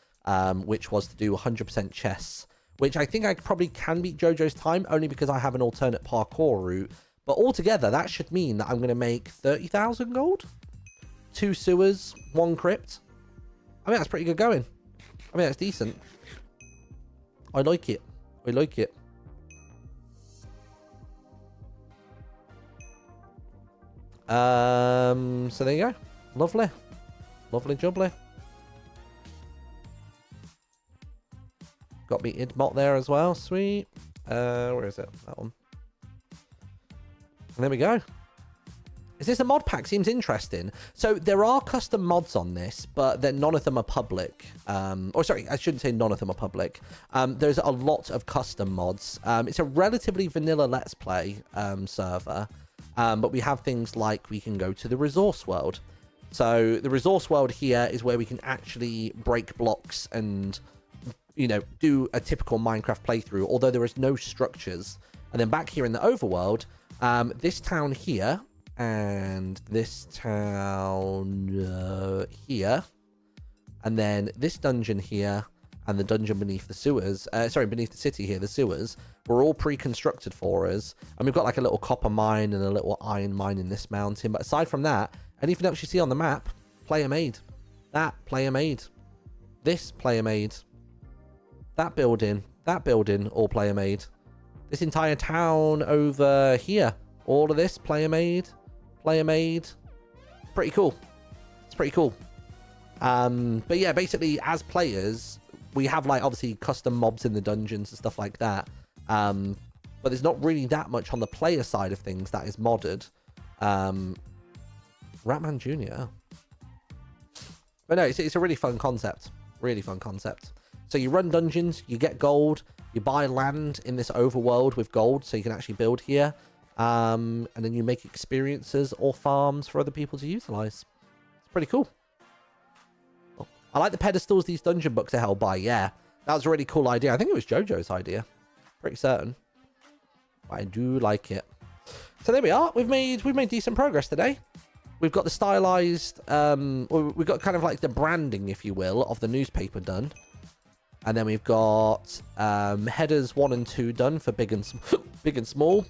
which was to do 100% chess, which I think I probably can beat JoJo's time, only because I have an alternate parkour route. But altogether, that should mean that I'm going to make 30,000 gold, 2 sewers, 1 crypt. I mean, that's pretty good going. I mean, that's decent. I like it. I like it. So there you go. Lovely. Lovely jubbly. Got me idmot there as well. Sweet. Where is it? That one. And there we go. Is this a mod pack? Seems interesting. So there are custom mods on this, but none of them are public. Or sorry, I shouldn't say none of them are public. There's a lot of custom mods. It's a relatively vanilla Let's Play server. But we have things like we can go to the resource world. So the resource world here is where we can actually break blocks and, you know, do a typical Minecraft playthrough, although there is no structures. And then back here in the overworld, this town here and this town here, and then this dungeon here and the dungeon beneath the sewers, beneath the city here, the sewers, were all pre-constructed for us. And we've got like a little copper mine and a little iron mine in this mountain. But aside from that, anything else you see on the map, player made. That, player made. This, player made. That building, all player made. This entire town over here, all of this, player made. Player made. Pretty cool. It's pretty cool. But yeah, basically, as players, we have like obviously custom mobs in the dungeons and stuff like that. But there's not really that much on the player side of things that is modded. Ratman Jr. But no, it's a really fun concept. Really fun concept. So you run dungeons, you get gold, you buy land in this overworld with gold, so you can actually build here. And then you make experiences or farms for other people to utilize. It's pretty cool. I like the pedestals these dungeon books are held by. Yeah, that was a really cool idea. I think it was JoJo's idea. Pretty certain. But I do like it. So there we are. We've made decent progress today. We've got the stylized, we've got kind of like the branding, if you will, of the newspaper done. And then we've got headers 1 and 2 done for big and small.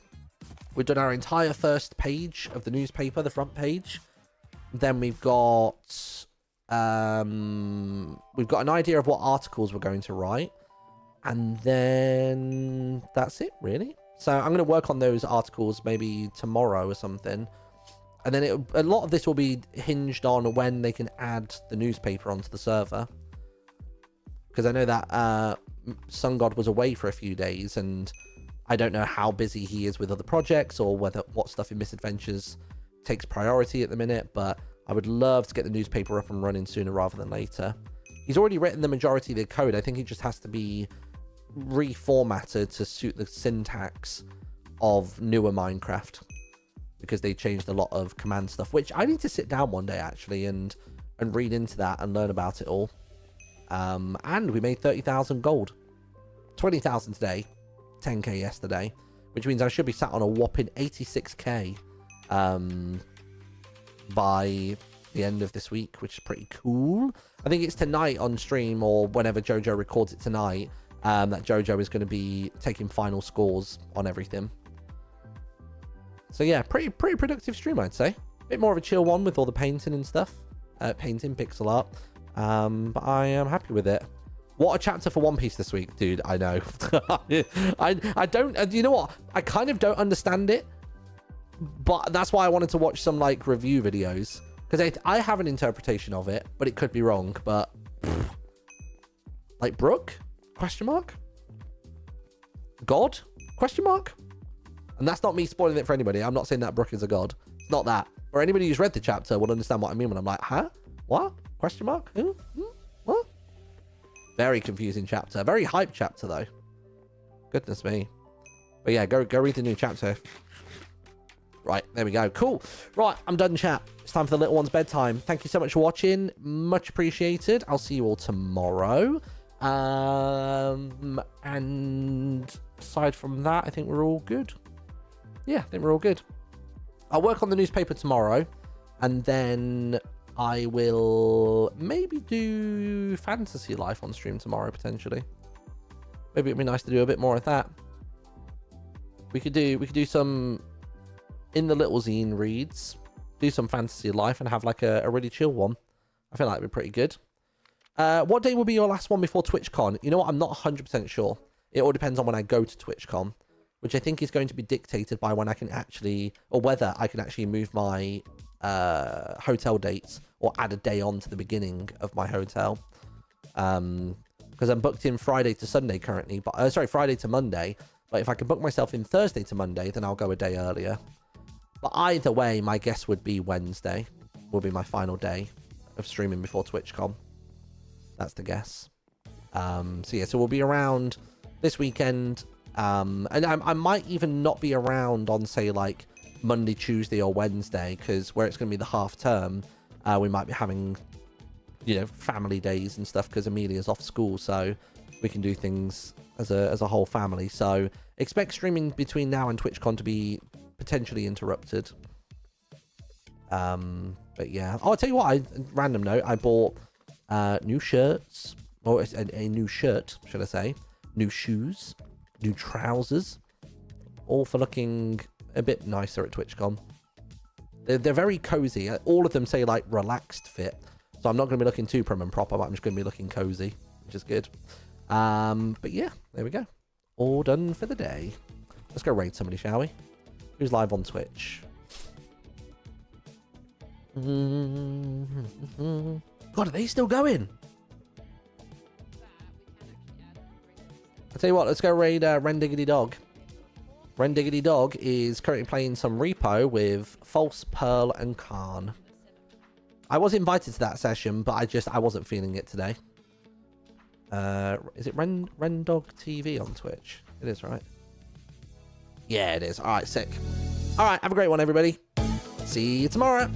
We've done our entire first page of the newspaper, the front page. Then we've got an idea of what articles we're going to write. And then that's it, really. So I'm going to work on those articles maybe tomorrow or something. And then a lot of this will be hinged on when they can add the newspaper onto the server. Because I know that Sun God was away for a few days, and I don't know how busy he is with other projects or what stuff in Misadventures takes priority at the minute, but I would love to get the newspaper up and running sooner rather than later. He's already written the majority of the code. I think it just has to be reformatted to suit the syntax of newer Minecraft, because they changed a lot of command stuff, which I need to sit down one day actually and read into that and learn about it all. And we made 30,000 gold, 20,000 today, 10k yesterday, which means I should be sat on a whopping 86k by the end of this week, which is pretty cool. I think it's tonight on stream, or whenever JoJo records it tonight, that JoJo is going to be taking final scores on everything. So yeah, pretty productive stream, I'd say. Bit more of a chill one with all the painting and stuff, painting, pixel art. But I am happy with it. What a chapter for One Piece this week, dude. I know. I don't, you know what? I kind of don't understand it, but that's why I wanted to watch some like review videos, because I have an interpretation of it, but it could be wrong. But like Brooke? Question mark? God? Question mark? And that's not me spoiling it for anybody. I'm not saying that Brooke is a god. It's not that. Or anybody who's read the chapter will understand what I mean when I'm like, huh? What? Question mark? Who? What? Very confusing chapter. Very hype chapter, though. Goodness me. But yeah, go read the new chapter. Right, there we go. Cool. Right, I'm done, chat. It's time for the little one's bedtime. Thank you so much for watching. Much appreciated. I'll see you all tomorrow. And aside from that, I think we're all good. Yeah, I think we're all good. I'll work on the newspaper tomorrow, and then I will maybe do Fantasy Life on stream tomorrow, potentially. Maybe it'd be nice to do a bit more of that. We could do some in the little zine reads, do some Fantasy Life, and have like a really chill one. I feel like it'd be pretty good. What day will be your last one before TwitchCon? You know what? I'm not 100% sure. It all depends on when I go to TwitchCon, which I think is going to be dictated by when I can actually, or whether I can actually move my hotel dates or add a day on to the beginning of my hotel. Because I'm booked in Friday to Sunday currently, but sorry, Friday to Monday. But if I can book myself in Thursday to Monday, then I'll go a day earlier. But either way, my guess would be Wednesday will be my final day of streaming before TwitchCon. That's the guess. So yeah, so we'll be around this weekend. And I might even not be around on, say, like Monday, Tuesday, or Wednesday, because where it's going to be the half term, we might be having, you know, family days and stuff because Amelia's off school, so we can do things as a whole family. So expect streaming between now and TwitchCon to be potentially interrupted. But yeah, oh, I'll tell you what, random note, I bought new shirts, or a new shirt, should I say, new shoes, new trousers, all for looking a bit nicer at TwitchCon. They're very cozy. All of them say like relaxed fit, so I'm not going to be looking too prim and proper, but I'm just going to be looking cozy, which is good. But yeah, there we go. All done for the day. Let's go raid somebody, shall we? Who's live on Twitch? God, are they still going? I'll tell you what, let's go raid Ren Diggity Dog. Ren Diggity Dog is currently playing some repo with False, Pearl, and Khan. I was invited to that session, but I wasn't feeling it today. Is it Ren Dog TV on Twitch? It is, right? Yeah, it is. All right, sick. All right, have a great one, everybody. See you tomorrow.